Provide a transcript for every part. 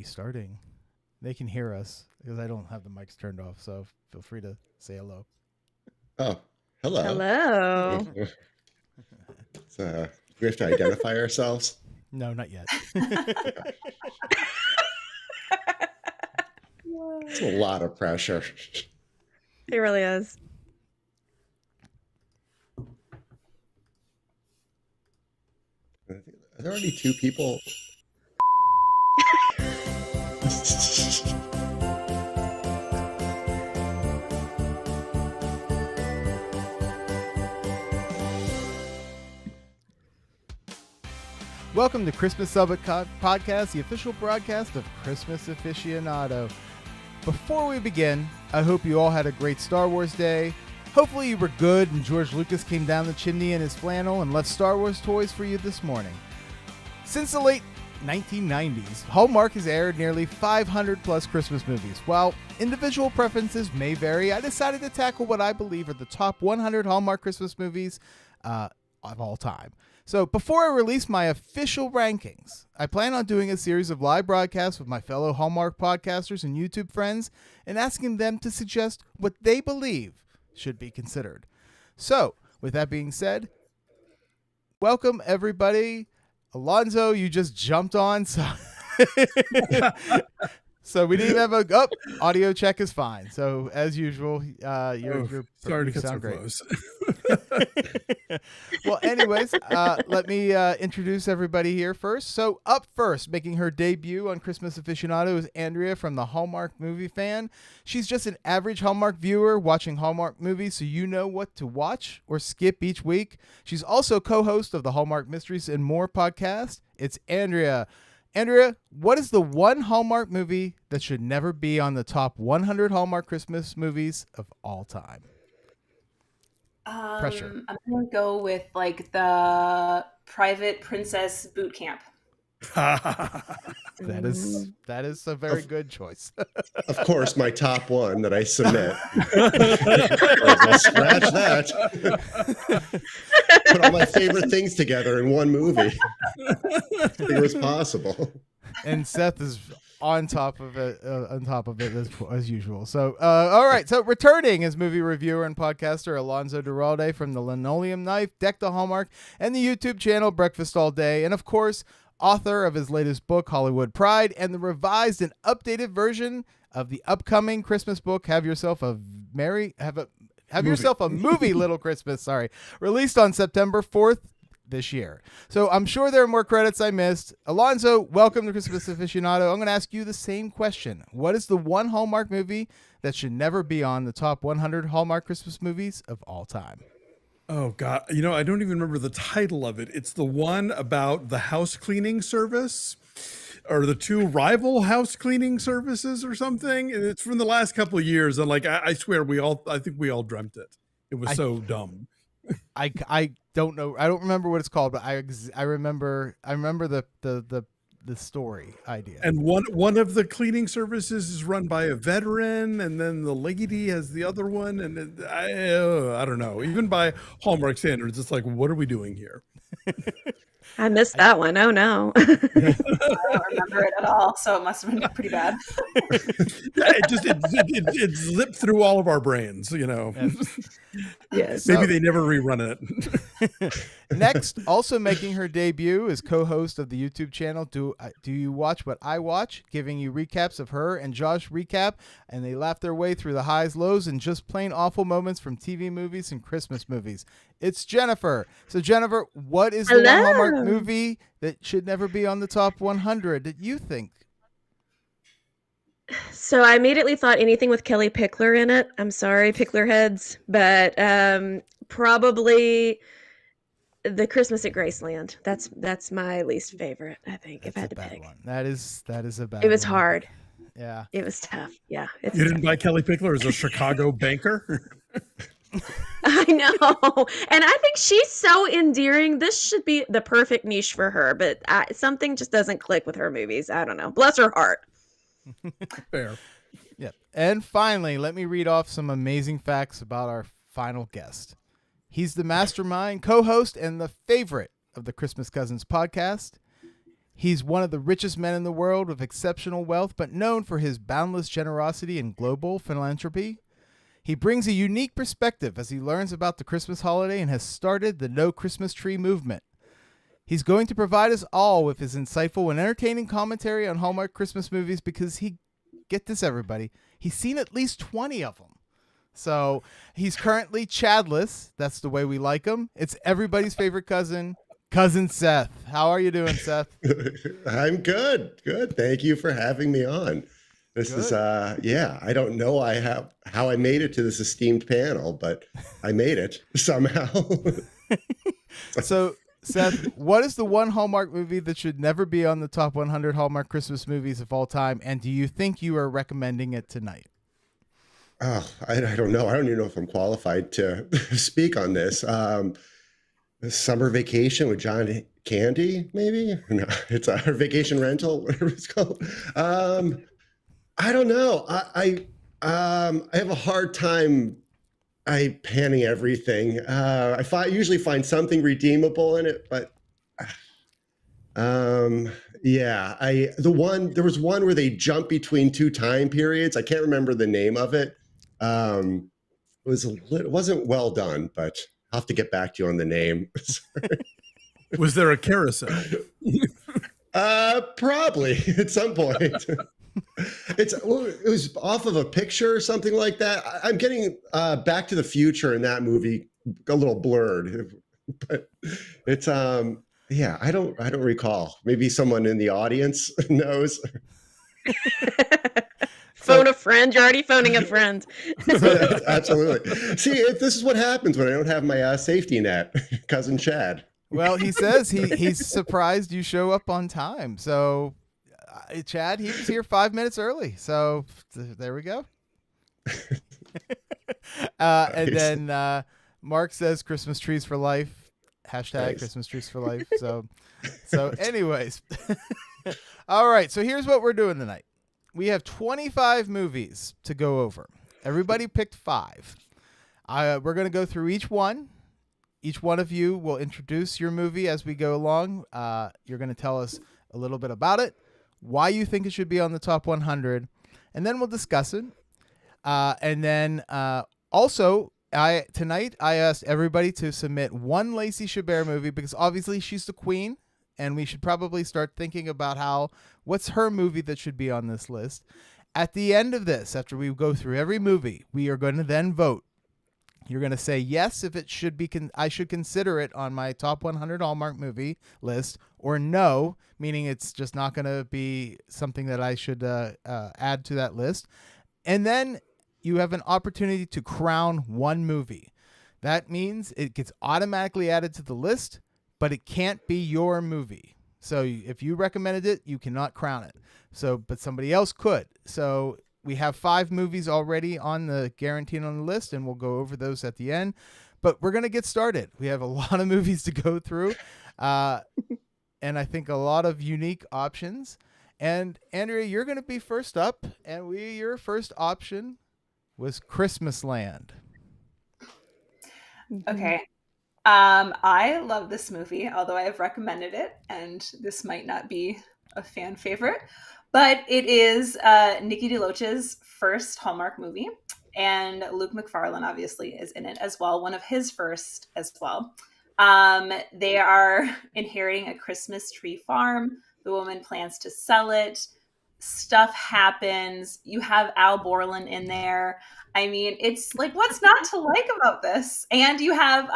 starting. They can hear us because I don't have the mics turned off, so feel free to say hello. Oh, hello. Hello. So, we have to identify ourselves? No, not yet. It's a lot of pressure. It really is. Are there already 2 people? Welcome to Christmas Summit Podcast, the official broadcast of Christmas Aficionado. Before we begin, I hope you all had a great Star Wars day. Hopefully you were good and George Lucas came down the chimney in his flannel and left Star Wars toys for you this morning. Since the late 1990s, Hallmark has aired nearly 500 plus Christmas movies. While individual preferences may vary, I decided to tackle what I believe are the top 100 Hallmark Christmas movies of all time. So before I release my official rankings, I plan on doing a series of live broadcasts with my fellow Hallmark podcasters and YouTube friends and asking them to suggest what they believe should be considered. So with that being said, welcome everybody. Alonzo, you just jumped on. So we didn't have a audio check is fine. So as usual, you're sorry to cut so great. close. Well, anyways, let me introduce everybody here first. So up first, making her debut on Christmas Aficionado is Andrea from the Hallmark Movie Fan. She's just an average Hallmark viewer watching Hallmark movies, so you know what to watch or skip each week. She's also co-host of the Hallmark Mysteries and More podcast. It's Andrea. Andrea, what is the one Hallmark movie that should never be on the top 100 Hallmark Christmas movies of all time? Pressure. I'm gonna go with like the Private Princess Boot Camp. That is a very good choice. Of course, my top one that I submit. I'll scratch that. Put all my favorite things together in one movie. It was possible. And Seth is on top of it as usual. So, all right. So returning as movie reviewer and podcaster Alonzo Duralde from the Linoleum Knife, Deck the Hallmark, and the YouTube channel Breakfast All Day. And of course, author of his latest book, Hollywood Pride, and the revised and updated version of the upcoming Christmas book, Have Yourself a Movie Little Christmas, released on September 4th this year. So I'm sure there are more credits I missed. Alonzo, welcome to Christmas Aficionado. I'm going to ask you the same question. What is the one Hallmark movie that should never be on the top 100 Hallmark Christmas movies of all time? Oh, God. You know, I don't even remember the title of it. It's the one about the house cleaning service or the 2 rival house cleaning services or something. And it's from the last couple of years. And like, I swear I think we all dreamt it. It was so dumb. I don't know. I don't remember what it's called, but I remember the story idea. And one of the cleaning services is run by a veteran, and then the lady has the other one. And I don't know. Even by Hallmark standards, it's like, what are we doing here? I missed that one. Oh, no. I don't remember it at all, so it must have been pretty bad. It zipped through all of our brains, you know. Yes. Maybe they never rerun it. Next, also making her debut is co-host of the YouTube channel Do You Watch What I Watch, giving you recaps of her and Josh recap, and they laugh their way through the highs, lows, and just plain awful moments from TV movies and Christmas movies. It's Jennifer. So Jennifer, what is the one Hallmark movie that should never be on the top 100 that you think? So I immediately thought anything with Kelly Pickler in it. I'm sorry, Pickler heads, but probably The Christmas at Graceland. That's my least favorite, I think, if I had to pick. One. That is a bad It was one. hard. Yeah. It was tough. Yeah. You didn't buy Kelly Pickler as a Chicago banker? I know. And I think she's so endearing. This should be the perfect niche for her, but something just doesn't click with her movies. I don't know. Bless her heart. Fair. Yep. And finally, let me read off some amazing facts about our final guest. He's the mastermind, co-host, and the favorite of the Christmas Cousins podcast. He's one of the richest men in the world with exceptional wealth, but known for his boundless generosity and global philanthropy. He brings a unique perspective as he learns about the Christmas holiday and has started the No Christmas Tree movement. He's going to provide us all with his insightful and entertaining commentary on Hallmark Christmas movies because get this, everybody, he's seen at least 20 of them. So he's currently Chadless. That's the way we like him. It's everybody's favorite cousin Seth. How are you doing, Seth? I'm good. Good. Thank you for having me on. This Good. is I don't know how I made it to this esteemed panel, but I made it somehow. So, Seth, what is the one Hallmark movie that should never be on the top 100 Hallmark Christmas movies of all time? And do you think you are recommending it tonight? Oh, I don't know. I don't even know if I'm qualified to speak on this. Summer Vacation with John Candy, maybe? No, it's a Vacation Rental, whatever it's called. I don't know. I have a hard time panning everything. I usually find something redeemable in it, but yeah, there was one where they jump between two time periods. I can't remember the name of it. It wasn't well done, but I'll have to get back to you on the name. Was there a carousel? Probably at some point. It was off of a picture or something like that. I'm getting Back to the Future in that movie a little blurred, but it's yeah, I don't recall. Maybe someone in the audience knows. Phone a friend. You're already phoning a friend. Absolutely. See, this is what happens when I don't have my safety net, cousin Chad. Well, he says he's surprised you show up on time. So, Chad, he was here 5 minutes early. So there we go. And then Mark says Christmas trees for life. Hashtag Nice. Christmas trees for life. So anyways. All right. So here's what we're doing tonight. We have 25 movies to go over. Everybody picked 5. We're going to go through each one. Each one of you will introduce your movie as we go along. You're going to tell us a little bit about it, why you think it should be on the top 100, and then we'll discuss it. And then also, tonight I asked everybody to submit one Lacey Chabert movie because obviously she's the queen. And we should probably start thinking about what's her movie that should be on this list. At the end of this, after we go through every movie, we are going to then vote. You're going to say yes if it should be. I should consider it on my top 100 Hallmark movie list, or no, meaning it's just not going to be something that I should add to that list. And then you have an opportunity to crown one movie. That means it gets automatically added to the list, but it can't be your movie. So if you recommended it, you cannot crown it. But somebody else could. So we have 5 movies already on the guaranteed on the list, and we'll go over those at the end. But we're going to get started. We have a lot of movies to go through, and I think a lot of unique options. And Andrea, you're going to be first up, and your first option was Christmas Land. Okay. I love this movie, although I have recommended it, and this might not be a fan favorite, but it is Nikki DeLoach's first Hallmark movie, and Luke McFarlane obviously is in it as well, one of his first as well. They are inheriting a Christmas tree farm. The woman plans to sell it. Stuff happens. You have Al Borland in there. I mean, it's like, what's not to like about this? And you have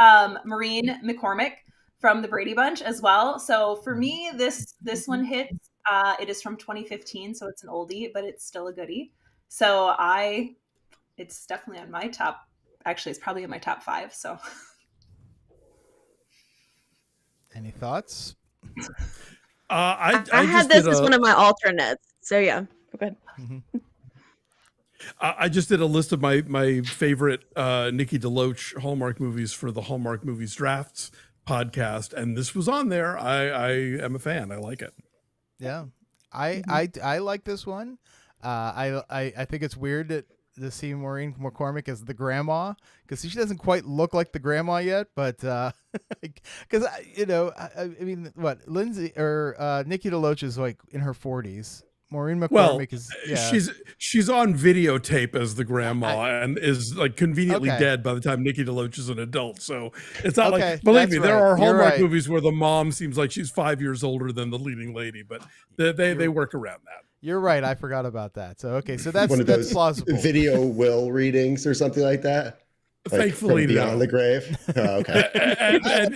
Maureen McCormick from the Brady Bunch as well. So for me, this one hits. It is from 2015, so it's an oldie, but it's still a goodie. So it's definitely on my top. Actually, it's probably in my top 5. So, Any thoughts? I had this as one of my alternates. So yeah, go ahead. Mm-hmm. I just did a list of my favorite Nikki DeLoach Hallmark movies for the Hallmark Movies Drafts podcast, and this was on there. I am a fan. I like it. Yeah, I like this one. I think it's weird that to see Maureen McCormick as the grandma, because she doesn't quite look like the grandma yet, but because I mean, what Lindsay or Nikki DeLoach is like in her 40s. Maureen Well, McCormick is she's on videotape as the grandma and is like conveniently Okay. dead by the time Nikki DeLoach is an adult. So it's not Okay, like, believe that's me, there right. are You're Hallmark right. movies where the mom seems like she's 5 years older than the leading lady, but they work around that. You're right. I forgot about that. So okay, so that's One of those plausible. video will readings or something like that. Like Thankfully, from beyond no. the grave. Oh, okay.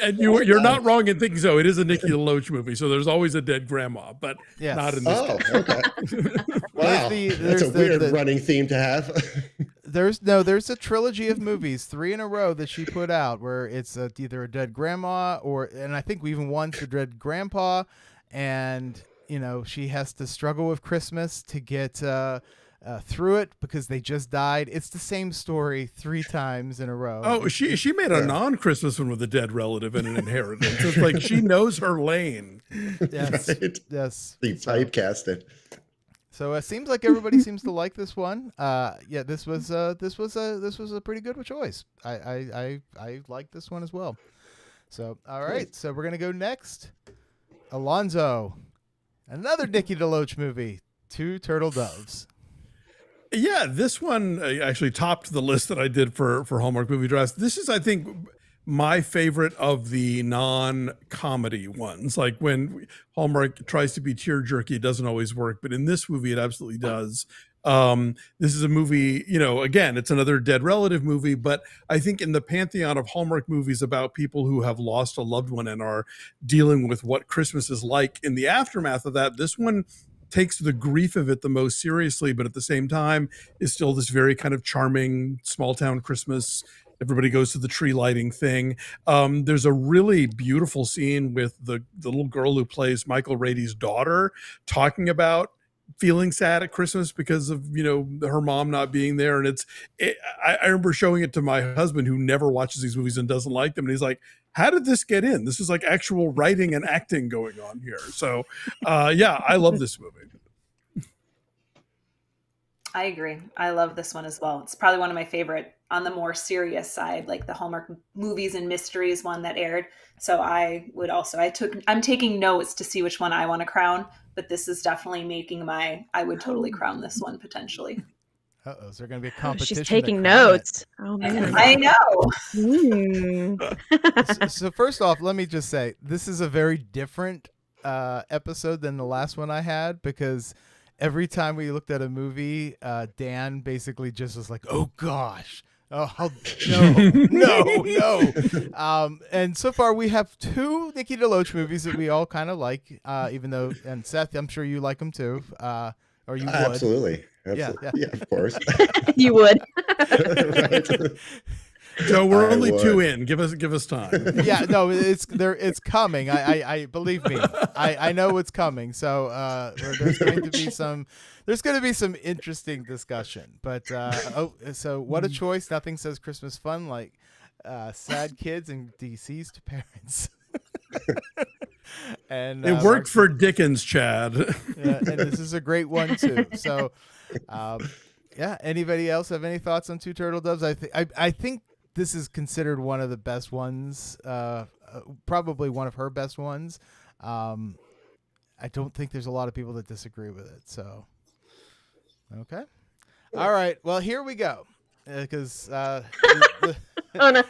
and you're not wrong in thinking so. It is a Nikki DeLoach movie, so there's always a dead grandma, but Yes. not in this Oh, case. okay. Wow, that's a weird running theme to have. There's a trilogy of movies, 3 in a row that she put out, where it's either a dead grandma and I think even once a dead grandpa, and she has to struggle with Christmas to get through it because they just died. It's the same story 3 times in a row. Oh, she made a non-Christmas one with a dead relative and an inheritance. It's like she knows her lane. Yes, Right. yes. The typecasted. So it seems like everybody seems to like this one. Yeah, this was a pretty good choice. I like this one as well. So all right, so we're gonna go next. Alonzo, another Nikki DeLoach movie, Two Turtle Doves. Yeah, this one actually topped the list that I did for Hallmark movie drafts. This is, I think, my favorite of the non-comedy ones. Like when Hallmark tries to be tear jerky, it doesn't always work, but in this movie, it absolutely does. This is a movie, again, it's another dead relative movie, but I think in the pantheon of Hallmark movies about people who have lost a loved one and are dealing with what Christmas is like in the aftermath of that, this one takes the grief of it the most seriously, but at the same time is still this very kind of charming small town Christmas. Everybody goes to the tree lighting thing. There's a really beautiful scene with the little girl who plays Michael Rady's daughter talking about feeling sad at Christmas because of her mom not being there, and I remember showing it to my husband who never watches these movies and doesn't like them, and he's like, how did this get in? This is like actual writing and acting going on here. So yeah, I love this movie. I agree. I love this one as well. It's probably one of my favorite on the more serious side, like the Hallmark movies and mysteries one that aired. So I'm taking notes to see which one I want to crown, but this is definitely making I would totally crown this one potentially. Uh-oh, is there going to be a competition? She's taking notes. Oh man. I know. So first off, let me just say, this is a very different episode than the last one I had, because every time we looked at a movie, Dan basically just was like, "Oh gosh, oh no." And so far we have 2 Nikki DeLoach movies that we all kind of like, even though, and Seth, I'm sure you like them too, or you would. Absolutely. Yeah, of course. You would. Right. So we're I only would. 2 in. Give us time. Yeah, no, it's coming. I believe me. I know it's coming. So there's going to be some interesting discussion. But so what a choice! Nothing says Christmas fun like sad kids and deceased parents. And It worked for Dickens, Chad. yeah, and this is a great one too. So yeah. Anybody else have any thoughts on Two Turtle Doves? I think this is considered one of the best ones, probably one of her best ones. I don't think there's a lot of people that disagree with it. So, okay. All right. Well, here we go. Because Oh no.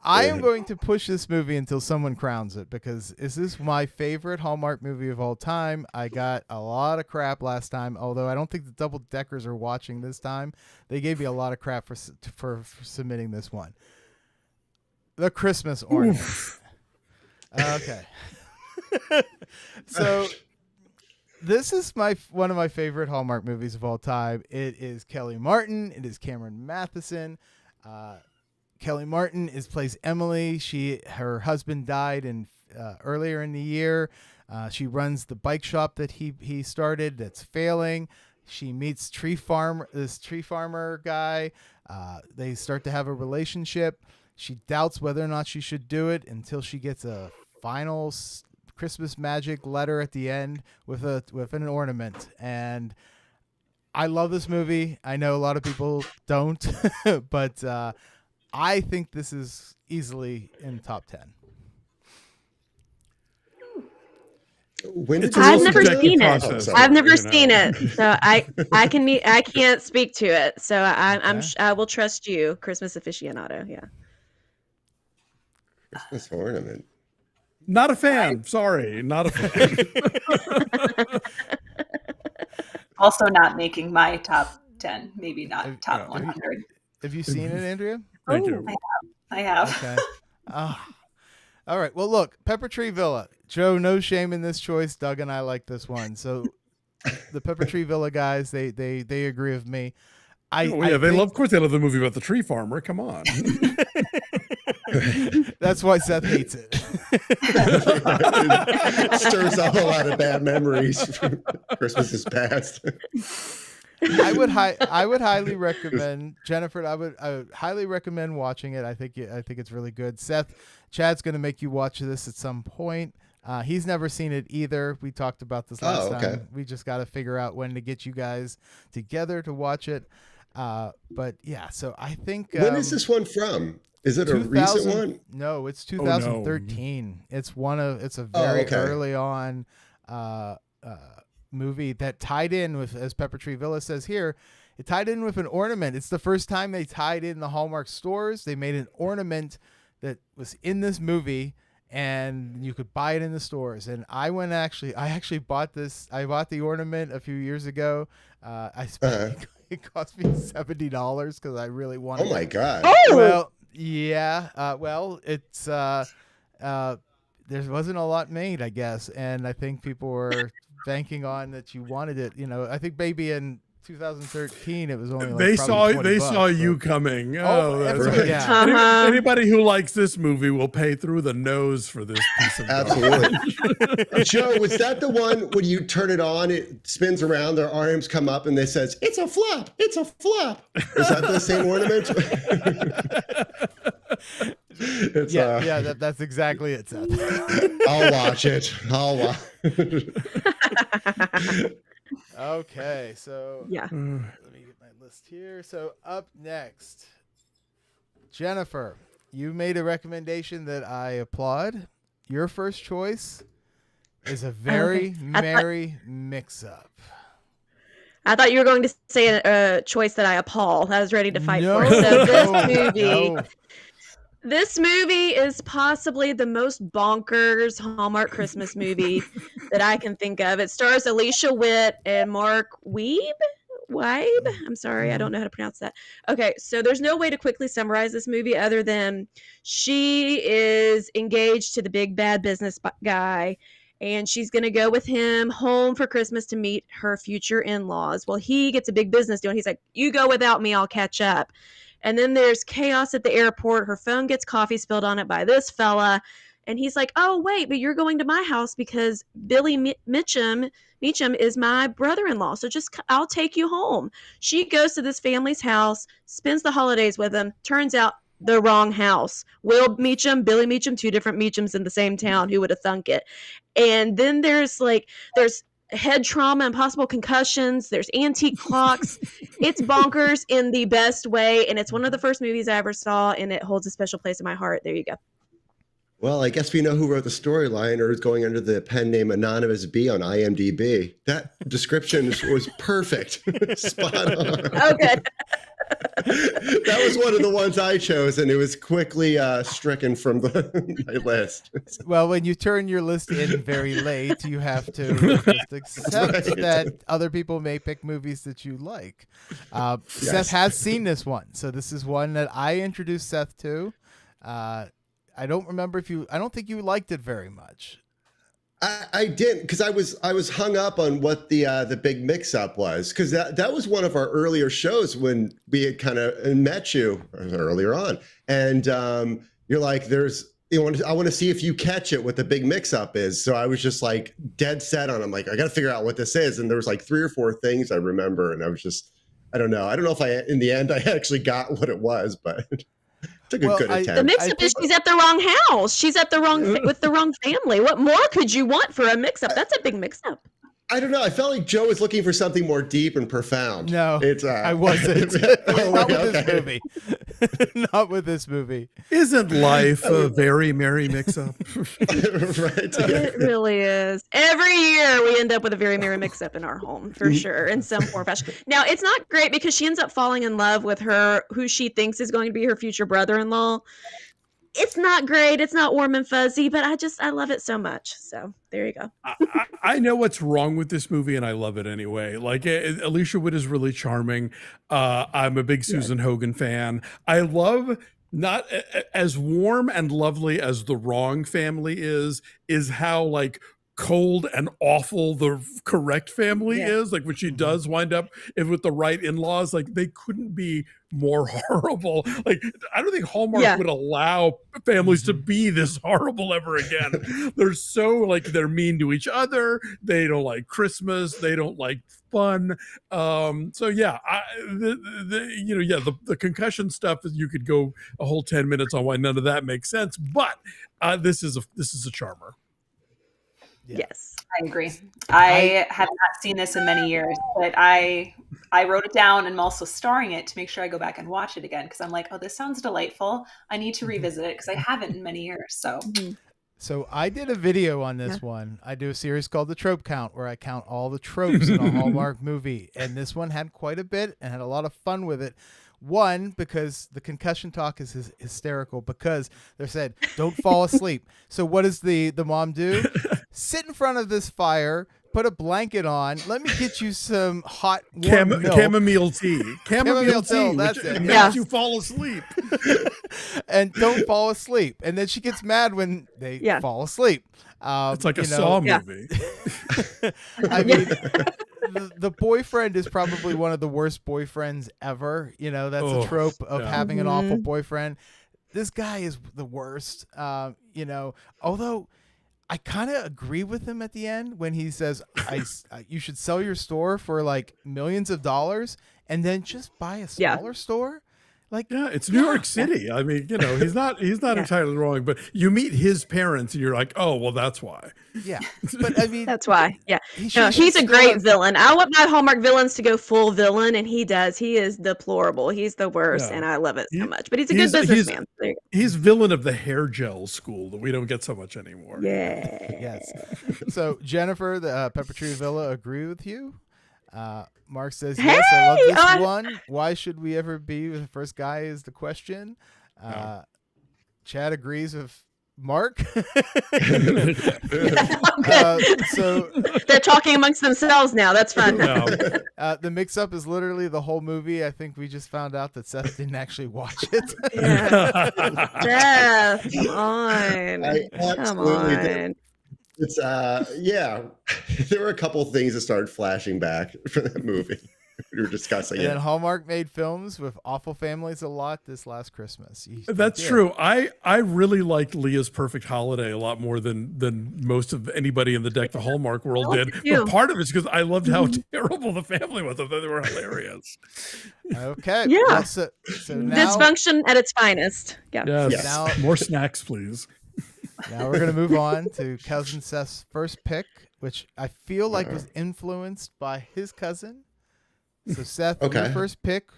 I am going to push this movie until someone crowns it, because is this my favorite Hallmark movie of all time? I got a lot of crap last time, although I don't think the Double Deckers are watching this time. They gave me a lot of crap for submitting this one. The Christmas Ornament. Okay. So this is one of my favorite Hallmark movies of all time. It is Kelly Martin. It is Cameron Matheson. Kelly Martin plays Emily. Her husband died earlier in the year. She runs the bike shop that he started that's failing. She meets this tree farmer guy. They start to have a relationship. She doubts whether or not she should do it until she gets a final Christmas magic letter at the end with an ornament. And I love this movie. I know a lot of people don't, but I think this is easily in top 10. When did It's a this I've real come never out? subjective seen it. process. sorry. I've never you seen know. it, so I can't speak to it. So Okay. I will trust you, Christmas aficionado. Yeah. Christmas ornament. Not a fan. Sorry, not a fan. Also not making my top 10, maybe not top yeah. 100. Have you seen it, Andrea? Thank you. I have. Okay. All right. Well, look, Pepper Tree Villa. Joe, no shame in this choice. Doug and I like this one. So the Pepper Tree Villa guys, they agree with me. They love. Of course, they love the movie about the tree farmer. Come on. That's why Seth hates it. It stirs up a lot of bad memories from Christmas's past. I would highly recommend, Jennifer. I would highly recommend watching it. I think it's really good. Seth, Chad's going to make you watch this at some point. He's never seen it either. We talked about this last time. We just got to figure out when to get you guys together to watch it. But yeah, so I think when is this one from? Is it a recent one? No, it's 2013. It's a very early on movie that tied in with, as Pepper Tree Villa says here, it tied in with an ornament. It's the first time they tied in the Hallmark stores. They made an ornament that was in this movie, and you could buy it in the stores. And I actually bought this. I bought the ornament a few years ago. I spent it cost me $70 because I really wanted. Oh my god! Oh! Well, yeah. Well, it's there wasn't a lot made, I guess, and I think people were banking on that you wanted it. You know, I think maybe in 2013 it was only like They saw $20, you but- coming. everybody- That's yeah. Uh-huh. Anybody who likes this movie will pay through the nose for this piece of garbage. Absolutely. Joe, was that the one when you turn it on, it spins around, their arms come up, and they says, "It's a flap, it's a flap." Is that the same ornament? It's, that's exactly it, Seth. I'll watch it. I'll watch. Okay, so Yeah. let me get my list here. So up next, Jennifer, you made a recommendation that I applaud. Your first choice is a very merry mix-up. I thought you were going to say a choice that I appall. I was ready to fight No, for it. So no. this movie is possibly the most bonkers Hallmark Christmas movie that I can think of. It stars Alicia Witt and Mark Weib. I'm sorry, I don't know how to pronounce that. Okay, so there's no way to quickly summarize this movie other than she is engaged to the big bad business guy, and she's going to go with him home for Christmas to meet her future in-laws. Well, he gets a big business deal, and he's like, "You go without me, I'll catch up." And then there's chaos at the airport. Her phone gets coffee spilled on it by this fella. And he's like, "Oh, wait, but you're going to my house because Billy Meacham is my brother-in-law. So I'll take you home." She goes to this family's house, spends the holidays with them. Turns out the wrong house. Will Meacham, Billy Meacham, two different Meachams in the same town. Who would have thunk it? And then there's head trauma and possible concussions. There's antique clocks. It's bonkers in the best way. And it's one of the first movies I ever saw, and it holds a special place in my heart. There you go. Well, I guess we know who wrote the storyline, or is going under the pen name Anonymous B on IMDb. That description was perfect. Spot on. Okay. That was one of the ones I chose, and it was quickly stricken from my list. Well, when you turn your list in very late, you have to just accept that other people may pick movies that you like. Seth has seen this one, so this is one that I introduced Seth to. I don't remember I don't think you liked it very much. I didn't, because I was hung up on what the big mix-up was, because that was one of our earlier shows when we had kind of met you earlier on, and you're like, I want to see if you catch it, what the big mix-up is. So I was just like dead set on. I'm like, I got to figure out what this is, and there was like 3 or 4 things I remember, and I was just, I don't know if in the end I actually got what it was, but. Took a good attempt. The mix-up is she's at the wrong house. She's at the wrong with the wrong family. What more could you want for a mix-up? That's a big mix-up. I don't know. I felt like Joe was looking for something more deep and profound. No, it's I wasn't. Not with this movie. Not with this movie. Isn't life a very merry mix-up? Right. It really is. Every year we end up with a very merry mix-up in our home, for sure, in some form or fashion. Now, it's not great because she ends up falling in love with who she thinks is going to be her future brother-in-law. It's not great. It's not warm and fuzzy, but I love it so much. So there you go. I know what's wrong with this movie, and I love it anyway. Like Alicia Wood is really charming. I'm a big Susan Hogan fan. I love not as warm and lovely as the Wrong family is how like cold and awful the correct family is. Like when she does wind up with the right in-laws, like they couldn't be more horrible. Like I don't think Hallmark would allow families to be this horrible ever again. They're so like they're mean to each other. They don't like Christmas. They don't like fun. So yeah, the concussion stuff that you could go a whole 10 minutes on why none of that makes sense. But this is a charmer. Yeah. Yes, I agree. I have not seen this in many years, but I wrote it down, and I'm also starring it to make sure I go back and watch it again because I'm like, oh, this sounds delightful. I need to revisit it because I haven't in many years. So I did a video on this one. I do a series called The Trope Count where I count all the tropes in a Hallmark movie, and this one had quite a bit and had a lot of fun with it. One, because the concussion talk is hysterical because they said, don't fall asleep. So what does the mom do? Sit in front of this fire, put a blanket on. Let me get you some hot warm milk. Chamomile tea. Chamomile tea. That's it. Makes you fall asleep. And don't fall asleep. And then she gets mad when they fall asleep. It's like a Saw movie. I mean, the boyfriend is probably one of the worst boyfriends ever. You know, that's a trope of having an awful boyfriend. This guy is the worst. Although I kind of agree with him at the end when he says, you should sell your store for like millions of dollars and then just buy a smaller store. Like, it's New York City. I mean, he's not entirely wrong, but you meet his parents and you're like, oh, well, that's why. Yeah. But I mean, that's why. Yeah. He's a great villain. I want my Hallmark villains to go full villain, and he does. He is deplorable. He's the worst, and I love it so much. But he's a good businessman. He's villain of the hair gel school that we don't get so much anymore. Yeah. Yes. So Jennifer, the Pepper Tree Villa, agree with you. Mark says, yes, I love this one. Why should we ever be the first guy is the question. Chad agrees with Mark. So they're talking amongst themselves now. That's fun. The mix-up is literally the whole movie. I think we just found out that Seth didn't actually watch it. Seth, come on. I absolutely did. It's there were a couple things that started flashing back from that movie. We were discussing it. And Hallmark made films with awful families a lot this last Christmas. That's true. I really liked Leah's Perfect Holiday a lot more than most of anybody in the Deck the Hallmark world did. But part of it's because I loved how terrible the family was. I thought they were hilarious. Okay. Yeah. Well, so now, dysfunction at its finest. Yeah. Yes. Now, more snacks, please. Now we're going to move on to Cousin Seth's first pick, which I feel like was influenced by his cousin. So Seth, your first pick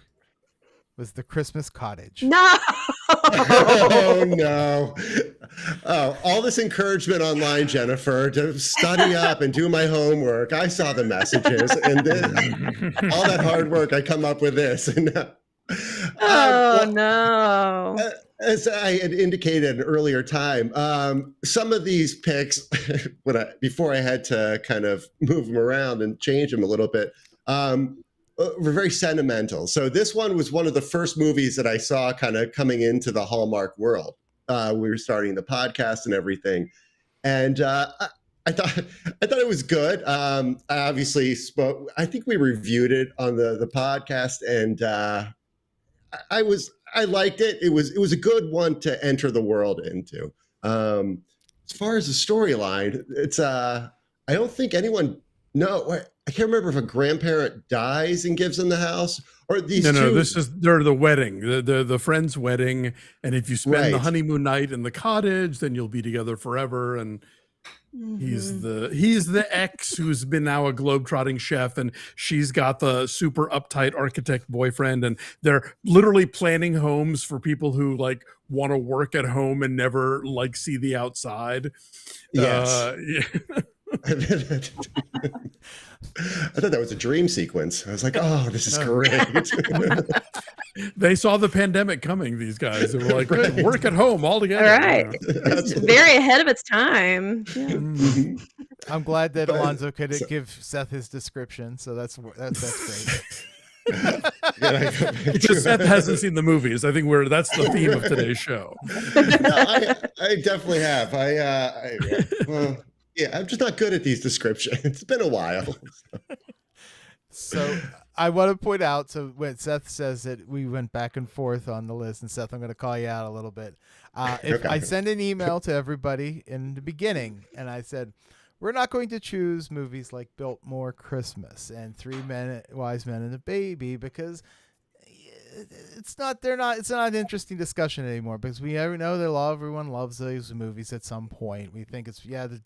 was The Christmas Cottage. No. Oh, no. Oh, all this encouragement online, Jennifer, to study up and do my homework. I saw the messages and all that hard work. I come up with this. No. As I had indicated in an earlier time, some of these picks, before I had to kind of move them around and change them a little bit, were very sentimental. So this one was one of the first movies that I saw kind of coming into the Hallmark world. We were starting the podcast and everything, and I thought it was good. I obviously spoke. I think we reviewed it on the podcast, and I liked it. It was a good one to enter the world into. As far as the storyline, it's I don't think anyone. No, I can't remember if a grandparent dies and gives them the house or these. No. They're the wedding, the friend's wedding, and if you spend the honeymoon night in the cottage, then you'll be together forever. And He's the ex who's been now a globetrotting chef, and she's got the super uptight architect boyfriend, and they're literally planning homes for people who like want to work at home and never like see the outside. Yes. Yeah. I thought that was a dream sequence. I was like, oh, this is great. They saw the pandemic coming, these guys. They were like, Right. work at home all together. All right. You know? It's very ahead of its time. Yeah. Mhm. I'm glad that But- Alonzo could so- give Seth his description, so that's great. Because Seth hasn't seen the movies. I think that's the theme of today's show. No, I definitely have. Yeah, I'm just not good at these descriptions. It's been a while. So I want to point out, so when Seth says that we went back and forth on the list, and Seth, I'm going to call you out a little bit. If Okay. I send an email to everybody in the beginning, and I said, we're not going to choose movies like Biltmore Christmas and Three Men, Wise Men and a Baby, because it's not an interesting discussion anymore, because we know that everyone loves those movies at some point. We think they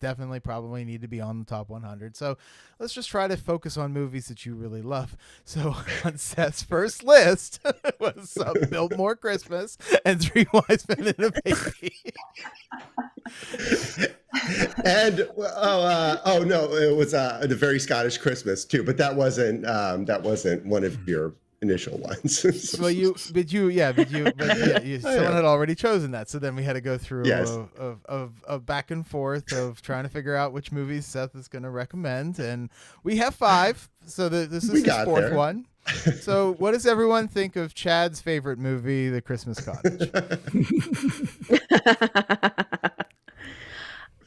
definitely probably need to be on the top 100. So let's just try to focus on movies that you really love. So on Seth's first list was Biltmore Christmas and Three Wise Men and a Baby. And oh no, it was the Very Scottish Christmas too, but that wasn't one of your initial ones. Well, someone had already chosen that, so then we had to go through Yes. a back and forth of trying to figure out which movies Seth is going to recommend, and we have 5, so this is We his got 4th there. one. So, what does everyone think of Chad's favorite movie, The Christmas Cottage?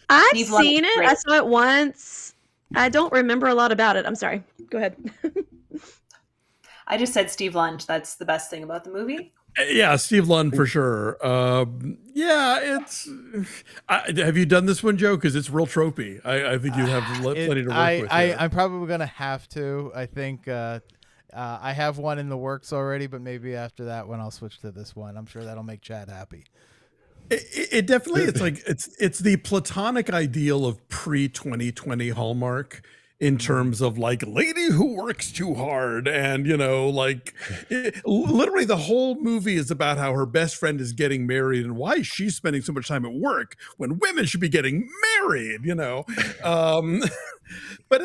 I've Steve Lund- seen it. great. I saw it once. I don't remember a lot about it. I'm sorry. Go ahead. I just said Steve Lund. That's the best thing about the movie. Yeah, Steve Lund for sure. Yeah, have you done this one, Joe? Because it's real tropey. I think you'd have plenty to work with. Here. I'm probably going to have to. I think I have one in the works already, but maybe after that one I'll switch to this one. I'm sure that'll make Chad happy. It definitely, it's the platonic ideal of pre-2020 Hallmark in terms of like lady who works too hard, and literally the whole movie is about how her best friend is getting married and why she's spending so much time at work when women should be getting married. But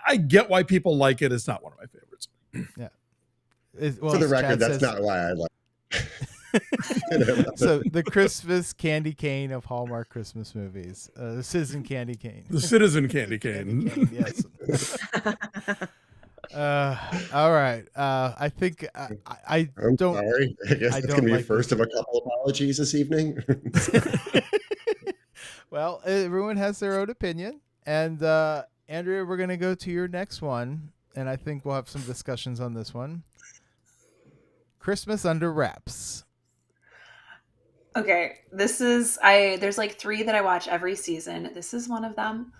I get why people like it. It's not one of my favorites. Yeah. For the record, that's not why I like. So the Christmas candy cane of Hallmark Christmas movies, the Citizen Candy Cane. The Citizen Candy Cane. Yes. All right. I think I I'm don't. sorry. I guess I it's don't gonna be like the first of a couple apologies this evening. Well, everyone has their own opinion, and Andrea, we're gonna go to your next one, and I think we'll have some discussions on this one. Christmas Under Wraps. Okay, there's like 3 that I watch every season. This is one of them.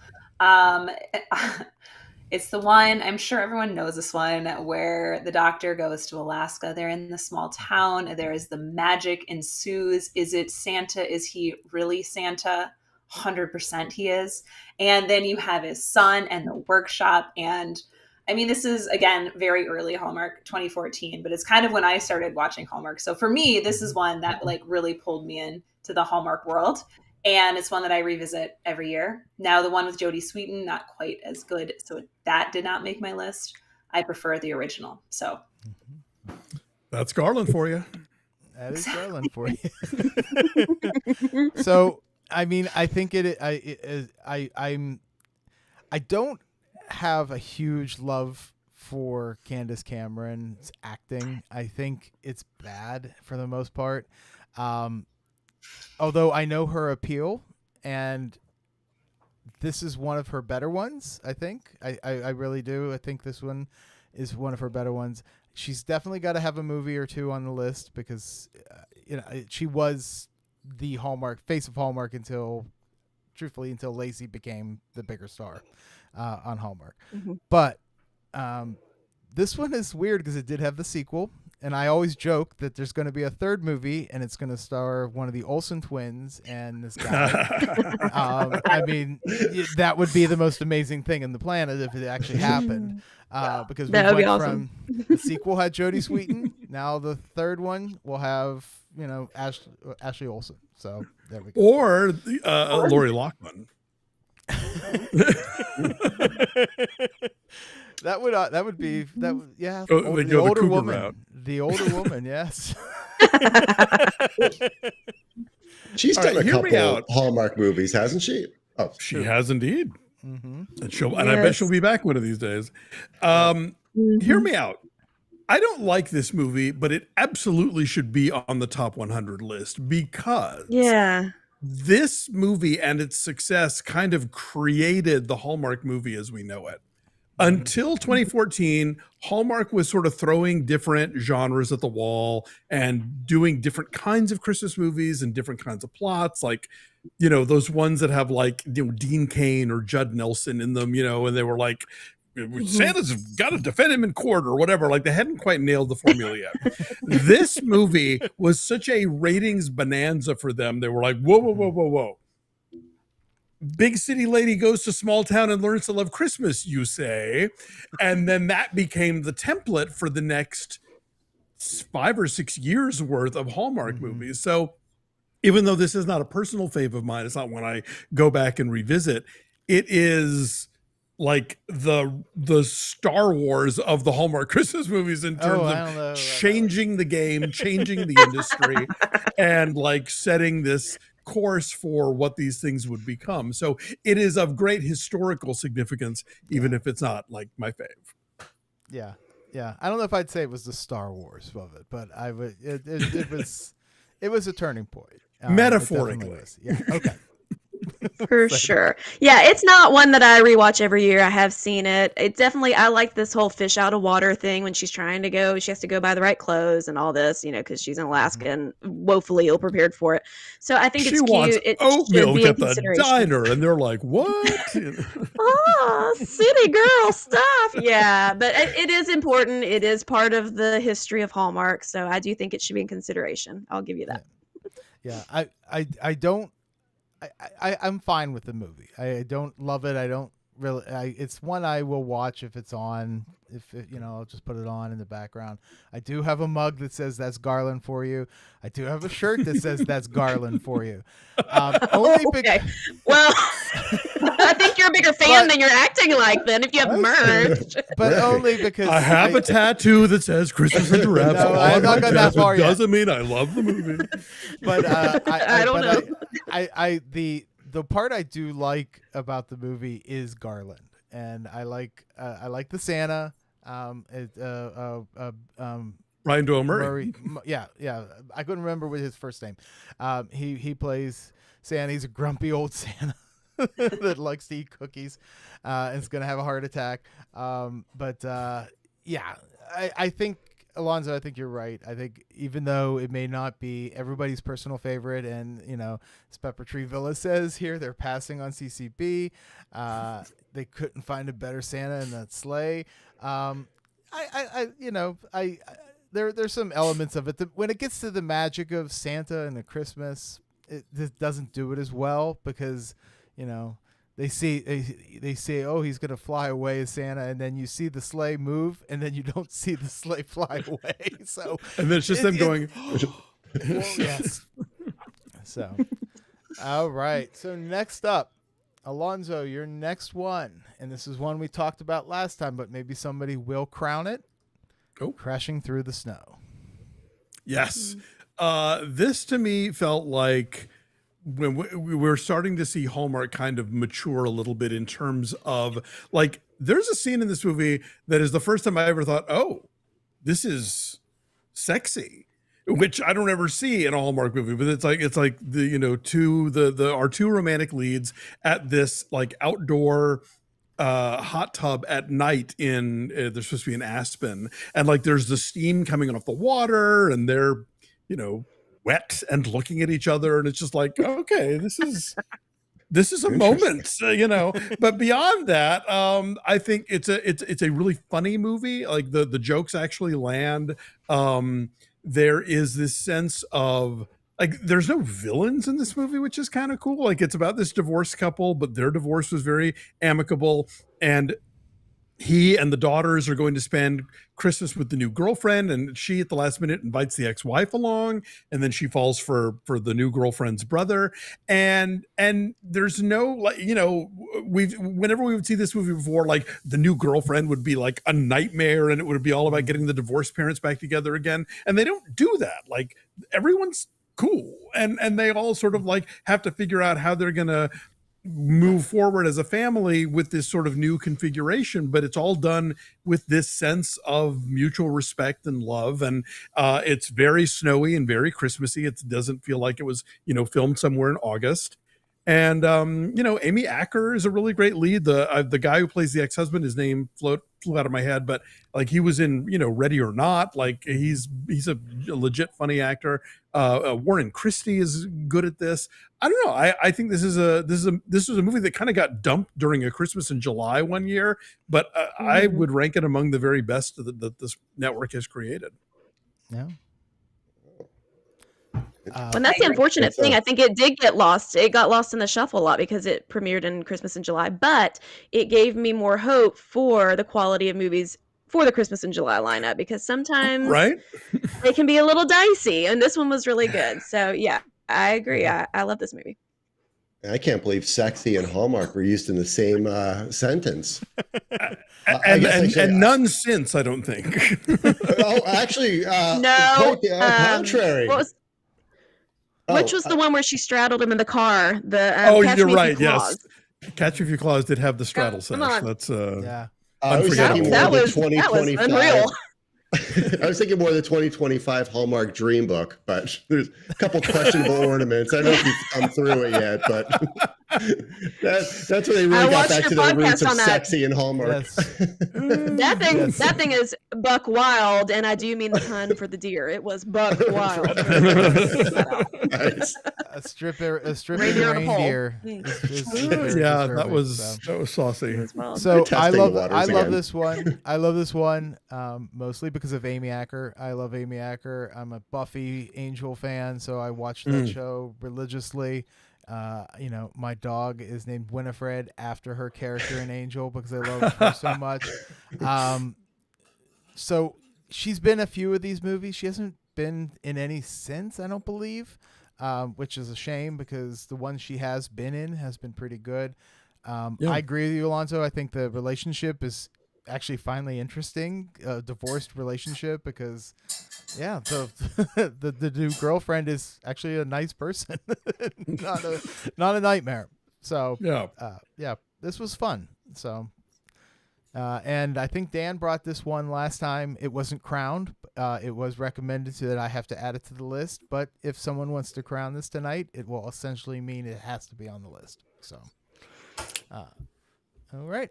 It's the one, I'm sure everyone knows this one, where the doctor goes to Alaska. They're in the small town. There is the magic ensues. Is it Santa? Is he really Santa? 100% he is. And then you have his son and the workshop. And I mean, this is, again, very early Hallmark, 2014, but it's kind of when I started watching Hallmark. So for me, this is one that like really pulled me in to the Hallmark world. And it's one that I revisit every year. Now, the one with Jodie Sweetin, not quite as good. So that did not make my list. I prefer the original. So That's Garland for you. That is Garland for you. So, I mean, I think I don't have a huge love for Candace Cameron's acting. I think it's bad for the most part. Although I know her appeal, and this is one of her better ones, I think. I really do. I think this one is one of her better ones. She's definitely got to have a movie or two on the list because, she was the face of Hallmark until Lacey became the bigger star on Hallmark. Mm-hmm. But this one is weird because it did have the sequel, and I always joke that there's going to be a third movie, and it's going to star one of the Olsen twins and this guy. I mean, that would be the most amazing thing in the planet if it actually happened. Because we That would be went awesome. from the sequel had Jodie Sweetin, now the third one will have Ashley Olsen. So there we go. Or Lori Loughlin. That would be yeah. Oh, they the go the older cougar woman, route. the older woman, yes. She's All done right, a hear me couple out. Hallmark movies, hasn't she? Oh, She has indeed. Mm-hmm. And I bet she'll be back one of these days. Hear me out. I don't like this movie, but it absolutely should be on the top 100 list because Yeah. this movie and its success kind of created the Hallmark movie as we know it. Until 2014, Hallmark was sort of throwing different genres at the wall and doing different kinds of Christmas movies and different kinds of plots, like, you know, those ones that have like, you know, Dean Cain or Judd Nelson in them, you know, and they were like, Santa's got to defend him in court or whatever. Like they hadn't quite nailed the formula yet. This movie was such a ratings bonanza for them. They were like, whoa, whoa, whoa, whoa, whoa. Big city lady goes to small town and learns to love Christmas, you say. And then that became the template for the next 5 or 6 years worth of Hallmark movies. So even though this is not a personal fave of mine, it's not one I go back and revisit. It is like the Star Wars of the Hallmark Christmas movies in terms of changing the game, changing the industry, and like setting this course for what these things would become. So it is of great historical significance, even if it's not like my fave. Yeah. I don't know if I'd say it was the Star Wars of it, but I would. It was a turning point. Metaphorically. Yeah. Okay. For sure. Yeah, it's not one that I rewatch every year. I have seen it. It definitely, I like this whole fish out of water thing when she's trying to go. She has to go buy the right clothes and all this, you know, because she's in Alaska and woefully ill prepared for it. So I think She it's wants cute. It oat should milk be in at the consideration. diner, and they're like, "What?" Oh, city girl stuff. Yeah, but it is important. It is part of the history of Hallmark. So I do think it should be in consideration. I'll give you that. Yeah. I don't. I'm fine with the movie. I don't love it. I don't really. It's one I will watch if it's on. I'll just put it on in the background. I do have a mug that says "That's Garland for you." I do have a shirt that says "That's Garland for you." Only Okay. Well, I think you're a bigger fan than you're acting like. Then, if you have merch, but only because I have a tattoo that says "Christmas and Giraffes" No, I'm on not my going that chest. far It yet. doesn't mean I love the movie. But I don't know. The part I do like about the movie is Garland, and I like the Santa. Ryan Doyle Murray. Yeah. I couldn't remember what his first name. He plays Santa. He's a grumpy old Santa that likes to eat cookies, and is gonna have a heart attack. Yeah, I think. Alonzo, I think you're right. I think even though it may not be everybody's personal favorite, and as Pepper Tree Villa says here, they're passing on CCB. They couldn't find a better Santa in that sleigh. There's some elements of it that when it gets to the magic of Santa and the Christmas, it doesn't do it as well because they say, oh, he's gonna fly away as Santa, and then you see the sleigh move, and then you don't see the sleigh fly away. So, and then it's just them going, well, yes. So, all right. So next up, Alonzo, your next one, and this is one we talked about last time, but maybe somebody will crown it. Oh, Crashing Through the Snow. Yes, this to me felt like when we were starting to see Hallmark kind of mature a little bit in terms of like, there's a scene in this movie that is the first time I ever thought, oh, this is sexy, which I don't ever see in a Hallmark movie, but it's like the our two romantic leads at this like outdoor hot tub at night in there's supposed to be in Aspen, and like there's the steam coming off the water, and they're wet and looking at each other, and it's just like, okay, this is this is a moment, but beyond that, I think it's a really funny movie. Like the jokes actually land. There is this sense of like, there's no villains in this movie, which is kind of cool. Like, it's about this divorced couple, but their divorce was very amicable. And he and the daughters are going to spend Christmas with the new girlfriend, and she at the last minute invites the ex-wife along, and then she falls for the new girlfriend's brother. And there's no, like, whenever we would see this movie before, like the new girlfriend would be like a nightmare, and it would be all about getting the divorced parents back together again. And they don't do that. Like, everyone's cool, and they all sort of like have to figure out how they're gonna move forward as a family with this sort of new configuration, but it's all done with this sense of mutual respect and love. And it's very snowy and very Christmassy. It doesn't feel like it was, filmed somewhere in August. And Amy Acker is a really great lead. The guy who plays the ex-husband, his name flew out of my head, but like, he was in Ready or Not. Like, he's a legit funny actor. Warren Christie is good at this. I don't know. I think this was a movie that kind of got dumped during a Christmas in July one year, but I would rank it among the very best that this network has created. Yeah. And that's the unfortunate thing. I think it did get lost. It got lost in the shuffle a lot because it premiered in Christmas in July, but it gave me more hope for the quality of movies for the Christmas in July lineup, because sometimes they can be a little dicey, and this one was really good. So yeah, I agree. I love this movie. I can't believe sexy and Hallmark were used in the same sentence. And none since, I don't think. Oh, actually, no. Quite the contrary. Which was the one where she straddled him in the car? You're right. Yes, Catch Me If You Claus did have the straddle sesh. That's yeah. I was thinking that was unreal. I was thinking more of the 2025 Hallmark Dream Book, but there's a couple questionable ornaments. I don't know if you've come through it yet, but that's where they really got back to the roots of sexy and Hallmark. Yes. That thing is buck wild, and I do mean the pun for the deer. It was buck wild. Nice. A stripping reindeer. Yeah, that was saucy. So I love this one. I love this one mostly because of Amy Acker. I love Amy Acker. I'm a Buffy Angel fan, so I watched that show religiously. My dog is named Winifred after her character in Angel because I love her so much. So she's been a few of these movies. She hasn't been in any since, I don't believe, which is a shame because the one she has been in has been pretty good. I agree with you, Alonso. I think the relationship is actually finally interesting, divorced relationship, because the new girlfriend is actually a nice person, not a nightmare. So this was fun. So and I think Dan brought this one last time. It wasn't crowned. It was recommended that I have to add it to the list, but if someone wants to crown this tonight, it will essentially mean it has to be on the list. So all right.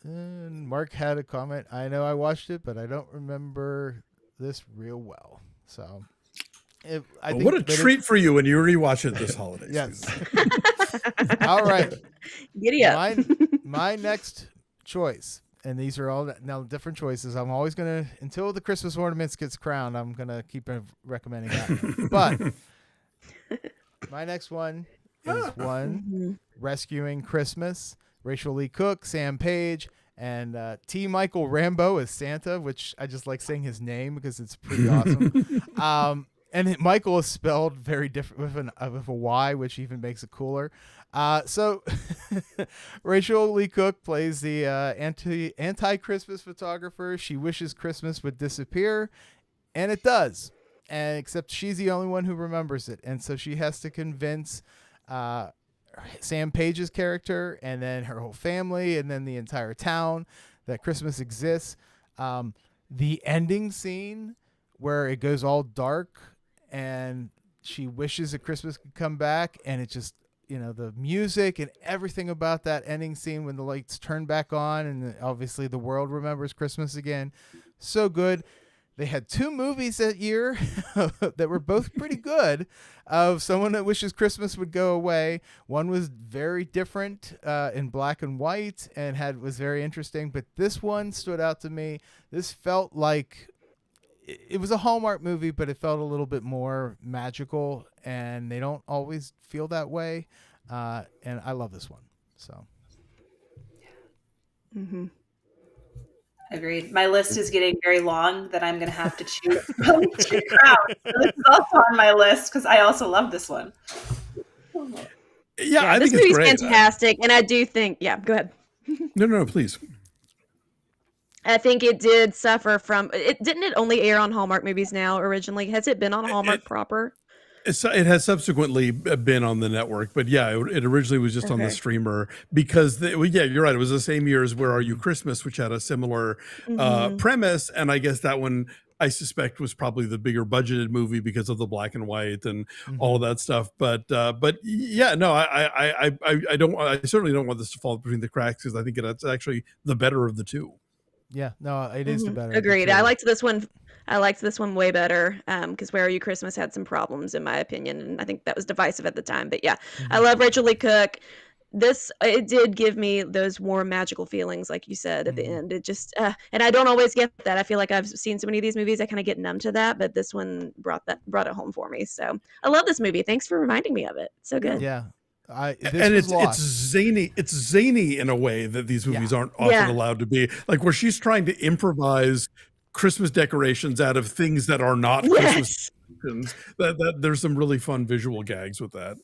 And Mark had a comment. I know I watched it, but I don't remember this real well. So, what a treat for you when you rewatch it this holiday. Yes. All right. Giddy up. My next choice, and these are all now different choices. I'm always gonna, until the Christmas ornaments gets crowned, I'm gonna keep recommending that. But my next one is Rescuing Christmas. Rachel Lee Cook, Sam Page, and T. Michael Rambeau as Santa, which I just like saying his name because it's pretty awesome. And Michael is spelled very different with a Y, which even makes it cooler. So Rachel Lee Cook plays the anti-Christmas photographer. She wishes Christmas would disappear, and it does. And except she's the only one who remembers it, and so she has to convince Sam Page's character and then her whole family and then the entire town that Christmas exists. The ending scene where it goes all dark and she wishes that Christmas could come back, and it just, the music and everything about that ending scene when the lights turn back on and obviously the world remembers Christmas again. So good. they had two movies that year that were both pretty good, of someone that wishes Christmas would go away. One was very different in black and white and was very interesting, but this one stood out to me. This felt like it was a Hallmark movie, but it felt a little bit more magical, and they don't always feel that way. And I love this one. So. Mm-hmm. Agreed. My list is getting very long that I'm going to have to choose from two crowds. So this is also on my list because I also love this one. Yeah, I this think it's movie's great. fantastic, and I do think, go ahead. No, please. I think it did suffer from it. Didn't it only air on Hallmark movies now originally? Has it been on Hallmark proper? It has subsequently been on the network, but yeah, it originally was just on the streamer because, you're right. It was the same year as Where Are You Christmas, which had a similar premise. And I guess that one, I suspect, was probably the bigger budgeted movie because of the black and white and all of that stuff. But yeah, no, I certainly don't want this to fall between the cracks because I think it's actually the better of the two. Yeah, no, it is the better. Agreed. I liked this one. I liked this one way better because Where Are You Christmas had some problems, in my opinion, and I think that was divisive at the time. But yeah, I love Rachel Lee Cook. It did give me those warm, magical feelings, like you said at the end. It just, and I don't always get that. I feel like I've seen so many of these movies, I kind of get numb to that. But this one brought it home for me. So I love this movie. Thanks for reminding me of it. It's so good. Yeah. It's zany. It's zany in a way that these movies aren't often allowed to be. Like where she's trying to improvise Christmas decorations out of things that are not Christmas decorations. That there's some really fun visual gags with that.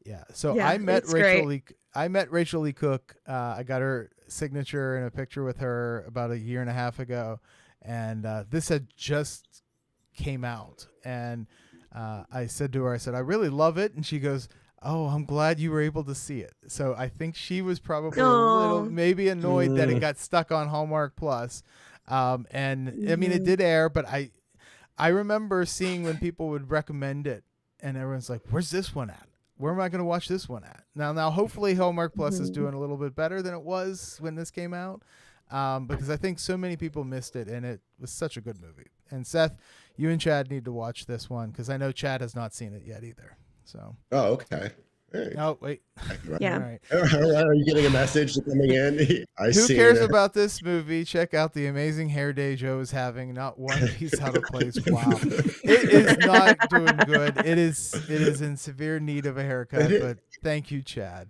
Yeah. So I met Rachel Lee Cook. I got her signature and a picture with her about a year and a half ago, and this had just came out, and I said to her, I really love it, and she goes, "Oh, I'm glad you were able to see it." So I think she was probably a little maybe annoyed that it got stuck on Hallmark Plus. And I mean, it did air, but I remember seeing when people would recommend it and everyone's like, "Where's this one at? Where am I going to watch this one at?" Now, hopefully Hallmark Plus is doing a little bit better than it was when this came out. Because I think so many people missed it, and it was such a good movie. And Seth, you and Chad need to watch this one because I know Chad has not seen it yet either. So. Oh, okay. Right. Oh, wait. Yeah. All right. Are you getting a message coming in? Who cares about this movie? Check out the amazing hair day Joe is having. Not one piece out of place. Wow. It is not doing good. It is in severe need of a haircut, but thank you, Chad.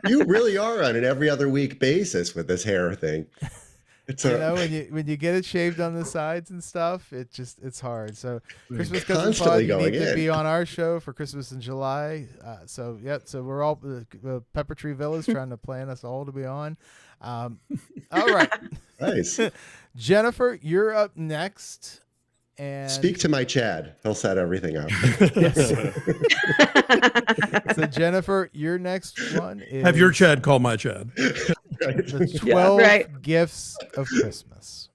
You really are on an every other week basis with this hair thing. When you get it shaved on the sides and stuff, it's hard. So Christmas Cousins Constantly Pod, you going need to in. be on our show for Christmas in July. So we're all Pepper Tree Villas trying to plan us all to be on. All right, Nice. Jennifer, you're up next. And Speak to my Chad. He'll set everything up. So Jennifer, your next one is Have your Chad call my Chad. the 12 Gifts of Christmas.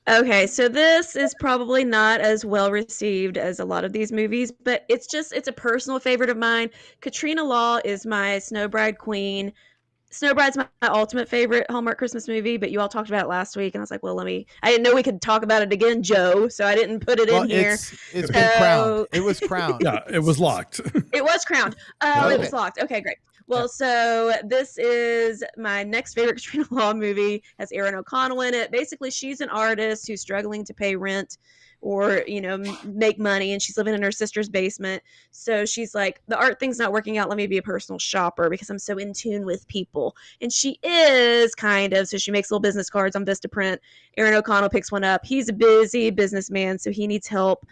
Okay, so this is probably not as well received as a lot of these movies, but it's a personal favorite of mine. Katrina Law is my Snow Bride queen. Snow Bride's my ultimate favorite Hallmark Christmas movie, but you all talked about it last week, and I was like, well, I didn't know we could talk about it again, Joe, so I didn't put it in here. It's been crowned. It was crowned. Yeah, it was locked. It was crowned. Oh, It was locked. Okay, great. Well, so this is my next favorite Katrina Law movie. Has Erin O'Connell in it. Basically, she's an artist who's struggling to pay rent or, make money, and she's living in her sister's basement. So she's like, the art thing's not working out. Let me be a personal shopper because I'm so in tune with people. And she is kind of, so she makes little business cards on Vistaprint. Erin O'Connell picks one up. He's a busy businessman, so he needs help.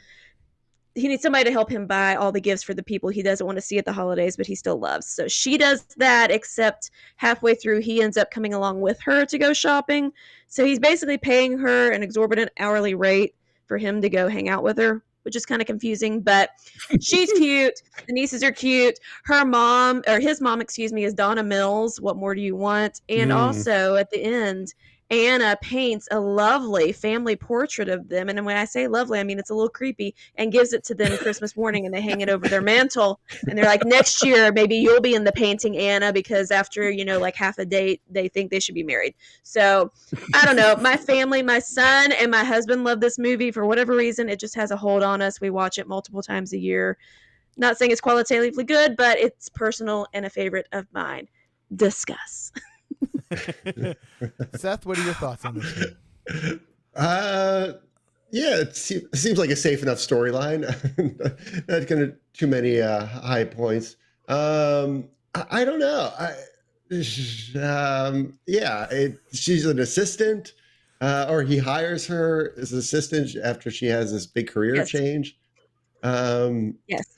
He needs somebody to help him buy all the gifts for the people he doesn't want to see at the holidays, but he still loves. So she does that, except halfway through, he ends up coming along with her to go shopping. So he's basically paying her an exorbitant hourly rate for him to go hang out with her, which is kind of confusing, but she's cute. The nieces are cute. His mom, is Donna Mills. What more do you want? And also at the end, Anna paints a lovely family portrait of them. And when I say lovely, I mean it's a little creepy, and gives it to them Christmas morning, and they hang it over their mantle. And they're like, next year, maybe you'll be in the painting, Anna, because after, like half a date, they think they should be married. So I don't know. My family, my son and my husband love this movie for whatever reason. It just has a hold on us. We watch it multiple times a year. Not saying it's qualitatively good, but it's personal and a favorite of mine. Discuss. Seth, what are your thoughts on this one? Yeah, it seems like a safe enough storyline. Not going to too many high points. I don't know. She's an assistant, or he hires her as an assistant after she has this big career change. Yes.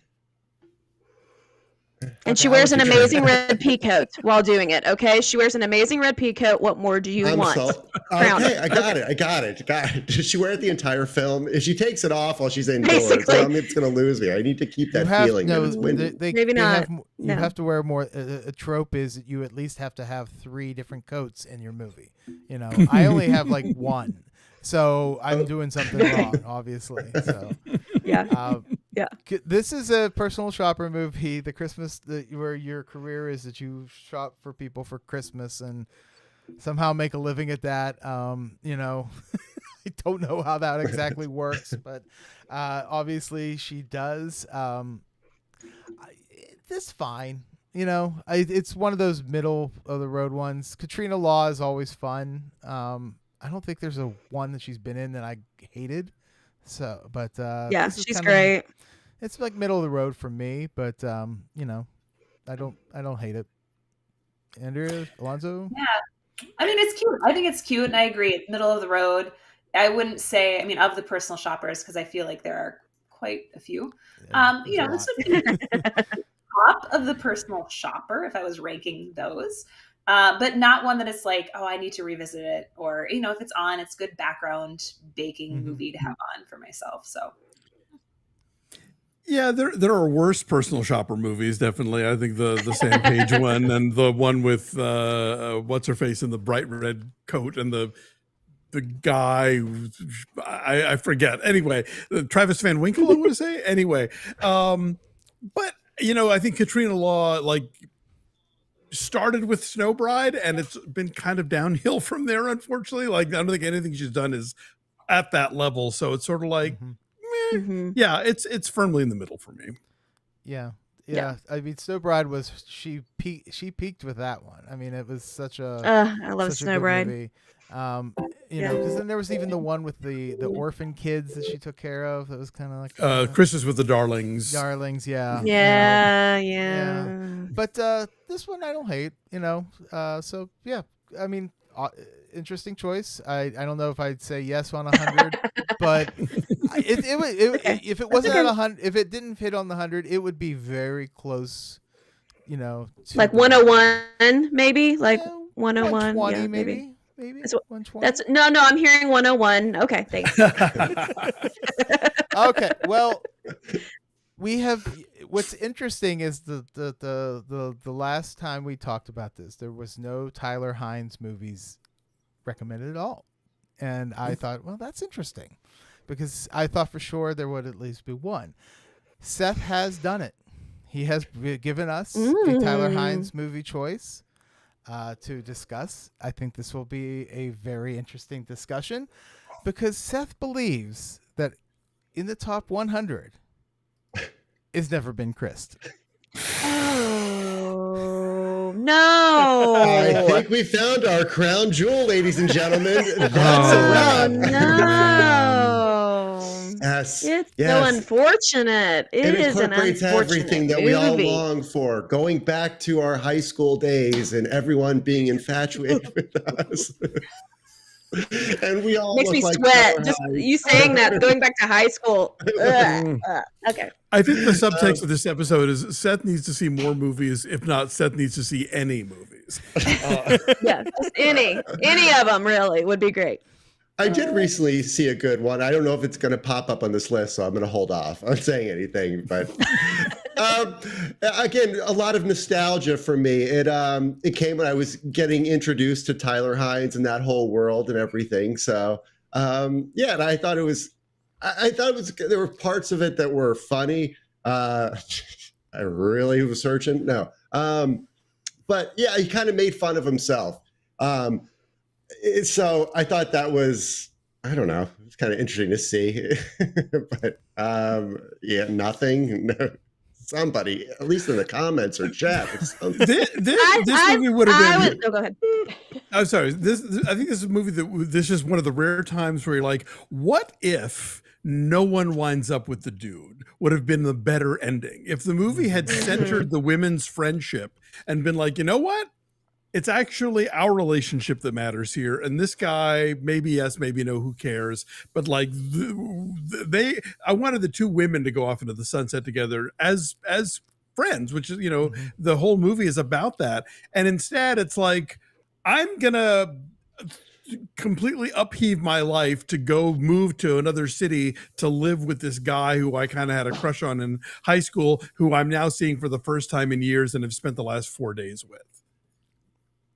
And she wears an amazing red pea coat while doing it. Okay, she wears an amazing red pea coat. What more do you want? Okay, I got it. Does she wear it the entire film? If she takes it off while she's indoors, it's going to lose me. I need to keep that feeling. No, maybe not. You have to wear more. A trope is that you at least have to have 3 different coats in your movie. I only have like 1. So I'm doing something wrong, obviously. So yeah. This is a personal shopper movie. The Christmas where your career is that you shop for people for Christmas and somehow make a living at that. I don't know how that exactly works, but obviously she does. It's fine. It's one of those middle of the road ones. Katrina Law is always fun. I don't think there's a one that she's been in that I hated. So, but yeah, she's great. It's like middle of the road for me, but I don't hate it. Andrea, Alonso? Yeah, I mean it's cute. I think it's cute, and I agree. It's middle of the road. I wouldn't say. I mean, of the personal shoppers, because I feel like there are quite a few. This would be top of the personal shopper if I was ranking those. But not one that it's like, oh, I need to revisit it, or if it's on, it's good background baking movie to have on for myself. So, yeah, there are worse personal shopper movies. Definitely, I think the Sam Page one and the one with what's her face in the bright red coat and the guy I forget. Anyway, Travis Van Winkle, I want to say. Anyway, but I think Katrina Law started with Snow Bride, and it's been kind of downhill from there, unfortunately. I don't think anything she's done is at that level. So it's sort of like, yeah, it's firmly in the middle for me. Yeah. I mean, Snow Bride she peaked with that one. I mean, it was such a I love Snow Bride. Movie. Because then there was even the one with the orphan kids that she took care of. That was kind of like Christmas with the Darlings. Yeah. Yeah. But this one I don't hate. So yeah. I mean, interesting choice. I don't know if I'd say yes on 100, but if it wasn't at 100, if it didn't hit on the 100, it would be very close. Like 101, maybe. Like 101, 120, yeah, maybe. Maybe that's 120. That's no. I'm hearing 101. Okay, thanks. Okay, well, we have. What's interesting is the last time we talked about this, there was no Tyler Hines movies recommended at all, and I thought, well, that's interesting, because I thought for sure there would at least be one. Seth has done it. He has given us a Tyler Hines movie choice to discuss. I think this will be a very interesting discussion, because Seth believes that in the top 100 is Never Been Kissed. Oh, no. I think we found our crown jewel, ladies and gentlemen. That's a wrap. No. Yes. It's so unfortunate. It is an incorporates unfortunate everything that we all long for, going back to our high school days and everyone being infatuated with us. And we all makes me like sweat. Just you saying that, going back to high school. Okay. I think the subtext of this episode is Seth needs to see more movies. If not, Seth needs to see any movies. Yeah, just any of them really would be great. I did recently see a good one. I don't know if it's going to pop up on this list, so I'm going to hold off on saying anything. But Again, a lot of nostalgia for me. It came when I was getting introduced to Tyler Hynes and that whole world and everything. So yeah, and I thought it was there were parts of it that were funny. I really was searching. No. But yeah, he kind of made fun of himself. So I thought that was, I don't know, it's kind of interesting to see. But yeah, nothing. Somebody, at least in the comments or chat. This movie would have been. Go ahead. I'm sorry. I think this is a movie this is one of the rare times where you're like, what if no one winds up with the dude? Would have been the better ending if the movie had centered the women's friendship and been like, you know what? It's actually our relationship that matters here. And this guy, maybe yes, maybe no, who cares? But like I wanted the two women to go off into the sunset together as friends, which is, the whole movie is about that. And instead it's like, I'm going to completely upheave my life to go move to another city to live with this guy who I kind of had a crush on in high school, who I'm now seeing for the first time in years and have spent the last 4 days with.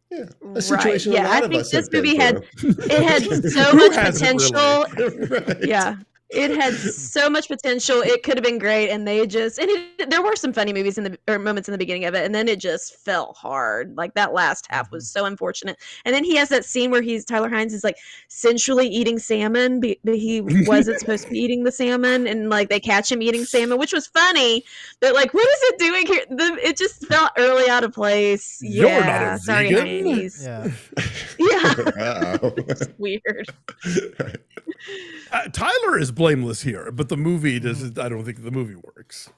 Yeah, a situation right. a lot I of think us this have been movie through. had so much potential. Right. Yeah, it had so much potential. It could have been great, and there were some funny moments in the beginning of it, and then it just fell hard. Like that last half was so unfortunate. And then he has that scene where Tyler Hynes is like sensually eating salmon, but he wasn't supposed to be eating the salmon, and like they catch him eating salmon, which was funny. But like, what is it doing here? It just felt early out of place. You're Yeah, not a sorry, vegan. Hynes. Yeah. Yeah, Uh-oh. it's weird. Tyler is blameless here, but the movie doesn't. I don't think the movie works.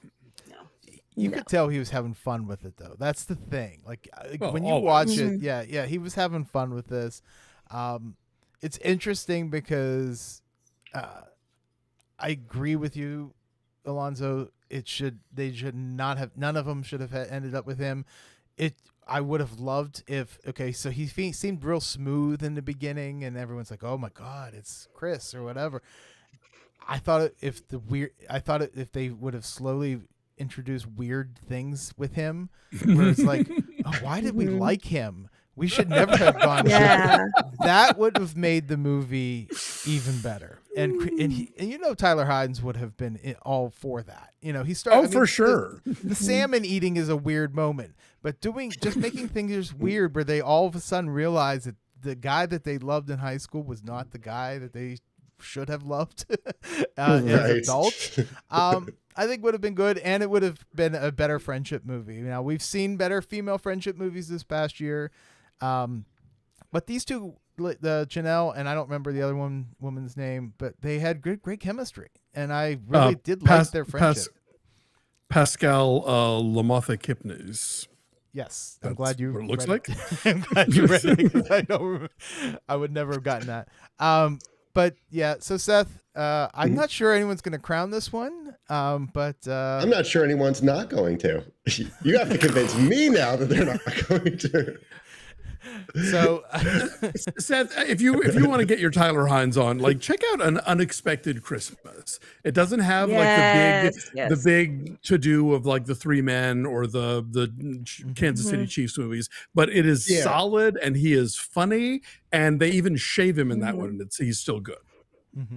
You could tell he was having fun with it, though. That's the thing. Like when you always. watch it, yeah, he was having fun with this. It's interesting because I agree with you, Alonzo. They should not have. None of them should have ended up with him. I would have loved if, so he seemed real smooth in the beginning, and everyone's like, "Oh my God, it's Chris" or whatever. I thought if they would have slowly introduced weird things with him, where it's like, "Oh, why did we like him? We should never have gone." Yeah. That would have made the movie even better. And Tyler Hynes would have been all for that. He started. For sure. The salmon eating is a weird moment, but just making things weird where they all of a sudden realize that the guy that they loved in high school was not the guy that they should have loved as adults. I think would have been good, and it would have been a better friendship movie. Now we've seen better female friendship movies this past year, but these two, the Janelle and I don't remember the other woman's name, but they had great chemistry, and I really did like their friendship. Pascal Lamotha Kipnis. Yes, I'm glad you. What it looks read like. it. I'm glad you read it because I would never have gotten that. But yeah, so Seth, I'm not sure anyone's going to crown this one, but I'm not sure anyone's not going to. You have to convince me now that they're not going to. So, Seth, if you want to get your Tyler Hynes on, like, check out An Unexpected Christmas. It doesn't have the big to do of like the Three Men or the Kansas City Chiefs movies, but it is solid, and he is funny, and they even shave him in that one, and he's still good.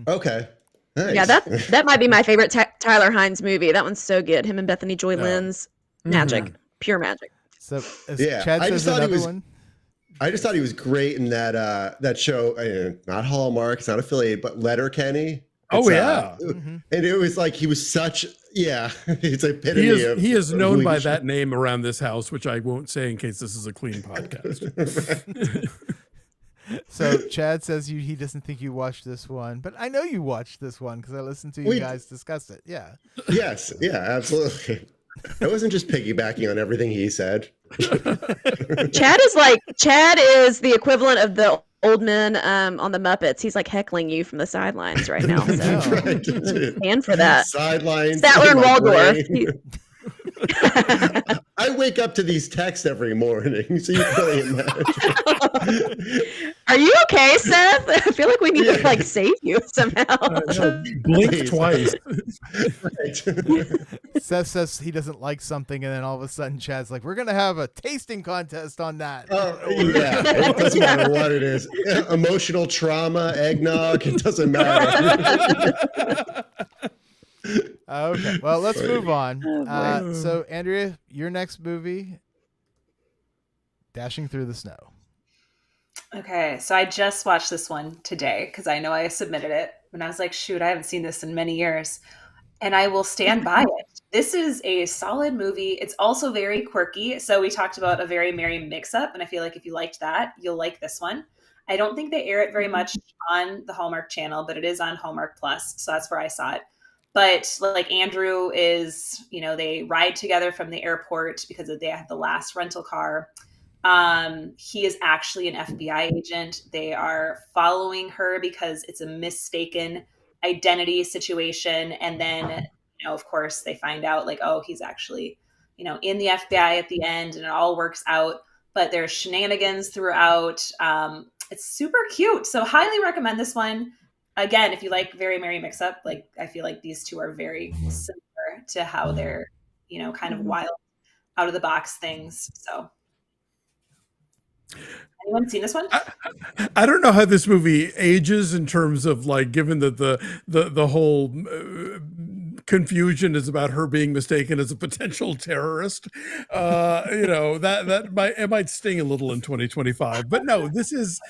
Okay. Nice. Yeah, that might be my favorite Tyler Hynes movie. That one's so good. Him and Bethany Joy Lynn's magic, pure magic. So Chad says another one. I just thought he was great in that show. Not Hallmark, it's not affiliated, but Letterkenny. And it was like he was such. Yeah, it's a epitome. He is known by that name around this house, which I won't say in case this is a clean podcast. So Chad says he doesn't think you watched this one, but I know you watched this one because I listened to you guys discuss it. Yeah. Yes. Yeah. Absolutely. I wasn't just piggybacking on everything he said. Chad is the equivalent of the old men on the Muppets. He's like heckling you from the sidelines right now. So stand for that. Sidelines. Statler and Waldorf. I wake up to these texts every morning, so you can really imagine. Are you okay, Seth? I feel like we need to like save you somehow. No, blink Please. twice. Right. Seth says he doesn't like something, and then all of a sudden Chad's like, we're going to have a tasting contest on that. Oh, yeah. It doesn't matter what it is. Emotional trauma, eggnog, it doesn't matter. Okay, well, let's move on. Oh, boy. So, Andrea, your next movie, Dashing Through the Snow. Okay, so I just watched this one today because I know I submitted it, and I was like, shoot, I haven't seen this in many years. And I will stand by it. This is a solid movie. It's also very quirky. So we talked about A Very Merry Mix-Up, and I feel like if you liked that, you'll like this one. I don't think they air it very much on the Hallmark Channel, but it is on Hallmark Plus, so that's where I saw it. But like Andrew is, they ride together from the airport because they have the last rental car. He is actually an FBI agent. They are following her because it's a mistaken identity situation. And then, of course, they find out like, oh, he's actually, in the FBI at the end, and it all works out. But there's shenanigans throughout. It's super cute. So highly recommend this one. Again, if you like Very Merry Mix-Up, like I feel like these two are very similar to how they're, kind of wild, out of the box things. So anyone seen this one? I don't know how this movie ages in terms of like, given that the whole confusion is about her being mistaken as a potential terrorist. It might sting a little in 2025. But no, this is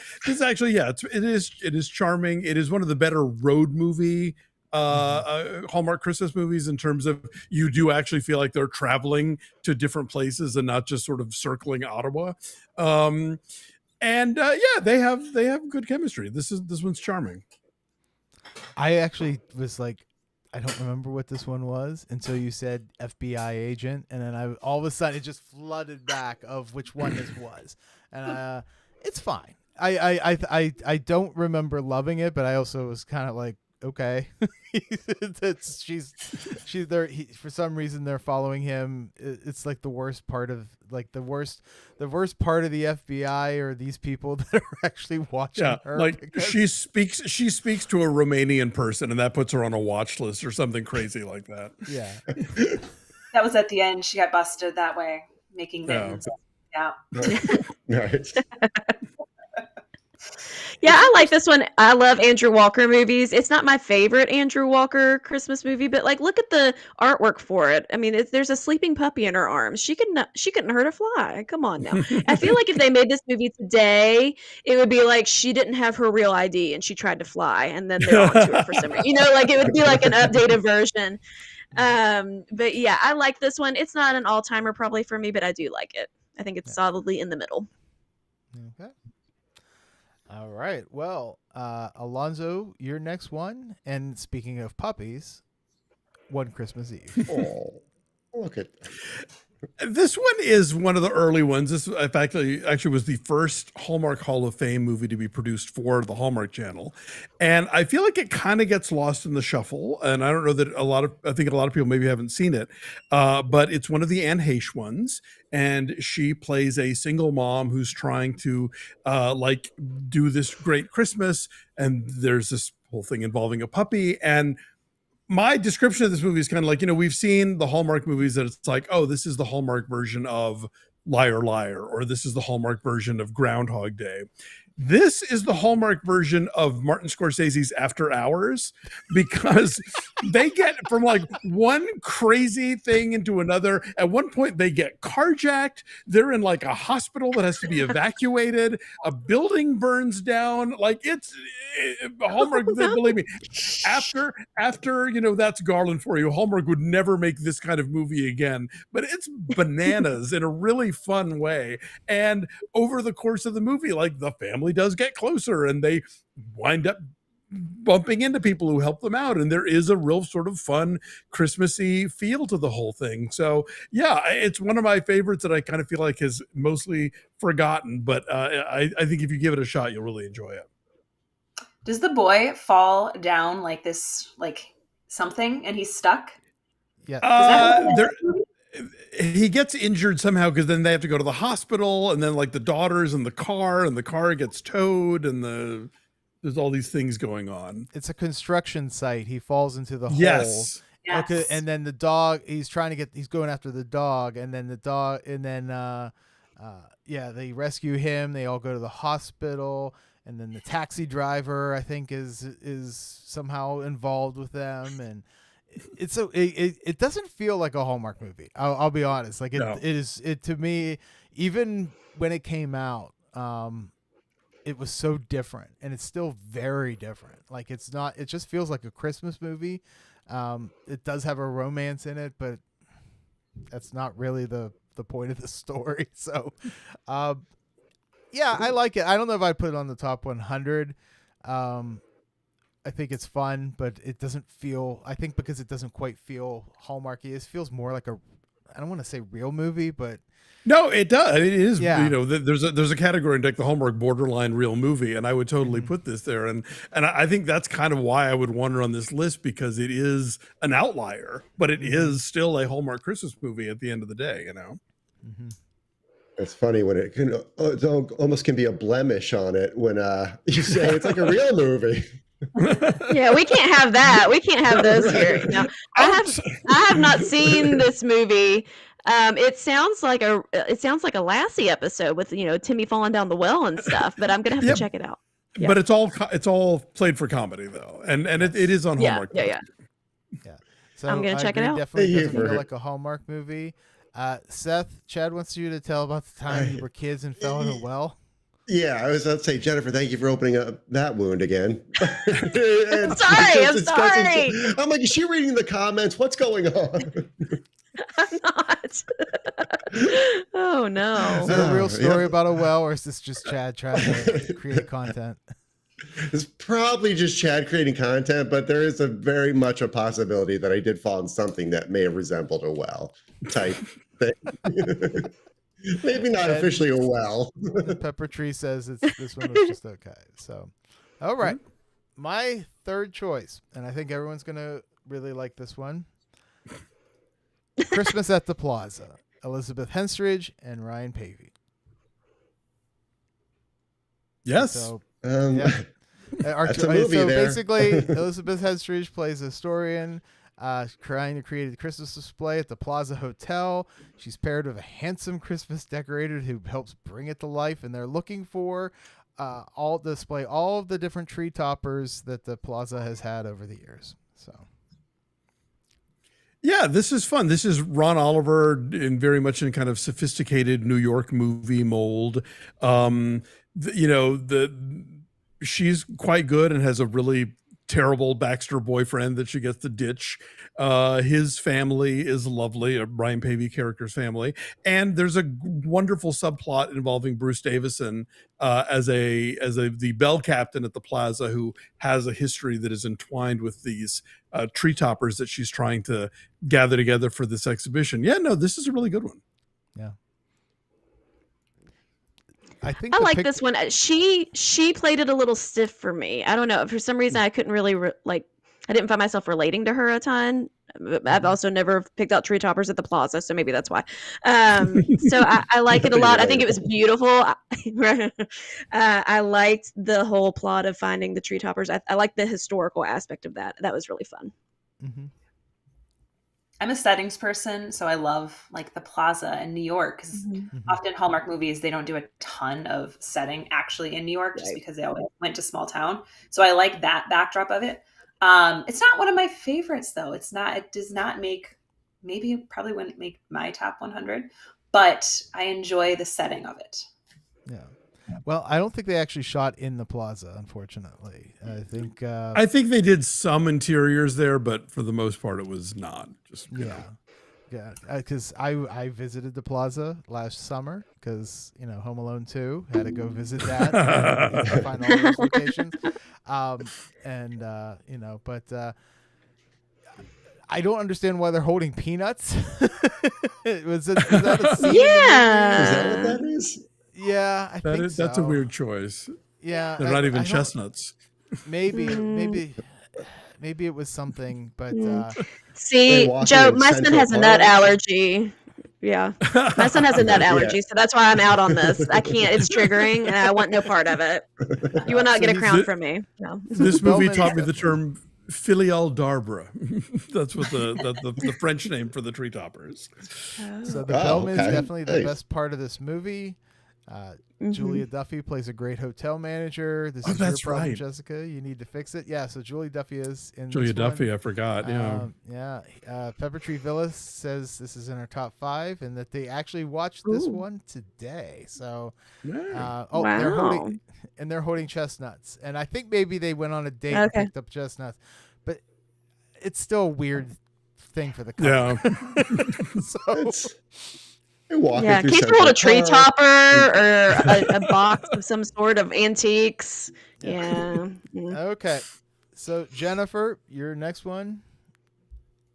actually, yeah, it is charming. It is one of the better road movie Hallmark Christmas movies in terms of you do actually feel like they're traveling to different places and not just sort of circling Ottawa. They have good chemistry. This one's charming. I actually was like, I don't remember what this one was until you said FBI agent, and then all of a sudden it just flooded back of which one this was, and it's fine. I don't remember loving it, but I also was kind of like, okay, she's there. For some reason they're following him. It's like the worst part of the worst part of the FBI are these people that are actually watching her. Like she speaks to a Romanian person, and that puts her on a watch list or something crazy like that. Yeah, that was at the end. She got busted that way, making mittens. Yeah. Nice. Yeah, I like this one. I love Andrew Walker movies. It's not my favorite Andrew Walker Christmas movie, but like, look at the artwork for it. I mean, there's a sleeping puppy in her arms. She couldn't hurt a fly. Come on now. I feel like if they made this movie today, it would be like she didn't have her real ID and she tried to fly, and then they're onto it for some reason. Like it would be like an updated version. But yeah, I like this one. It's not an all-timer probably for me, but I do like it. I think it's solidly in the middle. Okay. All right. Well, Alonzo, your next one. And speaking of puppies, One Christmas Eve. Oh, look at that. This one is one of the early ones. This, in fact, actually was the first Hallmark Hall of Fame movie to be produced for the Hallmark Channel. And I feel like it kind of gets lost in the shuffle. And I don't know that I think a lot of people maybe haven't seen it, but it's one of the Anne Heche ones. And she plays a single mom who's trying to do this great Christmas. And there's this whole thing involving a puppy. And my description of this movie is kind of like, we've seen the Hallmark movies that it's like, oh, this is the Hallmark version of Liar Liar, or this is the Hallmark version of Groundhog Day. This is the Hallmark version of Martin Scorsese's After Hours, because they get from like one crazy thing into another. At one point, they get carjacked. They're in like a hospital that has to be evacuated. A building burns down. Like Hallmark, believe me, after that's Garland for you. Hallmark would never make this kind of movie again, but it's bananas in a really fun way. And over the course of the movie, like the family does get closer and they wind up bumping into people who help them out, and there is a real sort of fun Christmassy feel to the whole thing. So yeah, it's one of my favorites that I kind of feel like is mostly forgotten, but I think if you give it a shot, you'll really enjoy it. Does the boy fall down like this, like something, and he's stuck? Yeah. he gets injured somehow because then they have to go to the hospital, and then like the daughter's in the car, and the car gets towed, and there's all these things going on. It's a construction site. He falls into the hole. Yes. Okay, and then the dog. He's going after the dog, and then they rescue him. They all go to the hospital, and then the taxi driver, I think, is somehow involved with them, and it doesn't feel like a Hallmark movie. I'll be honest. Like it is to me, even when it came out, it was so different, and it's still very different. Like it's not. It just feels like a Christmas movie. It does have a romance in it, but that's not really the point of the story. So, I like it. I don't know if I'd put it on the top 100. I think it's fun, but it doesn't feel, I think because it doesn't quite feel Hallmarky, it feels more like I don't want to say real movie, but no, it does. I mean, it is, yeah. There's a category in like the Hallmark borderline real movie, and I would totally put this there. And I think that's kind of why I would wander on this list, because it is an outlier, but it is still a Hallmark Christmas movie at the end of the day, Mm-hmm. It's funny when it almost can be a blemish on it when you say it's like a real movie. Yeah, we can't have that. We can't have those here. No, I have not seen this movie. It sounds like a Lassie episode with Timmy falling down the well and stuff. But I'm gonna have to check it out. Yeah. But it's all played for comedy though, and it is on Hallmark. Yeah. So I'm gonna check it out. Definitely doesn't feel like a Hallmark movie. Seth, Chad wants you to tell about the time you were kids and fell in a well. Yeah, I was about to say, Jennifer, thank you for opening up that wound again. I'm sorry. I'm like, is she reading the comments? What's going on? I'm not. Oh, no. Is there a real story about a well, or is this just Chad trying to create content? It's probably just Chad creating content, but there is very much a possibility that I did fall in something that may have resembled a well type thing. Maybe not officially a well. Pepper Tree says this one was just okay. So, all right. My third choice, and I think everyone's going to really like this one. Christmas at the Plaza. Elizabeth Henstridge and Ryan Pavey. Yes. So, that's a movie there. Basically, Elizabeth Henstridge plays a historian trying to create a Christmas display at the Plaza Hotel. She's paired with a handsome Christmas decorator who helps bring it to life, and they're looking for all of the different tree toppers that the Plaza has had over the years. So. Yeah, this is fun. This is Ron Oliver in very much in kind of sophisticated New York movie mold. She's quite good and has a really terrible Baxter boyfriend that she gets to ditch. His family is lovely, Brian Pavey character's family, and there's a wonderful subplot involving Bruce Davison as the bell captain at the Plaza, who has a history that is entwined with these tree toppers that she's trying to gather together for this exhibition. Yeah, no, this is a really good one. Yeah. I like this one. She played it a little stiff for me. I don't know. For some reason, I couldn't really I didn't find myself relating to her a ton. I've also never picked out tree toppers at the Plaza, so maybe that's why. So I like it a lot. I think it was beautiful. I liked the whole plot of finding the tree toppers. I like the historical aspect of that. That was really fun. Mm-hmm. I'm a settings person, so I love like the Plaza in New York, because often Hallmark movies, they don't do a ton of setting actually in New York, just because they always went to small town. So I like that backdrop of it. It's not one of my favorites though. It does not make, maybe it probably wouldn't make my top 100, but I enjoy the setting of it. Yeah. Well, I don't think they actually shot in the Plaza, unfortunately. I think they did some interiors there, but for the most part, it was not. Yeah. Because I visited the Plaza last summer because Home Alone 2 had to go visit that and find all those locations, but I don't understand why they're holding peanuts. Was that a scene? Yeah. Is that what that is? Yeah, I think so. That's a weird choice. Yeah, they're not even chestnuts. Maybe it was something, but see, Joe, my son has a nut allergy. Yeah. My son has a nut Yeah. allergy, so that's why I'm out on this. I can't. It's triggering, and I want no part of it. You will not So get a he's- crown from me. No. This movie Bellman's taught me the definitely- term filial d'arbre. That's what the French name for the tree toppers. So the Oh, bellman's okay. definitely the Nice. best part of this movie. Mhm. Julia Duffy plays a great hotel manager. This Oh, is your that's problem, right. Jessica. You need to fix it. Yeah, so Julia Duffy is in Julia this one. Duffy, I forgot. Pepper Tree Villas says this is in her top 5 and that they actually watched this Ooh. one today. So, Yeah. they're holding chestnuts. And I think maybe they went on a date and Okay. picked up chestnuts, but it's still a weird thing for the couple. Yeah. So, You're walking Yeah, through in case you Central hold a tree Park. topper or a box of some sort of antiques. Yeah. okay. So, Jennifer, your next one.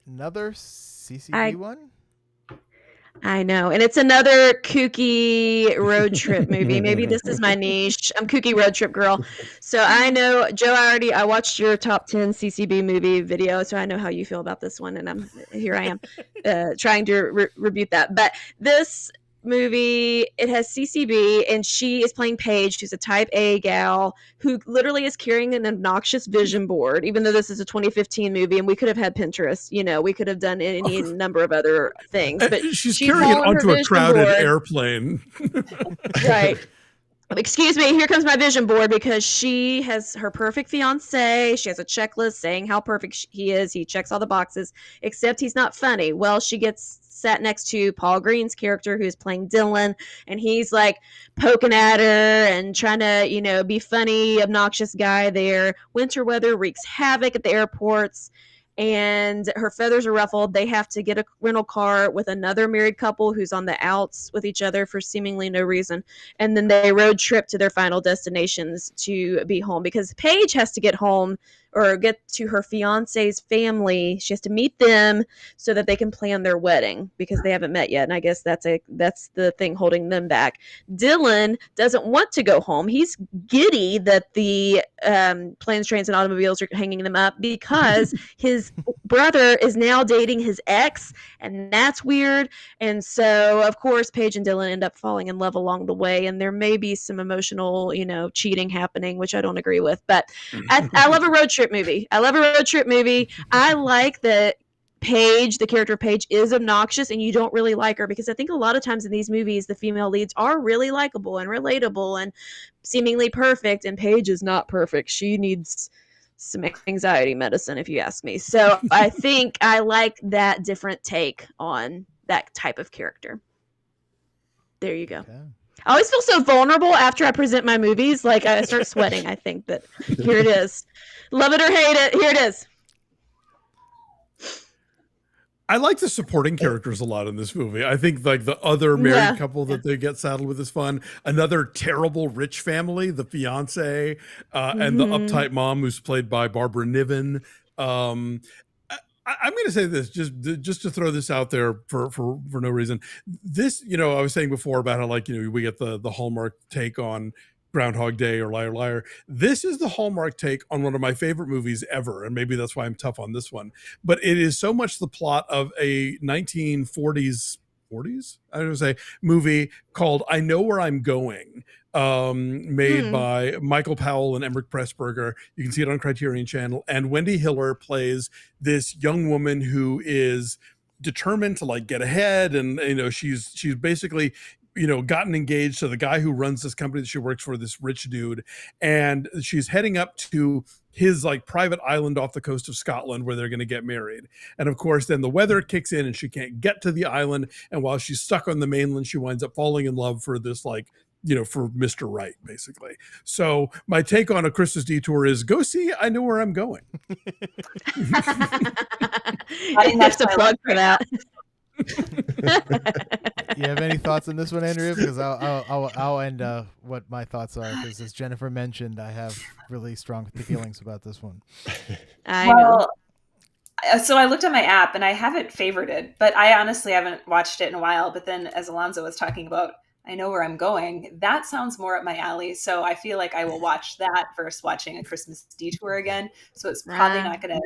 Another CCB one? I know. And it's another kooky road trip movie. Maybe this is my niche. I'm kooky road trip girl. So I know, Joe, I watched your top 10 CCB movie video, so I know how you feel about this one. And here I am trying to rebuke that. But this movie, it has CCB, and she is playing Paige, who's a type A gal who literally is carrying an obnoxious vision board, even though this is a 2015 movie and we could have had Pinterest, we could have done any number of other things, but She's carrying it on her onto a vision crowded board. airplane. Right. Excuse me, here comes my vision board, because she has her perfect fiance. She has a checklist saying how perfect he is. He checks all the boxes, except he's not funny. Well, she gets sat next to Paul Green's character, who's playing Dylan, and he's like poking at her and trying to, be funny, obnoxious guy there. Winter weather wreaks havoc at the airports, and her feathers are ruffled. They have to get a rental car with another married couple who's on the outs with each other for seemingly no reason. And then they road trip to their final destinations to be home, because Paige has to get home or get to her fiance's family. She has to meet them so that they can plan their wedding, because they haven't met yet. And I guess that's the thing holding them back. Dylan doesn't want to go home. He's giddy that the planes, trains, and automobiles are hanging them up, because his brother is now dating his ex, and that's weird. And so, of course, Paige and Dylan end up falling in love along the way, and there may be some emotional, cheating happening, which I don't agree with. But I love a road trip movie. I like that Paige, the character of Paige, is obnoxious, and you don't really like her, because I think a lot of times in these movies, the female leads are really likable and relatable and seemingly perfect, and Paige is not perfect. She needs some anxiety medicine, if you ask me. So I think I like that different take on that type of character. There you go. Okay. I always feel so vulnerable after I present my movies. Like, I start sweating, I think. But here it is. Love it or hate it, here it is. I like the supporting characters a lot in this movie. I think like the other married couple that they get saddled with is fun. Another terrible rich family, the fiance and the uptight mom, who's played by Barbara Niven. I'm going to say this just to throw this out there for no reason. This, I was saying before about how we get the Hallmark take on Groundhog Day or Liar Liar. This is the Hallmark take on one of my favorite movies ever, and maybe that's why I'm tough on this one. But it is so much the plot of a 1940s I don't say movie called I Know Where I'm Going, made by Michael Powell and Emmerich Pressburger. You can see it on Criterion Channel, and Wendy Hiller plays this young woman who is determined to get ahead, and she's basically gotten engaged to the guy who runs this company that she works for, this rich dude, and she's heading up to his private island off the coast of Scotland where they're going to get married. And of course, then the weather kicks in and she can't get to the island. And while she's stuck on the mainland, she winds up falling in love for this for Mr. Right, basically. So my take on A Christmas Detour is go see I Know Where I'm Going. I think that's a plug for that. You have any thoughts on this one, Andrea? Because I'll end what my thoughts are. Because as Jennifer mentioned, I have really strong feelings about this one. I know. So I looked at my app and I have it favorited, but I honestly haven't watched it in a while. But then as Alonzo was talking about I Know Where I'm Going, that sounds more up my alley. So I feel like I will watch that versus watching A Christmas Detour again. So it's probably not going to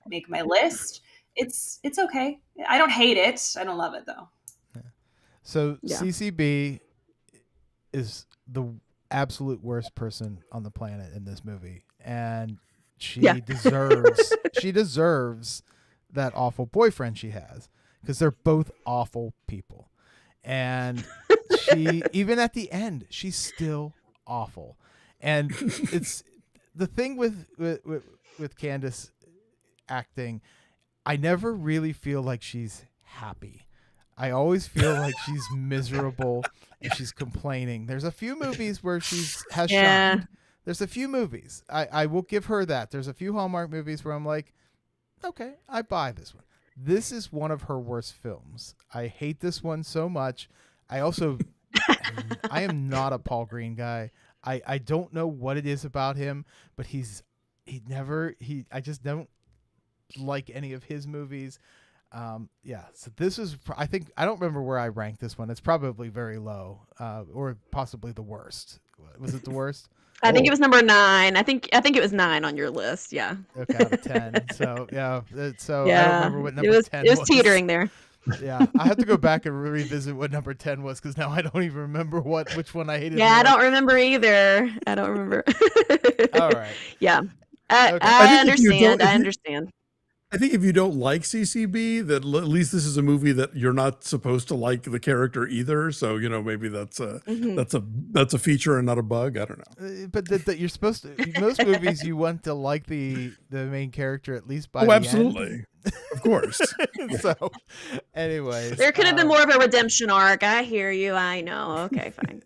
make my list. It's okay. I don't hate it. I don't love it though. So Yeah. CCB is the absolute worst person on the planet in this movie, and Yeah. she deserves that awful boyfriend she has, because they're both awful people. And she, even at the end, she's still awful. And it's the thing with Candace acting, I never really feel like she's happy. I always feel like she's miserable and she's complaining. There's a few movies where has Yeah. shined. There's a few movies. I will give her that. There's a few Hallmark movies where I'm like, okay, I buy this one. This is one of her worst films. I hate this one so much. I also, I am not a Paul Green guy. I don't know what it is about him, but I just don't like any of his movies. Yeah, so this is, I don't remember where I ranked this one. It's probably very low, or possibly the worst. Was it the worst? I think it was number 9. I think it was 9 on your list. Yeah. Okay, out of 10. So yeah, I don't remember what number it was, 10 It was teetering there. Yeah, I have to go back and revisit what number 10 was, because now I don't even remember which one I hated. Yeah, more. I don't remember either. I don't remember. All right. Yeah. Okay. I understand. I think if you don't like CCB, that at least this is a movie that you're not supposed to like the character either. So maybe that's a feature and not a bug. I don't know. But that you're supposed to. Most movies you want to like the main character at least by Oh, the absolutely, end. of course. So, anyways, There could have been more of a redemption arc. I hear you. I know. Okay, fine.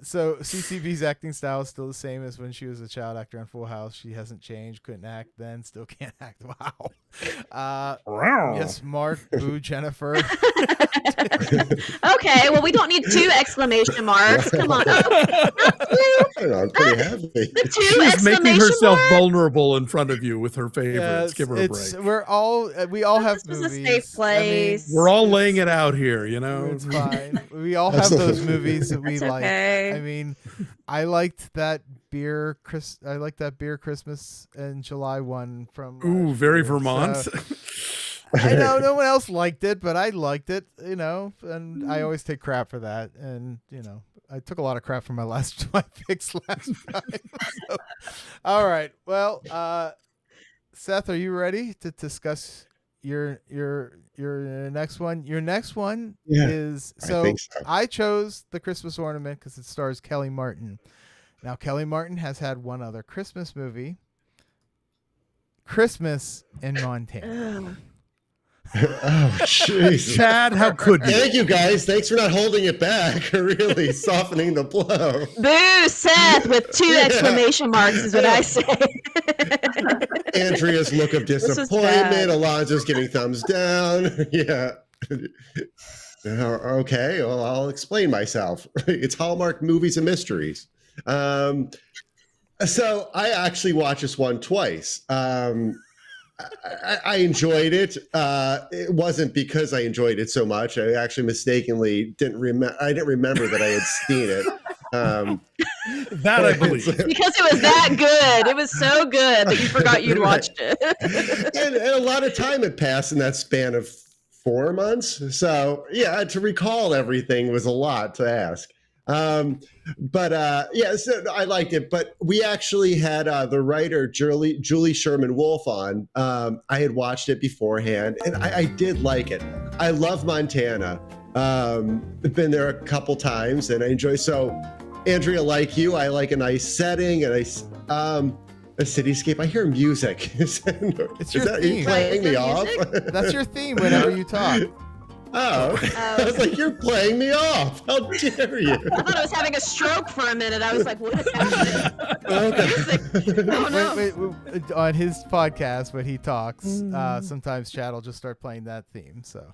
So CCB's acting style is still the same as when she was a child actor on Full House. She hasn't changed. Couldn't act then. Still can't act. Wow. Yes, Mark. Boo, Jennifer. Okay, well, we don't need 2 exclamation marks. Come on. I'm pretty happy. The 2 She's exclamation making herself marks? vulnerable in front of you with her favorites. Yes, Give her a break. We all have This was movies. a safe place. We're all laying it out here, It's fine. We all have those movies that we That's like. okay. I mean, I liked that beer Christmas in July one from. Ooh, last very year. Vermont. So, I know no one else liked it, but I liked it. And I always take crap for that. And I took a lot of crap from my picks last time. So, all right. Well, Seth, are you ready to discuss your next one? Your next one is so. I chose The Christmas Ornament because it stars Kelly Martin. Now, Kelly Martin has had one other Christmas movie, Christmas in Montana. Oh, jeez. Chad, how could you? Thank you, guys. Thanks for not holding it back or really softening the blow. Boo, Seth, with 2 exclamation marks is what I say. Andrea's look of was bad. disappointment. Alonzo's giving thumbs down. Yeah. Okay, well, I'll explain myself. It's Hallmark Movies and Mysteries. So I actually watched this one twice. I enjoyed it. It wasn't because I enjoyed it so much. I actually mistakenly didn't remember that I had seen it. That I believe. Because it was that good. It was so good that you forgot you'd watched it. and a lot of time had passed in that span of 4 months. So yeah, to recall everything was a lot to ask. So I liked it. But we actually had the writer Julie Sherman Wolfe on. I had watched it beforehand, and I did like it. I love Montana. I've been there a couple times, and I enjoy. So, Andrea, like you, I like a nice setting and a cityscape. I hear music. It's your theme. Are you playing me off? That's your theme whenever you talk. Oh, I was like, you're playing me off. How dare you? I thought I was having a stroke for a minute. I was like, what is happening? Okay. Oh, no. Wait, on his podcast, when he talks, sometimes Chad will just start playing that theme. So.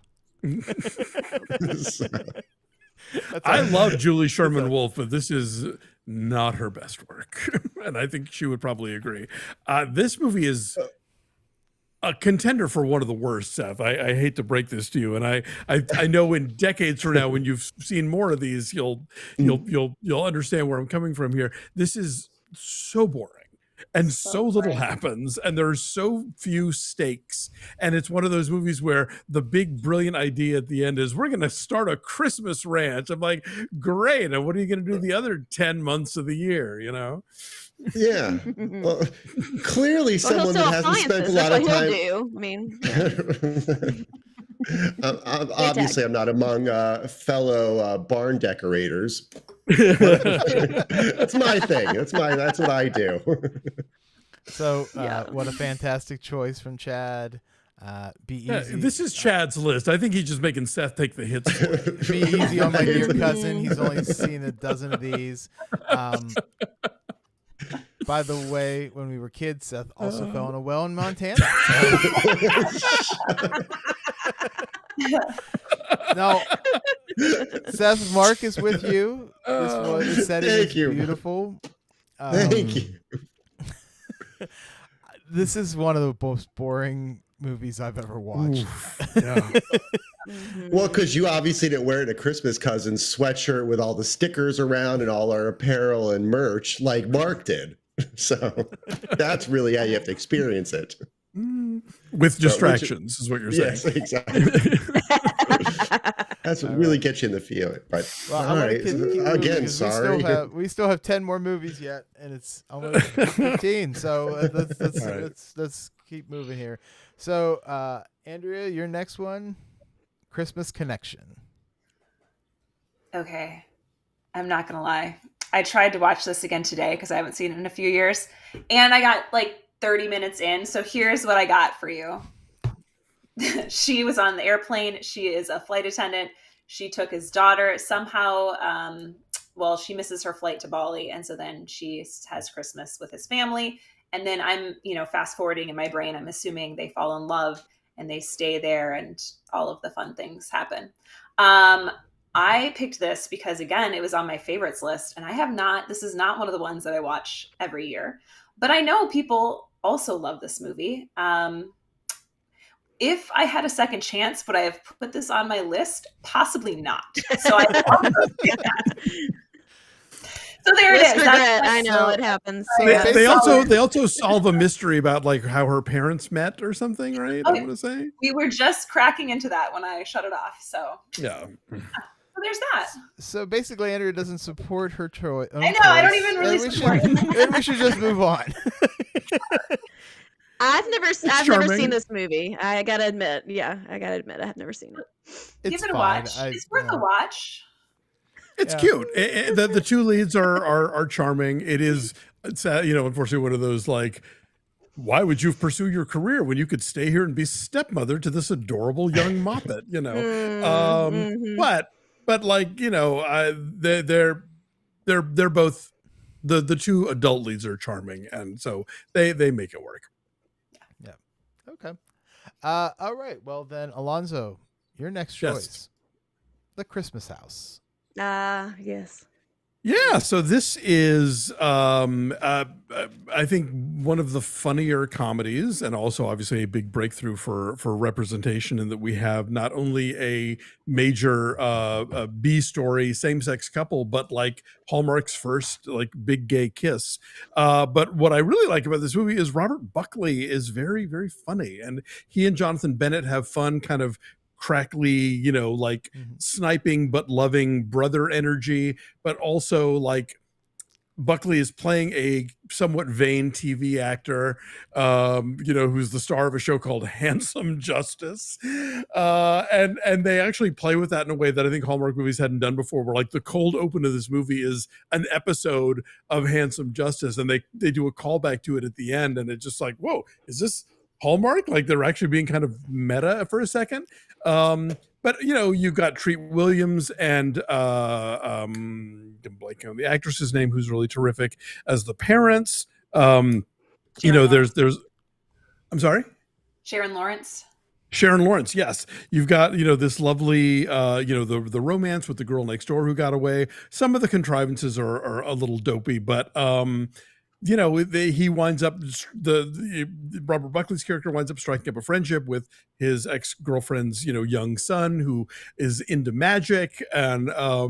I love Julie Sherman Wolfe, but this is not her best work. And I think she would probably agree. This movie is a contender for one of the worst, Seth. I hate to break this to you. And I know in decades from now, when you've seen more of these, you'll understand where I'm coming from here. This is so boring. and so little happens, and there's so few stakes, and it's one of those movies where the big brilliant idea at the end is we're going to start a Christmas ranch. I'm like, great, and what are you going to do the other 10 months of the year, you know? Yeah. Well, clearly someone that hasn't spent a lot of time. Do. I mean, obviously, I'm not among fellow barn decorators. That's my thing. That's what I do. So, what a fantastic choice from Chad. Be easy. This is Chad's list. I think he's just making Seth take the hits for it. Be easy on my dear cousin. He's only seen a dozen of these. By the way, when we were kids, Seth also fell in a well in Montana. Now, Seth, Mark is with you. This setting is beautiful. Thank you. This is one of the most boring movies I've ever watched. Well, because you obviously didn't wear it at Christmas Cousin's sweatshirt with all the stickers around and all our apparel and merch like Mark did. So that's really how you have to experience it. With distractions, is what you're saying. Yes, exactly. That's what really gets you in the feeling. But all right, again, sorry. We still have 10 more movies yet, and it's almost 15. So let's keep moving here. So, Andrea, your next one, Christmas Connection. Okay, I'm not gonna lie. I tried to watch this again today because I haven't seen it in a few years, and I got like 30 minutes in. So here's what I got for you. She was on the airplane. She is a flight attendant. She took his daughter somehow. She misses her flight to Bali. And so then she has Christmas with his family. And then I'm, fast forwarding in my brain, I'm assuming they fall in love and they stay there and all of the fun things happen. I picked this because, again, it was on my favorites list, and this is not one of the ones that I watch every year, but I know people also love this movie. If I had a second chance, would I have put this on my list? Possibly not. So I So there it is. I know it happens. They also solve a mystery about like how her parents met or something, right? I want to say we were just cracking into that when I shut it off. So yeah. So there's that. So basically, Andrea doesn't support her choice. I know. I don't even really support it. Maybe we should just move on. I've never seen this movie. I gotta admit. Yeah, I have never seen it. Give it a watch. It's worth a watch. It's cute. The two leads are charming. It's unfortunately one of those like, why would you pursue your career when you could stay here and be stepmother to this adorable young moppet? But like they're both the two adult leads are charming, and so they make it work. Yeah. Okay. All right. Well then, Alonzo, your next choice, The Christmas House. Yes. Yeah, so this is, I think, one of the funnier comedies, and also obviously a big breakthrough for representation, in that we have not only a major B story same-sex couple, but like Hallmark's first like big gay kiss. But what I really like about this movie is Robert Buckley is very, very funny, and he and Jonathan Bennett have fun kind of crackly, sniping but loving brother energy, but also like Buckley is playing a somewhat vain TV actor, who's the star of a show called Handsome Justice. And they actually play with that in a way that I think Hallmark movies hadn't done before, where like the cold open of this movie is an episode of Handsome Justice, and they do a callback to it at the end, and it's just like, whoa, is this Hallmark? Like they're actually being kind of meta for a second. But you've got Treat Williams and I'm blanking on the actress's name, who's really terrific as the parents. There's I'm sorry? Sharon Lawrence. Sharon Lawrence, yes. You've got, this lovely, the romance with the girl next door who got away. Some of the contrivances are a little dopey, but he winds up, Robert Buckley's character winds up striking up a friendship with his ex-girlfriend's, young son, who is into magic. And I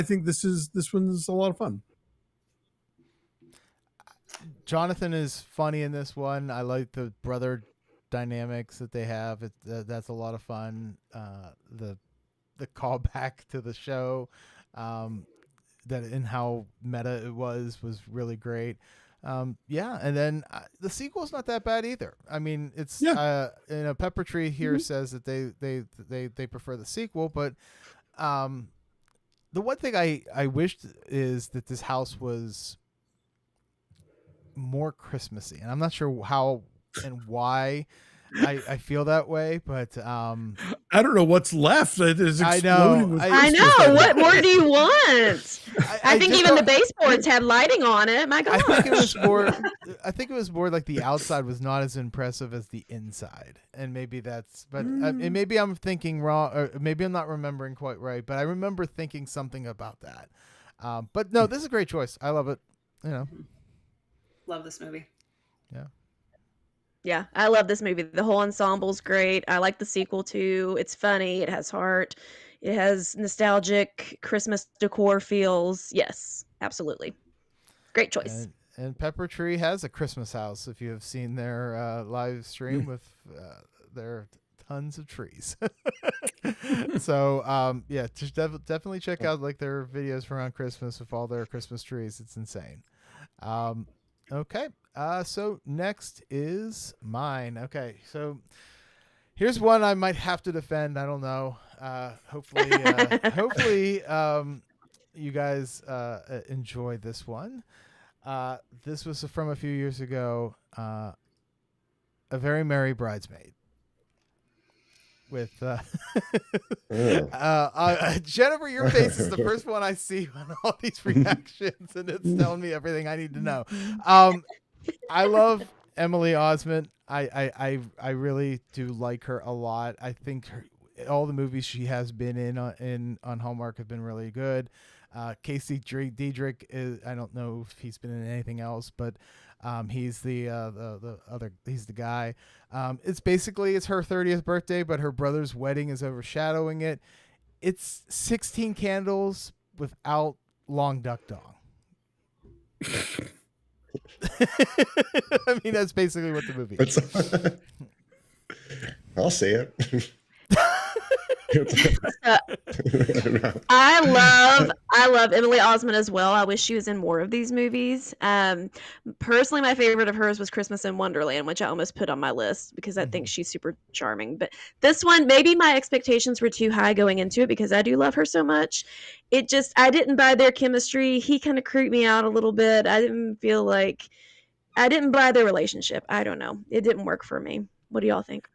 think this one's a lot of fun. Jonathan is funny in this one. I like the brother dynamics that they have. That's a lot of fun. The callback to the show, that and how meta it was really great. Yeah, and then the sequel's not that bad either. I mean, it's Pepper Tree here says that they prefer the sequel, but the one thing I wished is that this house was more Christmassy, and I'm not sure how and why I feel that way, but I don't know what's left. It is I exploding know. with I Christmas know. lighting. What more do you want? I think just even the don't- baseboards had lighting on it. My God. I think it was more. I think it was more like the outside was not as impressive as the inside, and maybe that's. But and maybe I'm thinking wrong, or maybe I'm not remembering quite right. But I remember thinking something about that. But no, this is a great choice. I love it. You know. Love this movie. Yeah. Yeah, I love this movie. The whole ensemble's great. I like the sequel too. It's funny. It has heart. It has nostalgic Christmas decor feels. Yes, absolutely. Great choice. And Pepper Tree has a Christmas house. If you have seen their live stream with their tons of trees. So yeah, just definitely check out like their videos for around Christmas with all their Christmas trees. It's insane. Okay. So next is mine. Okay. So here's one I might have to defend. I don't know. Hopefully, you guys enjoy this one. This was from a few years ago. A Very Merry Bridesmaid. With Jennifer, your face is the first one I see on all these reactions, and it's telling me everything I need to know. I love Emily Osment. I really do like her a lot. I think all the movies she has been in on Hallmark have been really good. Casey Diedrich is, I don't know if he's been in anything else, but he's the guy. It's her 30th birthday, but her brother's wedding is overshadowing it. It's 16 candles without Long Duck Dong. I mean, that's basically what the movie is. I'll see it. I love Emily Osment as well. I wish she was in more of these movies. Personally, my favorite of hers was Christmas in Wonderland, which I almost put on my list because I think she's super charming. But this one, maybe my expectations were too high going into it because I do love her so much. I didn't buy their chemistry. He kind of creeped me out a little bit. I didn't buy their relationship. I don't know. It didn't work for me. What do y'all think?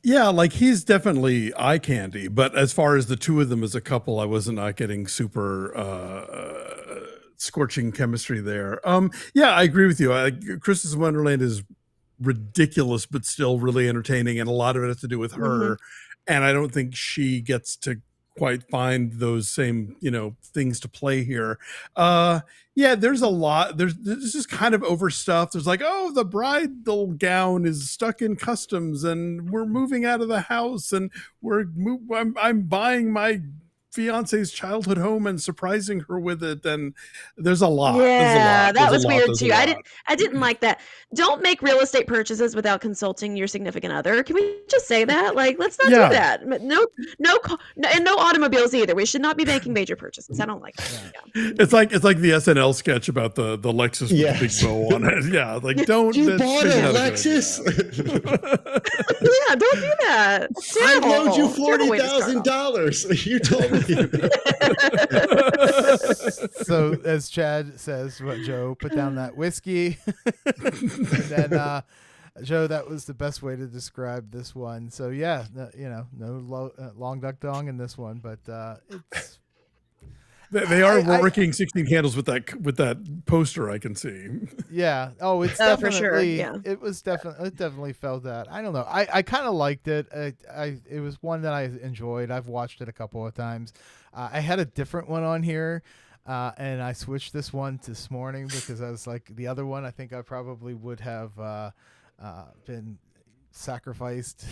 Yeah, like he's definitely eye candy, but as far as the two of them as a couple, I wasn't not getting super scorching chemistry there. Yeah, I agree with you. Christmas in Wonderland is ridiculous, but still really entertaining, and a lot of it has to do with her. And I don't think she gets to quite find those same things to play here. Yeah, there's a lot. This is kind of overstuffed. There's like, oh, the bridal gown is stuck in customs, and we're moving out of the house, and I'm buying my fiance's childhood home and surprising her with it, and there's a lot. Yeah, that was weird too. I didn't like that. Don't make real estate purchases without consulting your significant other. Can we just say that? Like, let's not do that. No, and no automobiles either. We should not be making major purchases. I don't like it. Yeah. It's like the SNL sketch about the Lexus with the big bow on it. Yeah, like don't. You bought a Lexus. Yeah, don't do that. I loaned you $40,000. You told me. So as Chad says, what Joe put down that whiskey, and then Joe, that was the best way to describe this one. So yeah, no Long Duck Dong in this one, but it's. They are working 16 candles with that poster. I can see. Yeah. Oh, it's for sure. Yeah. It definitely felt that. I don't know. I kind of liked it. It was one that I enjoyed. I've watched it a couple of times. I had a different one on here, and I switched this one this morning because I was like the other one. I think I probably would have been sacrificed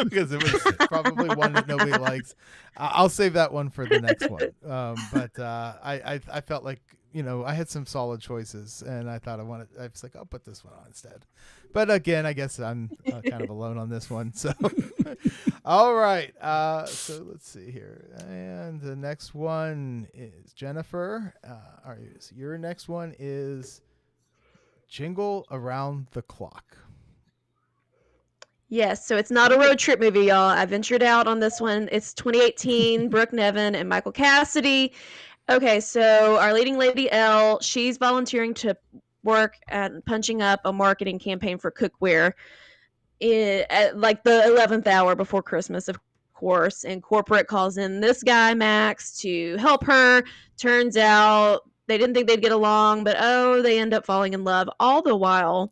because it was probably one that nobody likes. I'll save that one for the next one. But I felt like, I had some solid choices, and I thought I was like, I'll put this one on instead. But again, I guess I'm kind of alone on this one. So, all right. So let's see here. And the next one is Jennifer. Your next one is Jingle Around the Clock. Yes, so it's not a road trip movie, y'all. I ventured out on this one. It's 2018, Brooke Nevin and Michael Cassidy. Okay, so our leading lady, Elle, she's volunteering to work at punching up a marketing campaign for cookware at like the 11th hour before Christmas, of course. And corporate calls in this guy, Max, to help her. Turns out they didn't think they'd get along, but they end up falling in love. All the while,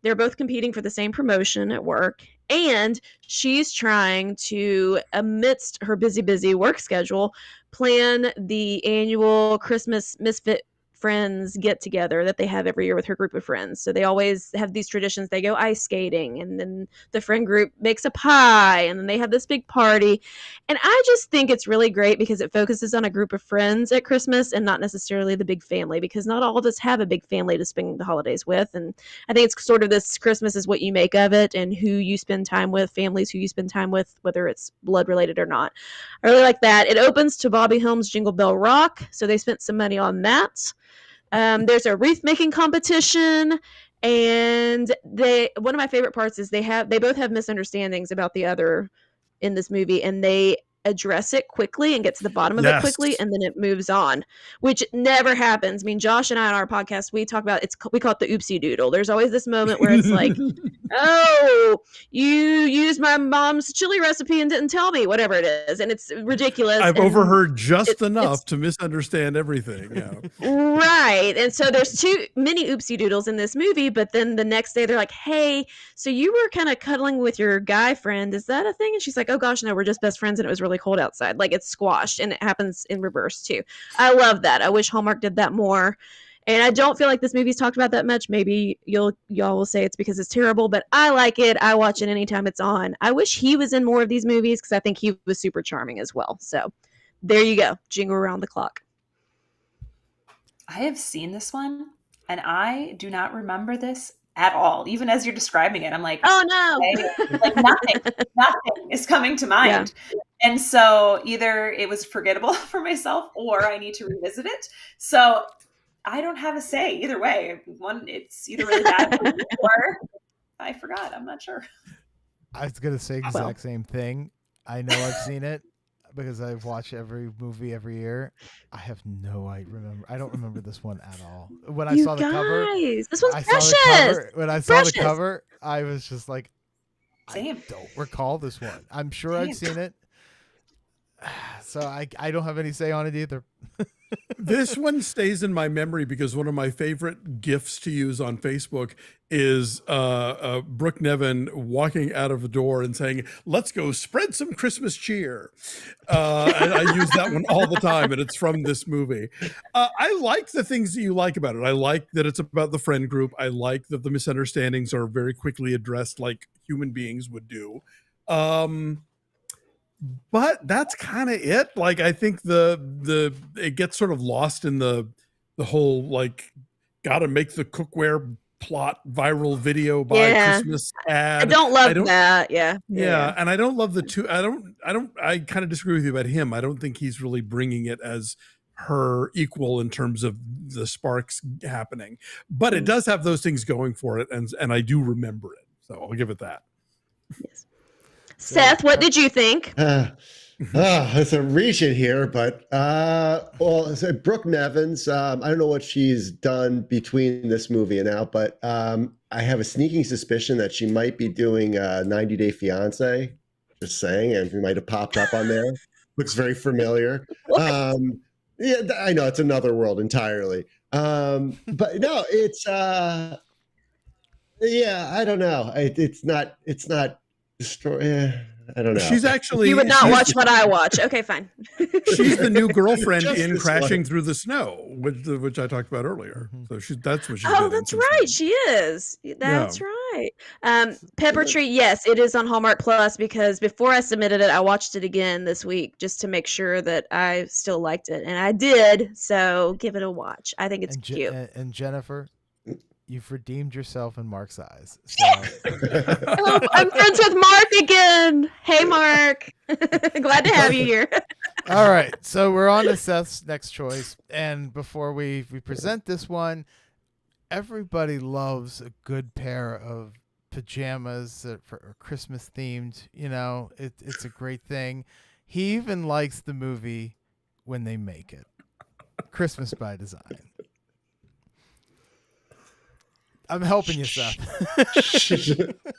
they're both competing for the same promotion at work. And she's trying to, amidst her busy work schedule, plan the annual Christmas Misfit Friends get together that they have every year with her group of friends. So they always have these traditions. They go ice skating, and then the friend group makes a pie, and then they have this big party. And I just think it's really great because it focuses on a group of friends at Christmas and not necessarily the big family, because not all of us have a big family to spend the holidays with. And I think it's sort of this Christmas is what you make of it and who you spend time with, families who you spend time with, whether it's blood related or not. I really like that. It opens to Bobby Helms' Jingle Bell Rock, so they spent some money on that. There's a wreath making competition, and one of my favorite parts is they both have misunderstandings about the other in this movie, and they address it quickly and get to the bottom of it quickly, and then it moves on, which never happens. I mean, Josh and I on our podcast, we talk about we call it the oopsie doodle. There's always this moment where it's like, oh, you used my mom's chili recipe and didn't tell me, whatever it is, and it's ridiculous. I've overheard just enough to misunderstand everything. Yeah. Right. And so there's too many oopsie doodles in this movie, but then the next day they're like, hey, so you were kind of cuddling with your guy friend. Is that a thing? And she's like, oh gosh, no, we're just best friends and it was really cold outside. Like, it's squashed, and it happens in reverse too. I love that. I wish Hallmark did that more. And I don't feel like this movie's talked about that much. Maybe y'all will say it's because it's terrible, but I like it. I watch it anytime it's on. I wish he was in more of these movies because I think he was super charming as well. So there you go. Jingle Around the Clock. I have seen this one, and I do not remember this at all. Even as you're describing it, I'm like, oh no, like nothing is coming to mind. Yeah. And so either it was forgettable for myself, or I need to revisit it. So I don't have a say either way. One, it's either really bad or I forgot. I'm not sure. I was gonna say exact same thing. I know I've seen it because I've watched every movie every year. I have I don't remember this one at all. When I saw the cover, this one's precious. When I saw the cover, I was just like, same. I don't recall this one. I'm sure I've seen it. So I don't have any say on it either. This one stays in my memory because one of my favorite GIFs to use on Facebook is Brooke Nevin walking out of a door and saying, let's go spread some Christmas cheer. And I use that one all the time, and it's from this movie. I like the things that you like about it. I like that it's about the friend group. I like that the misunderstandings are very quickly addressed like human beings would do. But that's kind of it. Like, I think it gets sort of lost in the whole, like, gotta make the cookware plot viral video by Christmas ad. I don't love that. Yeah. And I don't love the two. I kind of disagree with you about him. I don't think he's really bringing it as her equal in terms of the sparks happening, but it does have those things going for it. And I do remember it. So I'll give it that. Yes. Seth, what did you think? It's a reach in here, but so Brooke Nevins, I don't know what she's done between this movie and now, but I have a sneaking suspicion that she might be doing 90 Day Fiance. Just saying, and she might have popped up on there. Looks very familiar. Yeah, I know it's another world entirely. But no, it's I don't know. It's not destroy. I don't know. She's actually You would not watch what I watch. Okay, fine. she's the new girlfriend Just in this Crashing one. Through the Snow, which I talked about earlier. So that's what she's been Oh, in that's since right. then. She is. That's Yeah. right. Pepper Tree, yes, it is on Hallmark Plus because before I submitted it, I watched it again this week just to make sure that I still liked it, and I did. So give it a watch. I think it's cute. And Jennifer, you've redeemed yourself in Mark's eyes. So Oh, I'm friends with Mark again. Hey, Mark. Glad to have you here. all right, so we're on to Seth's next choice, and before we present this one, everybody loves a good pair of pajamas that are Christmas themed. You know, it's a great thing. He even likes the movie when they make it, Christmas by Design. I'm helping you, Seth. I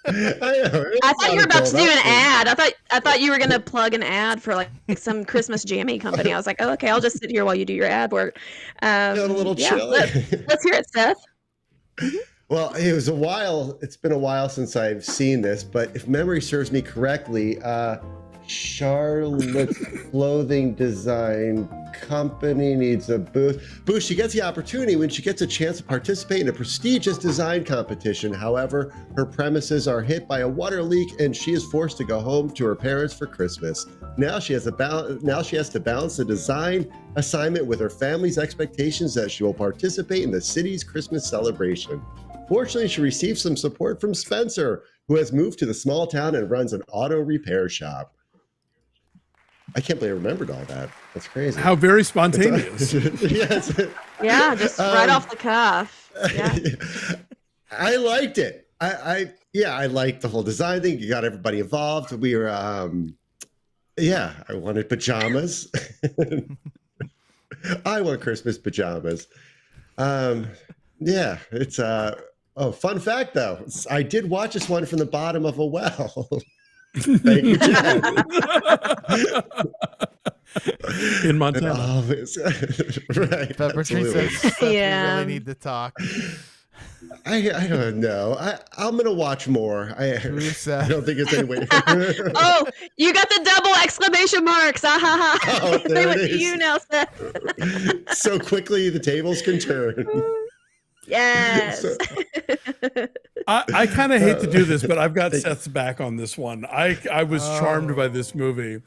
know. I thought you were about to do an ad. I thought you were going to plug an ad for like some Christmas jammy company. I was like, oh, okay, I'll just sit here while you do your ad work. Feeling a little chilly. Let's hear it, Seth. Well, it's been a while since I've seen this, but if memory serves me correctly, Charlotte's clothing design company needs a booth. She gets the opportunity when she gets a chance to participate in a prestigious design competition. However, her premises are hit by a water leak and she is forced to go home to her parents for Christmas. Now she has to balance the design assignment with her family's expectations that she will participate in the city's Christmas celebration. Fortunately, she receives some support from Spencer, who has moved to the small town and runs an auto repair shop. I can't believe I remembered all that. That's crazy. How very spontaneous. Yes. Yeah, just right off the cuff. Yeah. I liked it. I liked the whole design thing. You got everybody involved. We were, I wanted pajamas. I want Christmas pajamas. It's fun fact though. I did watch this one from the bottom of a well. Thank you, Chad. In Montana. Right. Pepper Tree Absolutely. says, Seth, Yeah. we really need to talk. I don't know. I'm gonna watch more. I don't think it's any way. Oh, you got the double exclamation marks. Ah, ha, ha. Oh, They there went it to is. you now, Seth. So quickly the tables can turn. Yes. I kind of hate to do this, but I've got Seth's back on this one. I was charmed by this movie,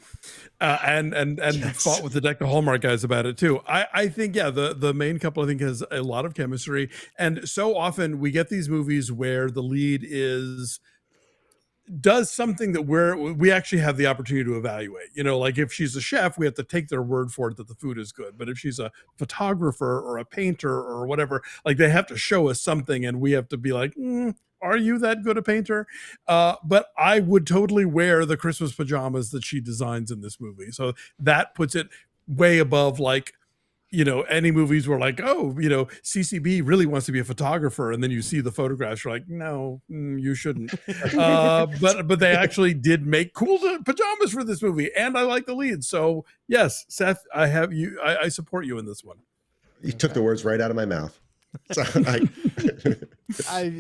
and Yes. fought with the deck of Hallmark guys about it too. I think the main couple I think has a lot of chemistry, and so often we get these movies where the lead does something that we actually have the opportunity to evaluate. You know, like if she's a chef, we have to take their word for it that the food is good. But if she's a photographer or a painter or whatever, like they have to show us something and we have to be like, are you that good a painter? But I would totally wear the Christmas pajamas that she designs in this movie. So that puts it way above like, you know, any movies where like, oh, you know, CCB really wants to be a photographer, and then you see the photographs, you're like, no, you shouldn't. But they actually did make cool pajamas for this movie, and I like the lead. So yes, Seth, I support you in this one. You took the words right out of my mouth. So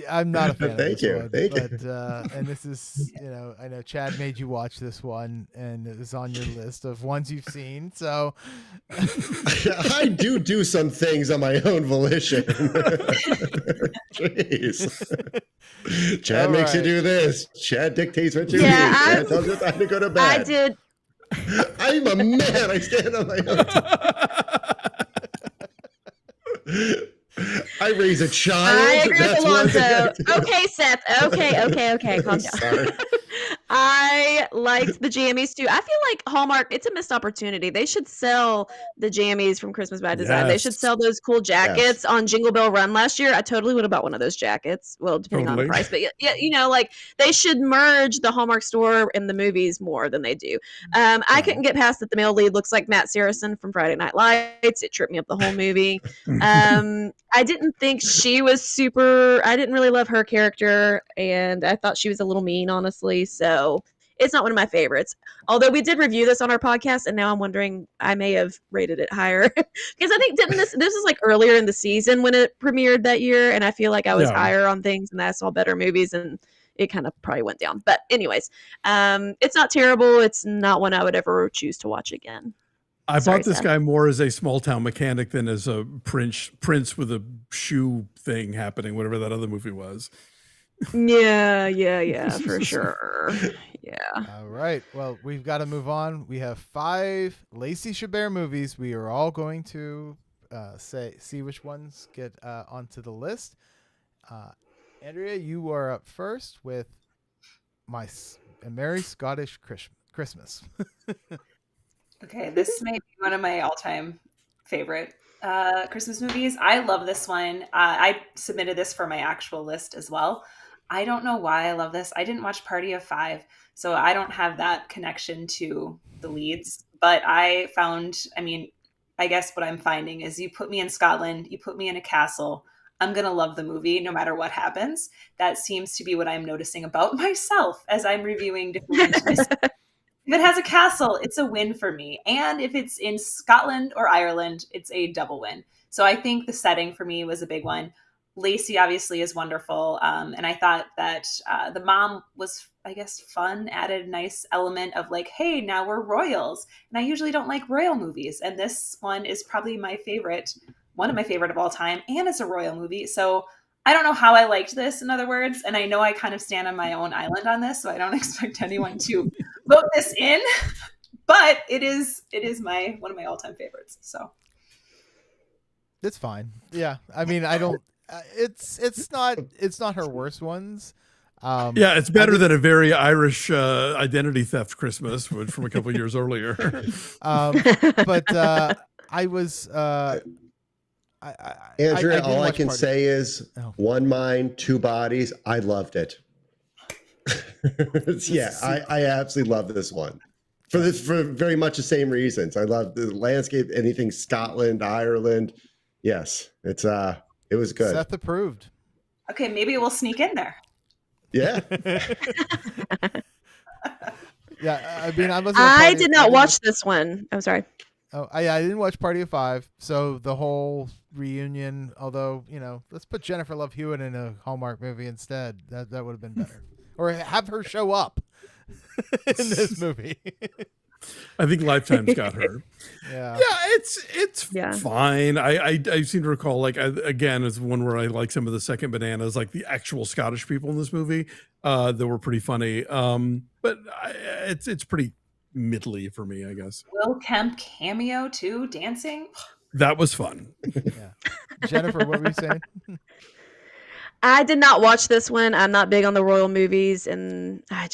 I'm not a fan Thank of this you. one, Thank you. but and this is, you know, I know Chad made you watch this one, and it was on your list of ones you've seen. So I do some things on my own volition. Jeez. Chad All makes you right. do this. Chad dictates what you Yeah, do. Chad tells you time to go to bed. I did. I'm a man. I stand on my own. I raise a child. I agree with That's one thing I Alonso. do. Okay, Seth. Okay. Calm down. Sorry. I liked the jammies too. I feel like Hallmark, it's a missed opportunity. They should sell the jammies from Christmas by Design. They should Yes. sell those cool jackets on Jingle Bell Run last year. I totally would have bought one of those jackets. Well, depending on the Totally. price. But yeah, you know, like they should merge the Hallmark store and the movies more than they do. I couldn't get past that the male lead looks like Matt Saracen from Friday Night Lights. It tripped me up the whole movie. I didn't think she was super. I didn't really love her character, and I thought she was a little mean, honestly. So it's not one of my favorites. Although we did review this on our podcast, and now I'm wondering I may have rated it higher because I think this is like earlier in the season when it premiered that year, and I feel like I was Yeah. higher on things, and I saw better movies, and it kind of probably went down. But anyways, it's not terrible. It's not one I would ever choose to watch again. I Sorry, bought this Seth. guy more as a small town mechanic than as a prince with a shoe thing happening, whatever that other movie was. Yeah, for sure. Yeah. All right. Well, we've got to move on. We have 5 Lacey Chabert movies. We are all going to see which ones get onto the list. Andrea, you are up first with A Merry Scottish Christmas. Okay, this may be one of my all-time favorite Christmas movies. I love this one. I submitted this for my actual list as well. I don't know why I love this. I didn't watch Party of Five, so I don't have that connection to the leads. But I guess what I'm finding is you put me in Scotland, you put me in a castle, I'm going to love the movie no matter what happens. That seems to be what I'm noticing about myself as I'm reviewing different movies. If it has a castle, it's a win for me. And if it's in Scotland or Ireland, it's a double win. So I think the setting for me was a big one. Lacey obviously is wonderful. And I thought that the mom was, I guess, fun, added a nice element of like, hey, now we're royals. And I usually don't like royal movies. And this one is probably my favorite, one of my favorite of all time. And it's a royal movie. So I don't know how I liked this, in other words, and I know I kind of stand on my own island on this, so I don't expect anyone to vote this in, but it is one of my all-time favorites. So It's fine. Yeah, I mean, I don't. It's not her worst ones. Yeah, it's better than a very Irish identity theft Christmas from a couple of years earlier. But I was. Andrea, I all I can say is one mind, two bodies. I loved it. Yeah, I absolutely love this one for very much the same reasons. I love the landscape, anything Scotland, Ireland. Yes, it was good. Seth approved. Okay, maybe it will sneak in there. Yeah. Yeah, I mean, I did not watch this one. I'm sorry. Oh, I didn't watch Party of Five, so the whole reunion. Although, let's put Jennifer Love Hewitt in a Hallmark movie instead. That would have been better, or have her show up in this movie. I think Lifetime's got her. Yeah, it's fine. I seem to recall, like, again, it's one where I like some of the second bananas, like the actual Scottish people in this movie that were pretty funny. But it's pretty middly for me, I guess. Will Kemp cameo too, dancing. That was fun. Yeah. Jennifer, what were you saying? I did not watch this one. I'm not big on the royal movies, and I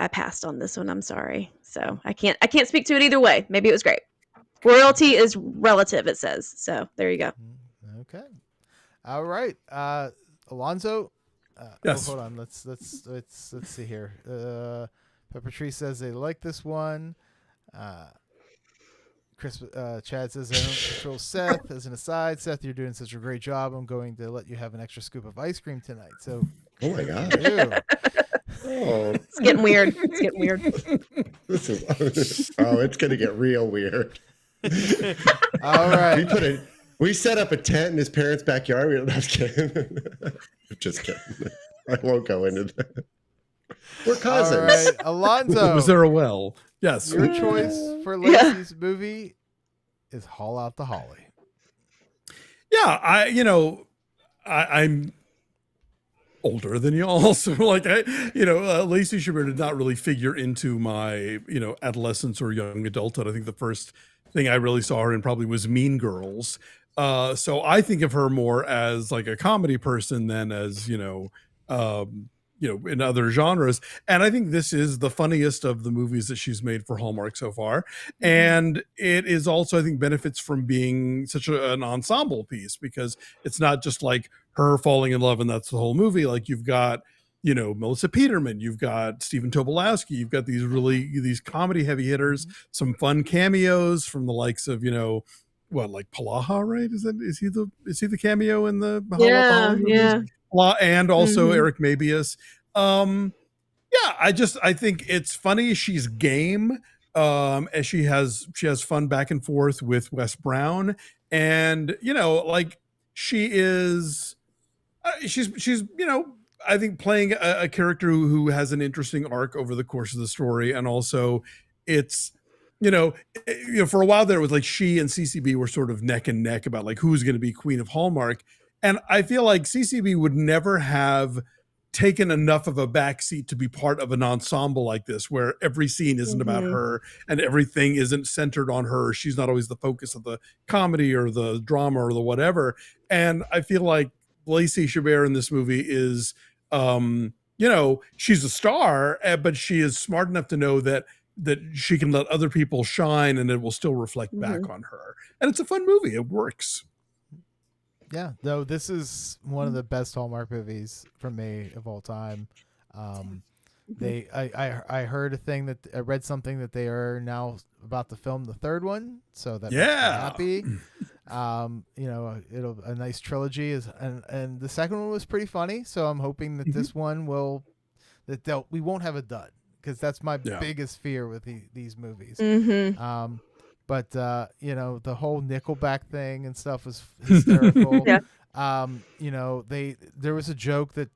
passed on this one. I'm sorry. So I can't speak to it either way. Maybe it was great. Royalty is relative, it says. So there you go. Okay. All right. Alonzo. Yes. Hold on. Let's see here. Pepper Tree says they like this one. Chad says I don't control Seth. As an aside, Seth, you're doing such a great job. I'm going to let you have an extra scoop of ice cream tonight. So, oh my god, it's getting weird. It's getting weird. It's gonna get real weird. All right, we set up a tent in his parents' backyard. I'm just kidding. I'm just kidding. I won't go into that. We're cousins. All right, Alonzo. Was there a well? Yes. Your choice for Lacey's movie is Haul Out the Holly. Yeah, I'm older than y'all, so like Lacey Chabert did not really figure into my adolescence or young adulthood. I think the first thing I really saw her in probably was Mean Girls. So I think of her more as like a comedy person than as in other genres. And I think this is the funniest of the movies that she's made for Hallmark so far. And it is also, I think, benefits from being such an ensemble piece, because it's not just like her falling in love and that's the whole movie. Like, you've got, Melissa Peterman, you've got Stephen Tobolowsky, you've got these comedy heavy hitters, some fun cameos from the likes of, like Palaha, right? Is he the cameo in the Hollow Yeah. And also Eric Mabius. I think it's funny. She's game. As she has fun back and forth with Wes Brown, and she is, she's I think playing a character who has an interesting arc over the course of the story, and also it's you know for a while there it was like she and CCB were sort of neck and neck about like who's going to be Queen of Hallmark, and I feel like CCB would never have taken enough of a backseat to be part of an ensemble like this where every scene isn't about her and everything isn't centered on her. She's not always the focus of the comedy or the drama or the whatever. And I feel like Lacey Chabert in this movie is she's a star, but she is smart enough to know that she can let other people shine and it will still reflect back on her. And it's a fun movie. It works. Yeah, no, this is one of the best Hallmark movies for me of all time. I heard a thing that I read something that they are now about to film the third one, so that makes me happy. It'll a nice trilogy is, and the second one was pretty funny, so I'm hoping that this one we won't have a dud, because that's my biggest fear with these movies. But the whole Nickelback thing and stuff was hysterical. There was a joke that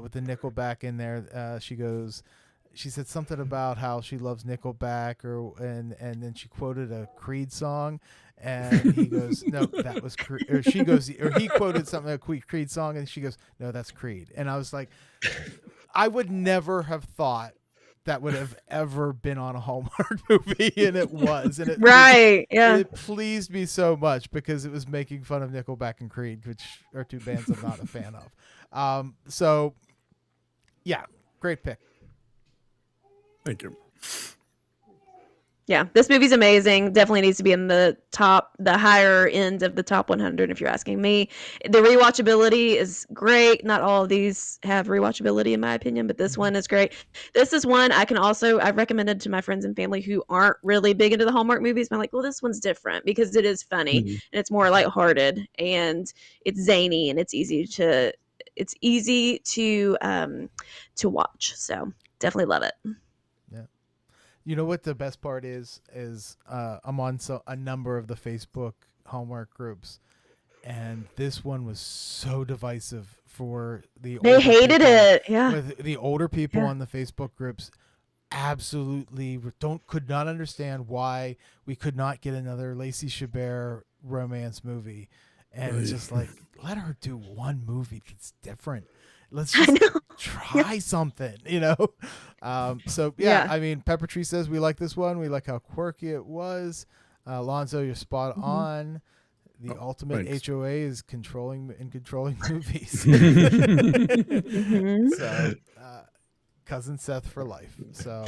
with the Nickelback in there, she said something about how she loves Nickelback, and then she quoted a Creed song, and he goes, no, that was Creed. Or she goes, or he quoted something, a Creed song, and she goes, no, that's Creed. And I was like, I would never have thought that would have ever been on a Hallmark movie, and it was. And it pleased me so much because it was making fun of Nickelback and Creed, which are two bands I'm not a fan of. So, yeah, great pick. Thank you. Yeah, this movie's amazing. Definitely needs to be in the higher end of the top 100 if you're asking me. The rewatchability is great. Not all of these have rewatchability in my opinion, but this one is great. This is one I've recommended to my friends and family who aren't really big into the Hallmark movies. But I'm like, well, this one's different because it is funny and it's more lighthearted and it's zany and it's easy to watch. So definitely love it. You know what the best part is I'm on a number of the Facebook Hallmark groups, and this one was so divisive for they hated it. Yeah, with the older people on the Facebook groups, absolutely could not understand why we could not get another Lacey Chabert romance movie, and it's just like, let her do one movie that's different. Let's just try something, I mean, Pepper Tree says we like this one. We like how quirky it was. Lonzo, you're spot on. The ultimate thanks. HOA is controlling movies. So, cousin Seth for life. So,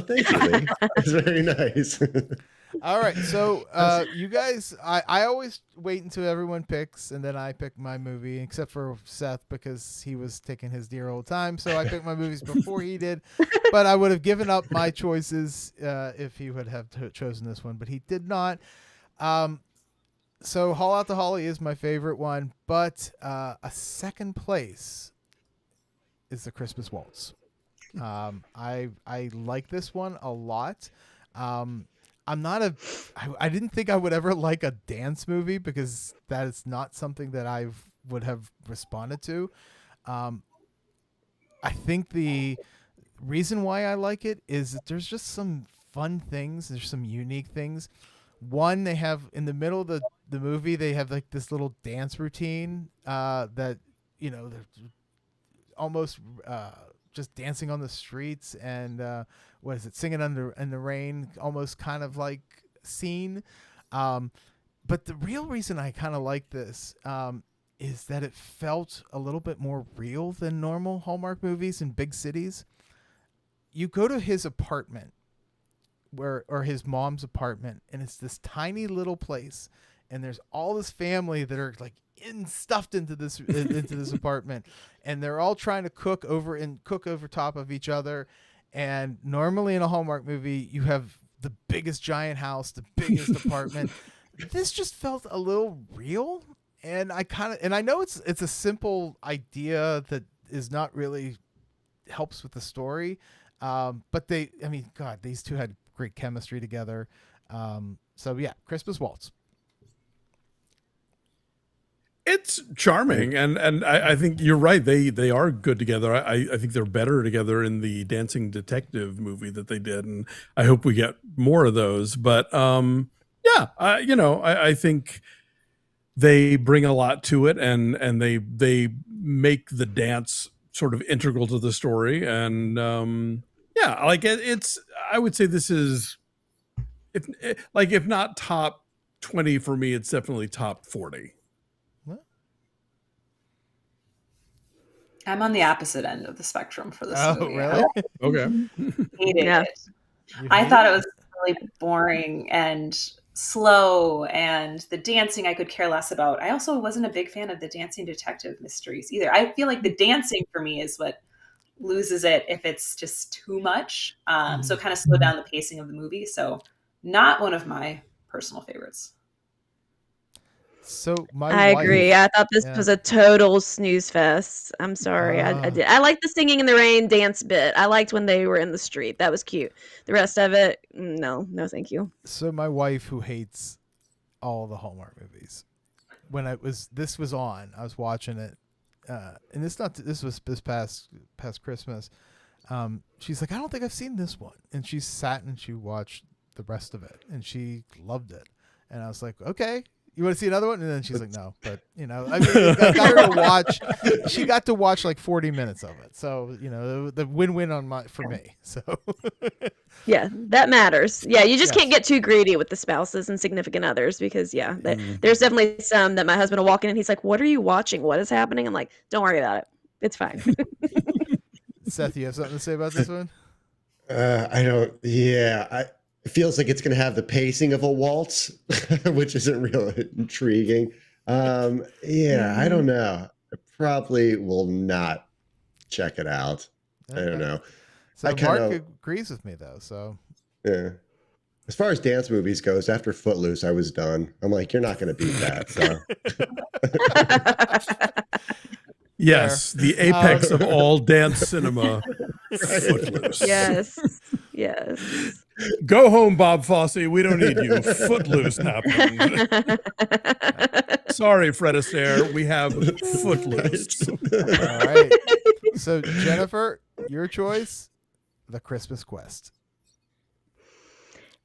thank you, Lee. That's very nice. All right, so you guys, I always wait until everyone picks, and then I pick my movie, except for Seth because he was taking his dear old time. So I picked my movies before he did, but I would have given up my choices if he would have chosen this one, but he did not. So Haul Out to Holly is my favorite one, but a second place is The Christmas Waltz. I like this one a lot. I didn't think I would ever like a dance movie because that is not something that I would have responded to. I think the reason why I like it is that there's just some fun things. There's some unique things. One, they have in the middle of the movie, they have like this little dance routine that, they're almost just dancing on the streets and singing in the rain, almost kind of like scene. But the real reason I kind of like this is that it felt a little bit more real than normal Hallmark movies in big cities. You go to his apartment or his mom's apartment, and it's this tiny little place, and there's all this family that are like stuffed into this apartment, and they're all trying to cook over top of each other. And normally in a Hallmark movie, you have the biggest giant house, the biggest apartment. This just felt a little real, and I know it's a simple idea that is not really helps with the story, but these two had great chemistry together. So yeah, Christmas Waltz. It's charming, and I think you're right. They are good together. I think they're better together in the Dancing Detective movie that they did, and I hope we get more of those. But yeah, I think they bring a lot to it, and they make the dance sort of integral to the story. And yeah, like it's. I would say this is, if not top 20 for me, it's definitely top 40. I'm on the opposite end of the spectrum for this movie. Really? Okay. Hated Yeah. it. I thought it was really boring and slow, and the dancing I could care less about. I also wasn't a big fan of the dancing detective mysteries either. I feel like the dancing for me is what loses it if it's just too much. So it kind of slowed down the pacing of the movie. So not one of my personal favorites. So I agree. I thought this was a total snooze fest. I'm sorry. I did. I liked the singing in the rain dance bit. I liked when they were in the street. That was cute. The rest of it, no, thank you. So my wife, who hates all the Hallmark movies, when this was on, I was watching it, and this was this past Christmas. She's like, I don't think I've seen this one, and she sat and she watched the rest of it, and she loved it, and I was like, okay. You want to see another one? And then she's like, no. But, I mean, I got her to watch. She got to watch like 40 minutes of it. So, the win-win for me. So, yeah, that matters. Yeah, you just can't get too greedy with the spouses and significant others because, there's definitely some that my husband will walk in and he's like, what are you watching? What is happening? I'm like, don't worry about it. It's fine. Seth, you have something to say about this one? I don't. Yeah, it feels like it's going to have the pacing of a waltz, which isn't really intriguing. I don't know. I probably will not check it out. Okay. I don't know. So Mark agrees with me, though. So yeah. As far as dance movies goes, after Footloose, I was done. I'm like, you're not going to beat that. So. Yes, the apex of all dance cinema. Footloose. Yes. Go home, Bob Fosse. We don't need you. Footloose happened. Sorry, Fred Astaire. We have Footloose. All right. So, Jennifer, your choice, The Christmas Quest.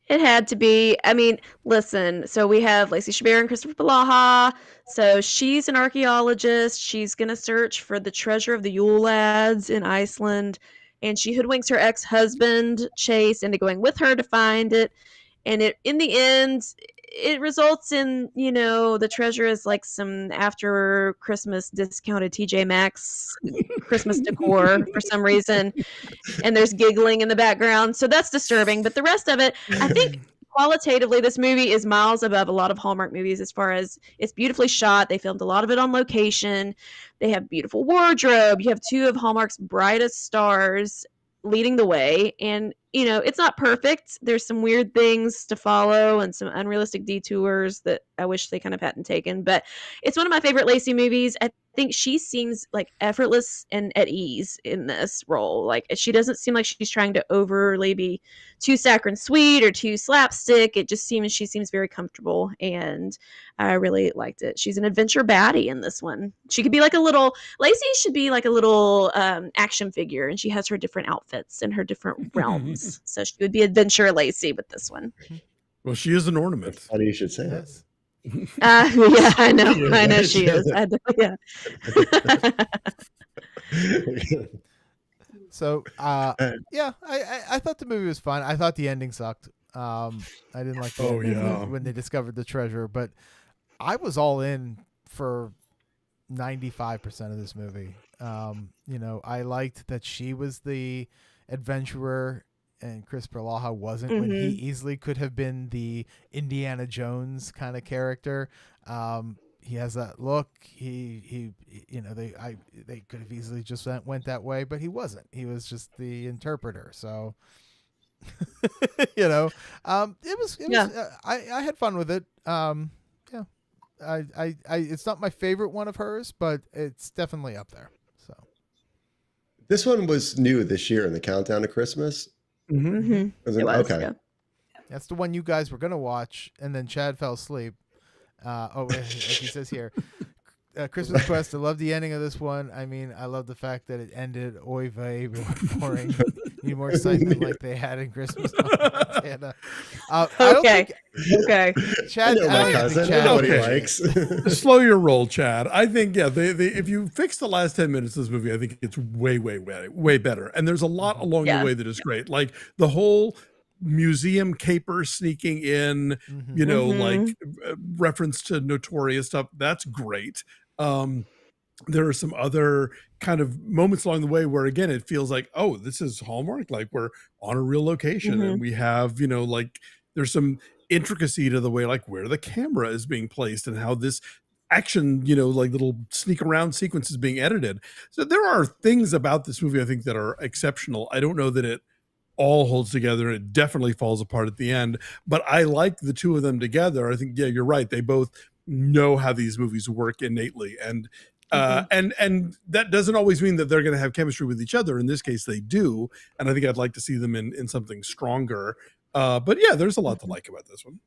It had to be. I mean, listen, so we have Lacey Chabert and Christopher Balaha. So she's an archaeologist. She's going to search for the treasure of the Yule lads in Iceland. And she hoodwinks her ex-husband, Chase, into going with her to find it. And in the end, it results in, the treasure is like some after Christmas discounted TJ Maxx Christmas decor for some reason. And there's giggling in the background. So that's disturbing. But the rest of it, I think qualitatively, this movie is miles above a lot of Hallmark movies as far as it's beautifully shot. They filmed a lot of it on location. They have beautiful wardrobe. You have two of Hallmark's brightest stars leading the way. And, it's not perfect. There's some weird things to follow and some unrealistic detours that I wish they kind of hadn't taken. But it's one of my favorite Lacey movies. I think she seems like effortless and at ease in this role. Like she doesn't seem like she's trying to overly be too saccharine sweet or too slapstick. It just seems she seems very comfortable, and I really liked it. She's an adventure baddie in this one. She could be like Lacey should be like a little action figure, and she has her different outfits and her different realms. So she would be adventure Lacey with this one. Well, she is an ornament. That's funny you should say that. Yeah, I know. I know she is. Yeah. So, I thought the movie was fun. I thought the ending sucked. I didn't like the ending when they discovered the treasure, but I was all in for 95% of this movie. I liked that she was the adventurer and Chris Balaha wasn't, when he easily could have been the Indiana Jones kind of character. He has that look. They could have easily just went that way, but he wasn't. He was just the interpreter. So, it was. I had fun with it. It's not my favorite one of hers, but it's definitely up there. So, this one was new this year in the countdown to Christmas. It was, okay. yeah. That's the one you guys were going to watch, and then Chad fell asleep. Like he says here, Christmas Quest. I love the ending of this one. I mean, I love the fact that it ended oy vey, boring. Need more excitement like they had in Christmas on Montana. I don't Okay. think Okay. Chad. I know my cousin. I know what he Okay. likes. Slow your roll, Chad. I think, they if you fix the last 10 minutes of this movie, I think it's way better. And there's a lot along Yeah. the way that is great. Like the whole museum caper sneaking in, like reference to Notorious stuff. That's great. There are some other kind of moments along the way where, again, it feels like, oh, this is Hallmark. Like we're on a real location and we have, like there's some intricacy to the way, like where the camera is being placed and how this action, like little sneak around sequence is being edited. So there are things about this movie, I think, that are exceptional. I don't know that it all holds together. It definitely falls apart at the end, but I like the two of them together. I think, you're right. They both know how these movies work innately. And and that doesn't always mean that they're going to have chemistry with each other. In this case, they do. And I think I'd like to see them in something stronger. But yeah, there's a lot to like about this one.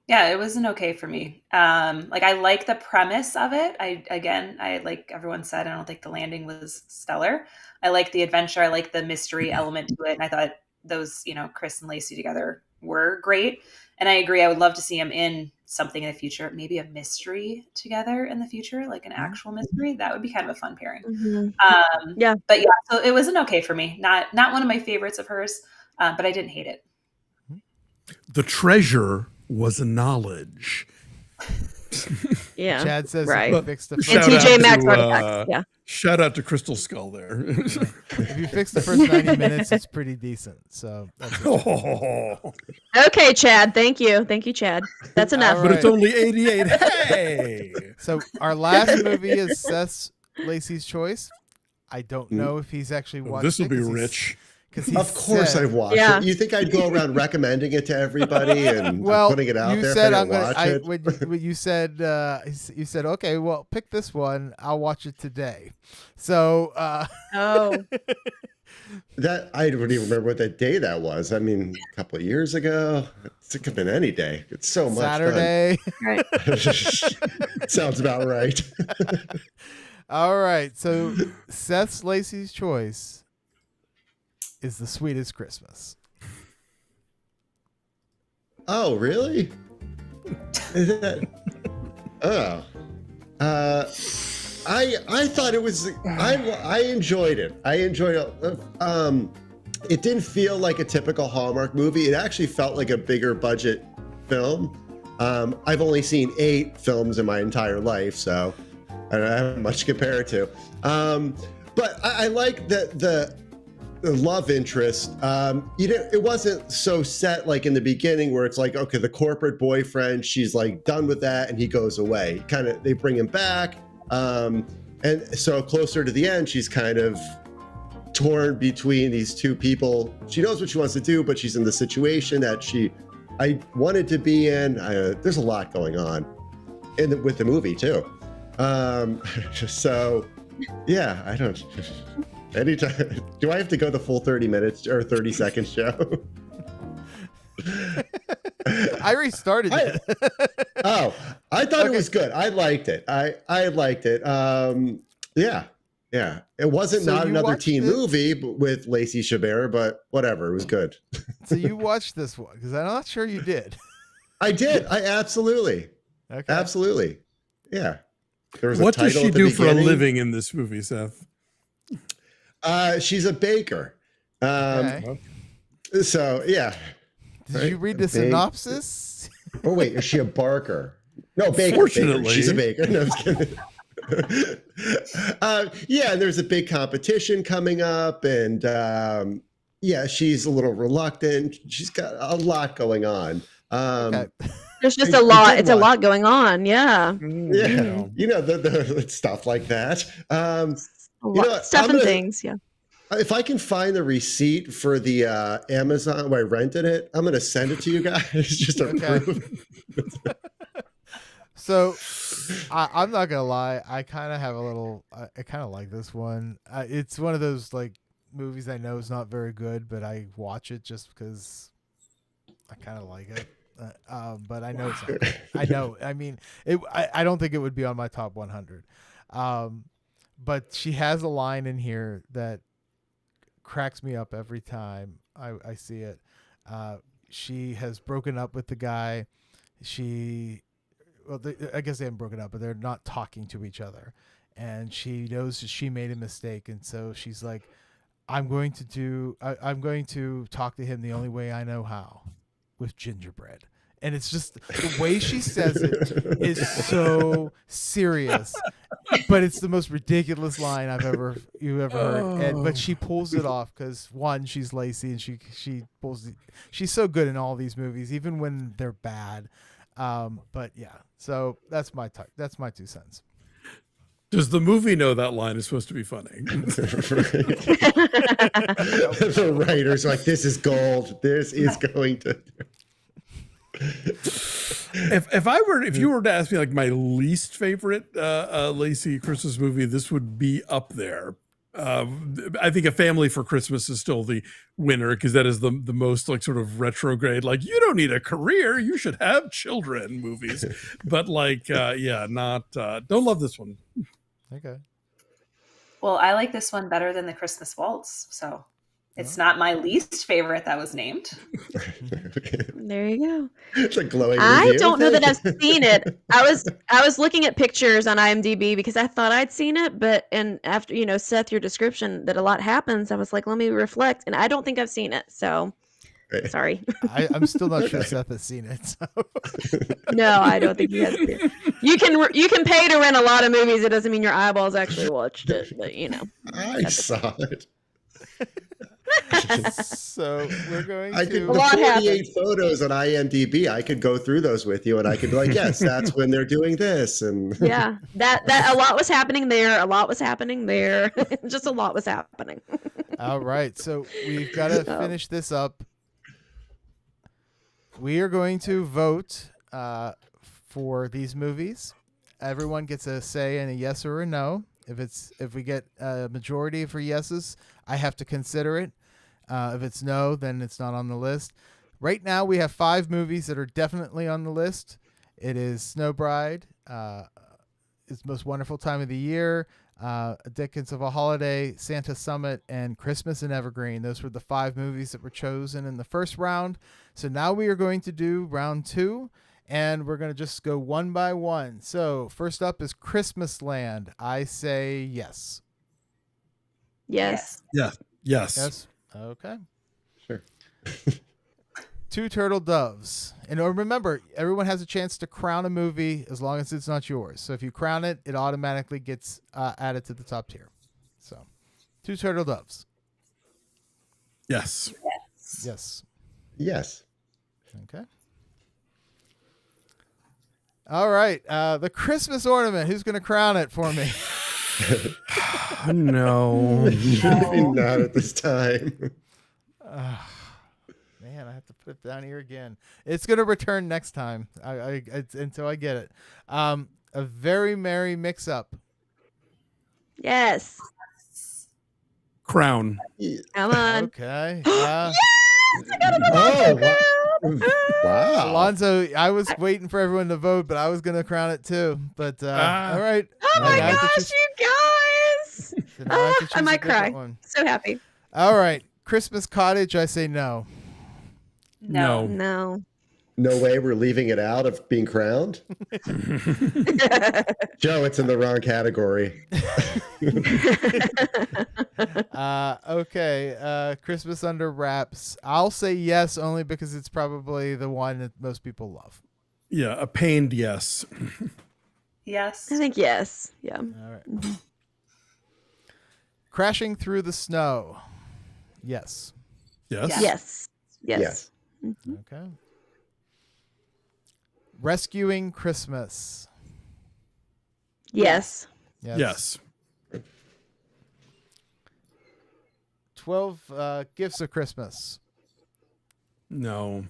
Yeah, it wasn't okay for me. Like I like the premise of it. I like everyone said, I don't think the landing was stellar. I like the adventure. I like the mystery element to it. And I thought those, Chris and Lacey together were great. And I agree. I would love to see them in something in the future, maybe a mystery together in the future, like an actual mystery. That would be kind of a fun pairing. Yeah. But yeah, so it wasn't okay for me. Not one of my favorites of hers, but I didn't hate it. The treasure was a knowledge. Yeah. Chad says right. if you fixed the And Shout TJ out Maxx to, artifacts. Yeah. Shout out to Crystal Skull there. if you fix the first 90 minutes, it's pretty decent. So that's Okay, Chad. Thank you, Chad. That's enough. All But it's right. only 88. Hey! So our last movie is Seth Lacey's Choice. I don't know if he's actually watched This will it be 'cause he's- rich. 'cause he Of course said- I've watched Yeah. it. You think I'd go around recommending it to everybody and Well, putting it out you there said if I I'm didn't gonna. watch it? When you said you said okay, well, pick this one. I'll watch it today. So Oh. That I don't even remember what that day that was. I mean, a couple of years ago. It could have been any day. It's so much Saturday. Right. fun. Sounds about right. All right. So Seth Lacey's Choice is The Sweetest Christmas. Oh, really? Is that? Oh. I thought it was. I enjoyed it. I enjoyed it. It didn't feel like a typical Hallmark movie. It actually felt like a bigger budget film. I've only seen 8 films in my entire life, so I don't have much to compare it to. But I like the love interest. It wasn't so set like in the beginning where it's like, okay, the corporate boyfriend, she's like done with that and he goes away. Kind of, they bring him back. And so closer to the end, she's kind of torn between these two people. She knows what she wants to do, but she's in the situation that I wanted to be in. There's a lot going on with the movie too. So yeah, I don't. Anytime. Do I have to go the full 30 minutes or 30 seconds, Joe? I restarted it. I thought it was good. I liked it. I liked it. Yeah. It wasn't So not you another watched teen it? movie with Lacey Chabert, but whatever. It was good. So you watched this one because I'm not sure you did. I did. I absolutely. Okay. Absolutely. Yeah. There was What a does title she at the do for a beginning. living in this movie, Seth? She's a baker. Okay. So yeah. Did you read the synopsis? Oh wait, is she a barker? No, baker. Fortunately. Baker. She's a baker. No, I'm just kidding. Yeah, there's a big competition coming up, and yeah, she's a little reluctant. She's got a lot going on. Okay. There's just I a lot. did It's a watch- lot going on. Yeah. Yeah, the stuff like that. A lot. know, Stuff I'm and gonna- things. Yeah. If I can find the receipt for the Amazon where I rented it, I'm gonna send it to you guys just to Okay. prove. So I'm not gonna lie. I kind of have a little. I kind of like this one. It's one of those like movies I know is not very good, but I watch it just because I kind of like it. but I know it's not. I know. I mean, I don't think it would be on my top 100. But she has a line in here that cracks me up every time I see it. She has broken up with the guy. I guess they haven't broken up, but they're not talking to each other. And she knows that she made a mistake. And so she's like, I'm going to talk to him the only way I know how, with gingerbread. And it's just the way she says it is so serious, but it's the most ridiculous line you've ever heard. But she pulls it off because one, she's Lacey, and she's so good in all these movies, even when they're bad. But yeah, so that's my 2 cents. Does the movie know that line is supposed to be funny? The writer's like, this is gold. This is going to. If you were to ask me like my least favorite Lacey Christmas movie, this would be up there. I think A Family for Christmas is still the winner because that is the most like sort of retrograde, like you don't need a career, you should have children movies. But like, don't love this one. Okay. Well, I like this one better than the Christmas Waltz, so it's not my least favorite that was named. There you go. It's a glowing I review. don't know that I've seen it. I was looking at pictures on IMDb because I thought I'd seen it, and after Seth, your description that a lot happens, I was like, let me reflect, and I don't think I've seen it. So sorry. I'm still not sure Seth has seen it. So. No, I don't think he has seen it. You can pay to rent a lot of movies. It doesn't mean your eyeballs actually watched it, but I saw it. So we're going I to. could, the 48 photos on IMDb. I could go through those with you, and I could be like, "Yes, that's when they're doing this." And yeah, that a lot was happening there. A lot was happening there. Just a lot was happening. All right, so we've got to finish this up. We are going to vote for these movies. Everyone gets a say in a yes or a no. If we get a majority for yeses, I have to consider it. If it's no, then it's not on the list. Right now, we have 5 movies that are definitely on the list. It is Snow Bride, It's the Most Wonderful Time of the Year, A Dickens of a Holiday, Santa Summit, and Christmas in Evergreen. Those were the 5 movies that were chosen in the first round. So now we are going to do round 2. And we're going to just go one by one. So first up is Christmas Land. I say yes. Yes. Yeah. Yes. Yes. Okay. Sure. Two Turtle Doves. And remember, everyone has a chance to crown a movie as long as it's not yours. So if you crown it, it automatically gets added to the top tier. So Two Turtle Doves. Yes. Yes. Yes. Okay. All right. The Christmas Ornament. Who's going to crown it for me? No. Not at this time. Man, I have to put it down here again. It's going to return next time. Until I get it. A Very Merry Mix-Up. Yes. Crown. Come on. Okay. Yes! I got it. Wow. Alonzo, I was waiting for everyone to vote, but I was going to crown it too. But all right. Oh my I have to gosh, choose- you guys. so now I have to choose I a might different cry. one. So happy. All right. Christmas Cottage, I say no. No. No. No way we're leaving it out of being crowned. Joe, it's in the wrong category. Okay. Christmas Under Wraps. I'll say yes only because it's probably the one that most people love. Yeah. A pained yes. Yes. I think yes. Yeah. All right. Crashing Through the Snow. Yes. Yes. Yeah. Yes. Yes. Yes. Okay. Rescuing Christmas. Yes. Yes. 12 Gifts of Christmas. No.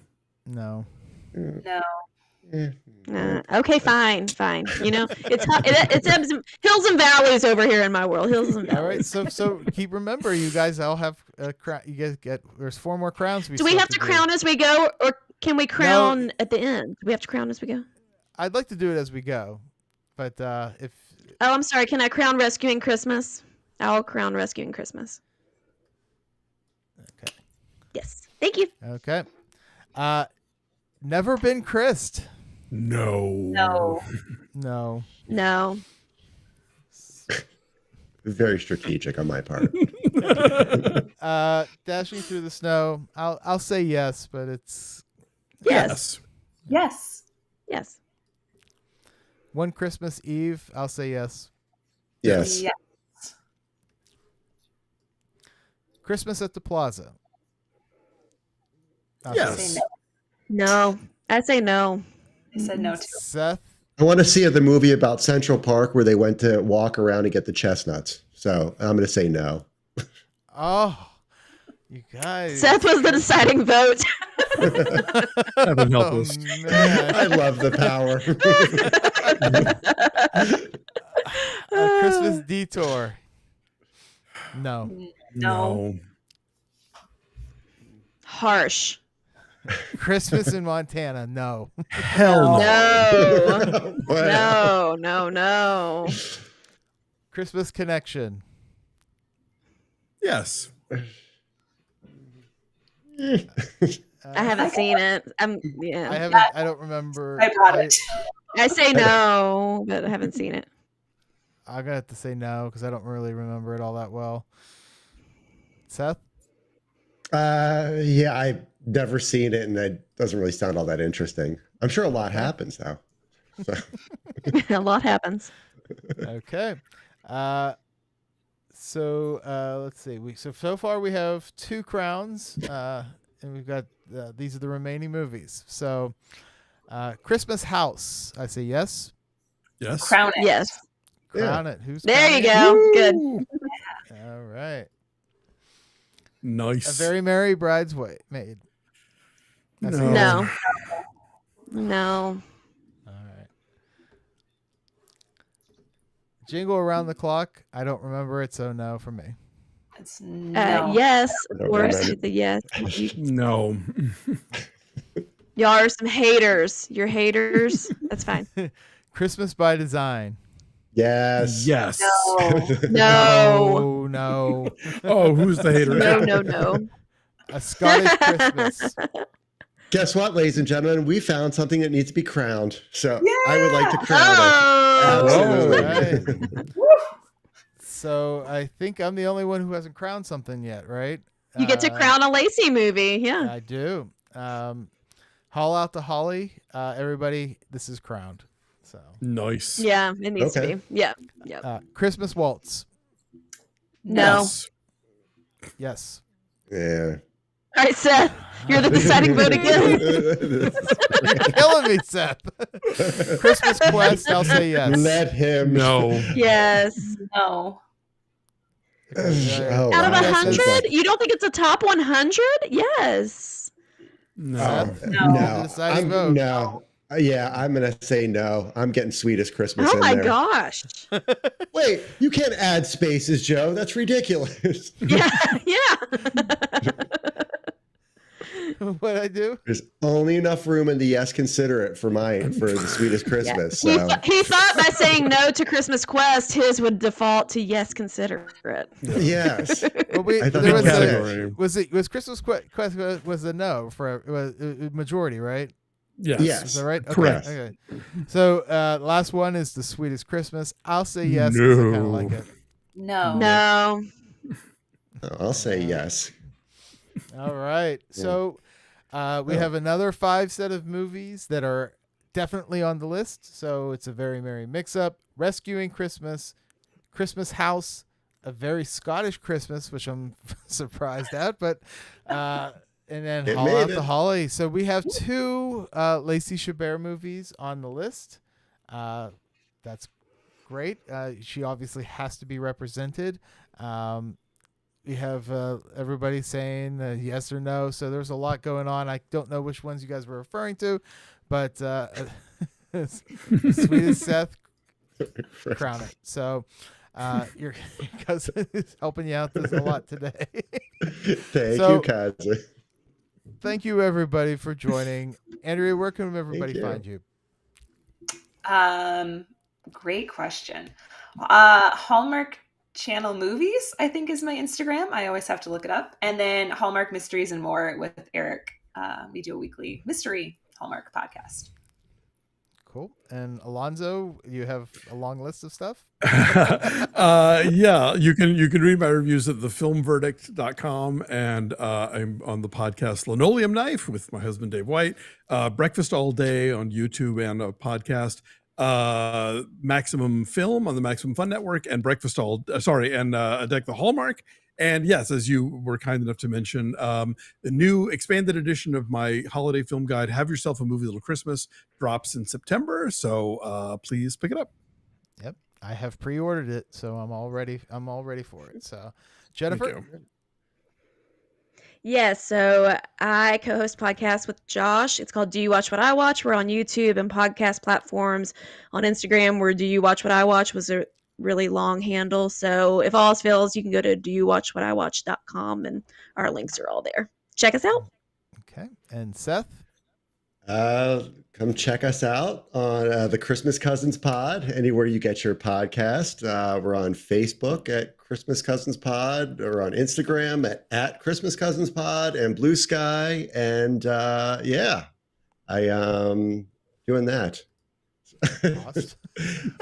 No. No. Okay, fine. It's hills and valleys over here in my world. Hills and All right. valleys. So remember, you guys all have you guys get. There's 4 more crowns. Do we have to crown as we go, Can we crown at the end? Do we have to crown as we go? I'd like to do it as we go, but if Oh, I'm sorry. Can I crown Rescuing Christmas? I'll crown Rescuing Christmas. okay, Yes. Thank you. okay, never been Christ. No. No. No. Very strategic on my part. Dashing through the snow. I'll say yes, but it's Yes. Yes. Yes. One Christmas Eve. I'll say yes. Yes. Yes. Christmas at the Plaza. I'll Yes. say No. I say no. I said no too. Seth. I want to see the movie about Central Park where they went to walk around and get the chestnuts. So I'm going to say no. Oh, you guys. Seth was the deciding vote. Heaven help Oh, us. man. I love the power. A Christmas Detour. No. No. Harsh. Christmas in Montana. No. Hell no. No. Wow. No. Christmas Connection. Yes. I haven't seen it. Yeah. I haven't. I don't remember. I brought it. I say no, but I haven't seen it. I'm gonna have to say no because I don't really remember it all that well. Seth. Yeah, I've never seen it, and it doesn't really sound all that interesting. I'm sure a lot happens though. So. A lot happens. Okay. Let's see. So far we have 2 crowns, and we've got these are the remaining movies. So, Christmas House. I say yes. Yes. Crown it. Yes. Crown it. Who's There you crowning go. Good. it? All right. Nice. A Very Merry Bridesmaid. I say No. yes. No. No. All right. Jingle Around the Clock. I don't remember it, so no for me. It's no. Yes. I Of don't course. remember. The yes. No. Y'all are some haters. You're haters. That's fine. Christmas by Design. Yes. Yes. No. No. No. Oh, who's the hater? No. A Scottish Christmas. Guess what, ladies and gentlemen? We found something that needs to be crowned. So I would like to crown Oh. it. All Absolutely. right. So I think I'm the only one who hasn't crowned something yet, right? You get to crown a Lacey movie. Yeah. I do. Haul Out the Holly. Everybody, this is crowned. So Nice. Yeah. It needs Okay. to be. Yeah. Yeah. Christmas Waltz. No. Yes. Yes. Yeah. All right, Seth. You're the deciding vote again. You're killing me, Seth. Christmas Quest. I'll say yes. Let him. No. Yes. No. Oh, Out of wow. 100? You don't think it's a top 100? Yes. No. No. No. Deciding vote. No. Yeah, I'm going to say no. I'm getting Sweetest Christmas Oh in my there. gosh. Wait, you can't add spaces, Joe. That's ridiculous. Yeah. Yeah. What I do? There's only enough room in the yes considerate for the Sweetest Christmas. So He thought by saying no to Christmas Quest, his would default to yes, consider it. yes. Well, I thought there that was was was Christmas Quest was a no for it was a majority, right? Yes. Yes. Is that right? Okay, Correct. Okay. So last one is the Sweetest Christmas. I'll say yes because I kind of No. like it. No. No. I'll say yes. All right. So we have another 5 set of movies that are definitely on the list. So it's a very merry mix-up. Rescuing Christmas, Christmas House, A Very Scottish Christmas, which I'm surprised at, but and then It Haul made Out it. the Holly. So we have 2 Lacey Chabert movies on the list. That's great. She obviously has to be represented. We have everybody saying yes or no. So there's a lot going on. I don't know which ones you guys were referring to, but Sweetest Seth, crown it. So your cousin is helping you out. There's a lot today. Thank So- you, Kazi. thank you everybody for joining. Andrea, where can everybody you. find you? Great question. Hallmark Channel Movies, I think, is my Instagram. I always have to look it up. And then Hallmark Mysteries and More with Eric. We do a weekly mystery Hallmark podcast. Cool. And Alonzo, you have a long list of stuff? Yeah, you can read my reviews at thefilmverdict.com, and I'm on the podcast Linoleum Knife with my husband Dave White, Breakfast All Day on YouTube and a podcast, Maximum Film on the Maximum Fun Network, and A Deck the Hallmark. And yes, as you were kind enough to mention, the new expanded edition of my holiday film guide, Have Yourself a Movie Little Christmas, drops in September. So please pick it up. Yep. I have pre-ordered it, so I'm all ready for it. So Jennifer? Yes, so I co-host podcasts with Josh. It's called Do You Watch What I Watch? We're on YouTube and podcast platforms. On Instagram, we're Do You Watch What I Watch was a really long handle. So if all else fails, you can go to doyouwatchwhatIwatch.com and our links are all there. Check us out. Okay. And Seth? Come check us out on the Christmas Cousins Pod, anywhere you get your podcast. We're on Facebook at Christmas Cousins Pod, or on Instagram at Christmas Cousins Pod, and Blue Sky. And yeah, I doing that.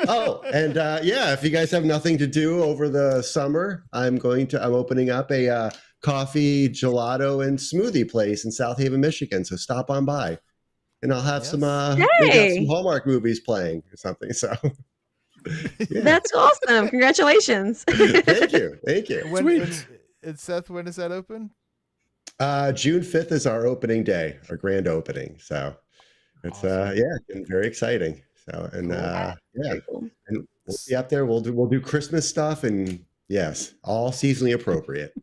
Oh, and yeah, if you guys have nothing to do over the summer, I'm opening up a coffee, gelato, and smoothie place in South Haven, Michigan. So stop on by. And I'll have some maybe have some Hallmark movies playing or something. So yeah. That's awesome. Congratulations. Thank you. And Seth, when is that open? June 5th is our opening day, our grand opening. So it's awesome. been very exciting. So and Cool. and we'll be up there. We'll do Christmas stuff, and yes, all seasonally appropriate.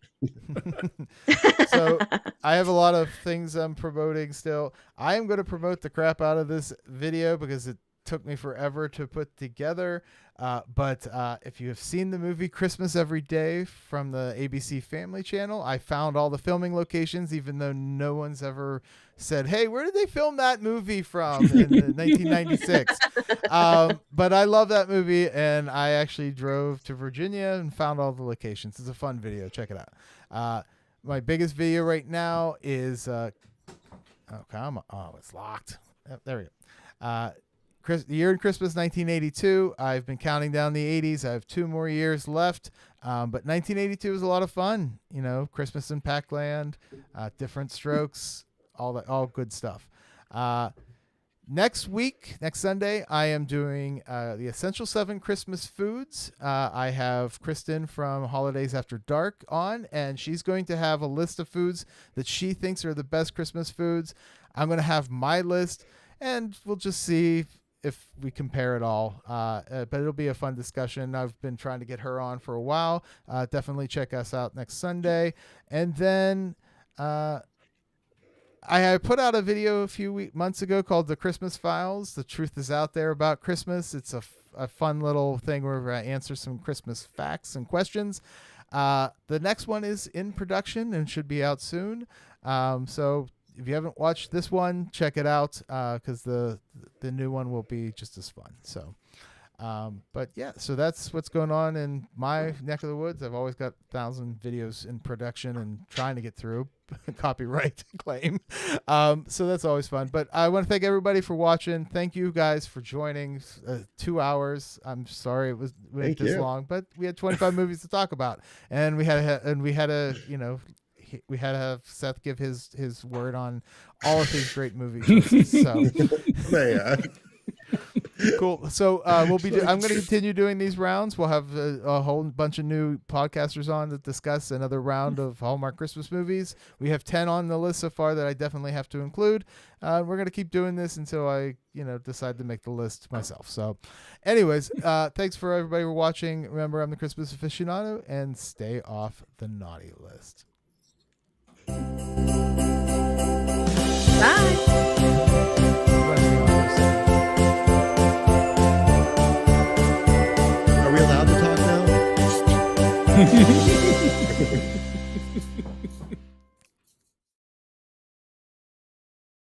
So I have a lot of things I'm promoting still. I am going to promote the crap out of this video because it took me forever to put together. But if you have seen the movie Christmas Every Day from the ABC Family Channel, I found all the filming locations, even though no one's ever said, hey, where did they film that movie from in 1996? But I love that movie, and I actually drove to Virginia and found all the locations. It's a fun video. Check it out. My biggest video right now is it's locked. Oh, there we go. The Year in Christmas 1982. I've been counting down the 80s. I have 2 more years left. But 1982 was a lot of fun. You know, Christmas in Pac-Land, Different Strokes, all good stuff. Next Sunday, I am doing the Essential 7 Christmas Foods. I have Kristen from Holidays After Dark on, and she's going to have a list of foods that she thinks are the best Christmas foods. I'm going to have my list, and we'll just see if we compare it all. But it'll be a fun discussion. I've been trying to get her on for a while. Definitely check us out next Sunday. And then I put out a video a few months ago called The Christmas Files. The truth is out there about Christmas. It's a fun little thing where I answer some Christmas facts and questions. The next one is in production and should be out soon. So if you haven't watched this one, check it out because the new one will be just as fun. So, but yeah, so that's what's going on in my neck of the woods. I've always got 1,000 videos in production and trying to get through copyright claim. So that's always fun. But I want to thank everybody for watching. Thank you guys for joining. 2 hours. I'm sorry it went this long, but we had 25 movies to talk about, and we had to have Seth give his word on all of his great movie choices. So, cool. So I'm going to continue doing these rounds. We'll have a whole bunch of new podcasters on to discuss another round of Hallmark Christmas movies. We have 10 on the list so far that I definitely have to include. We're going to keep doing this until I decide to make the list myself. So anyways, thanks for everybody for watching. Remember, I'm the Christmas aficionado, and stay off the naughty list. Bye. Are we allowed to talk now?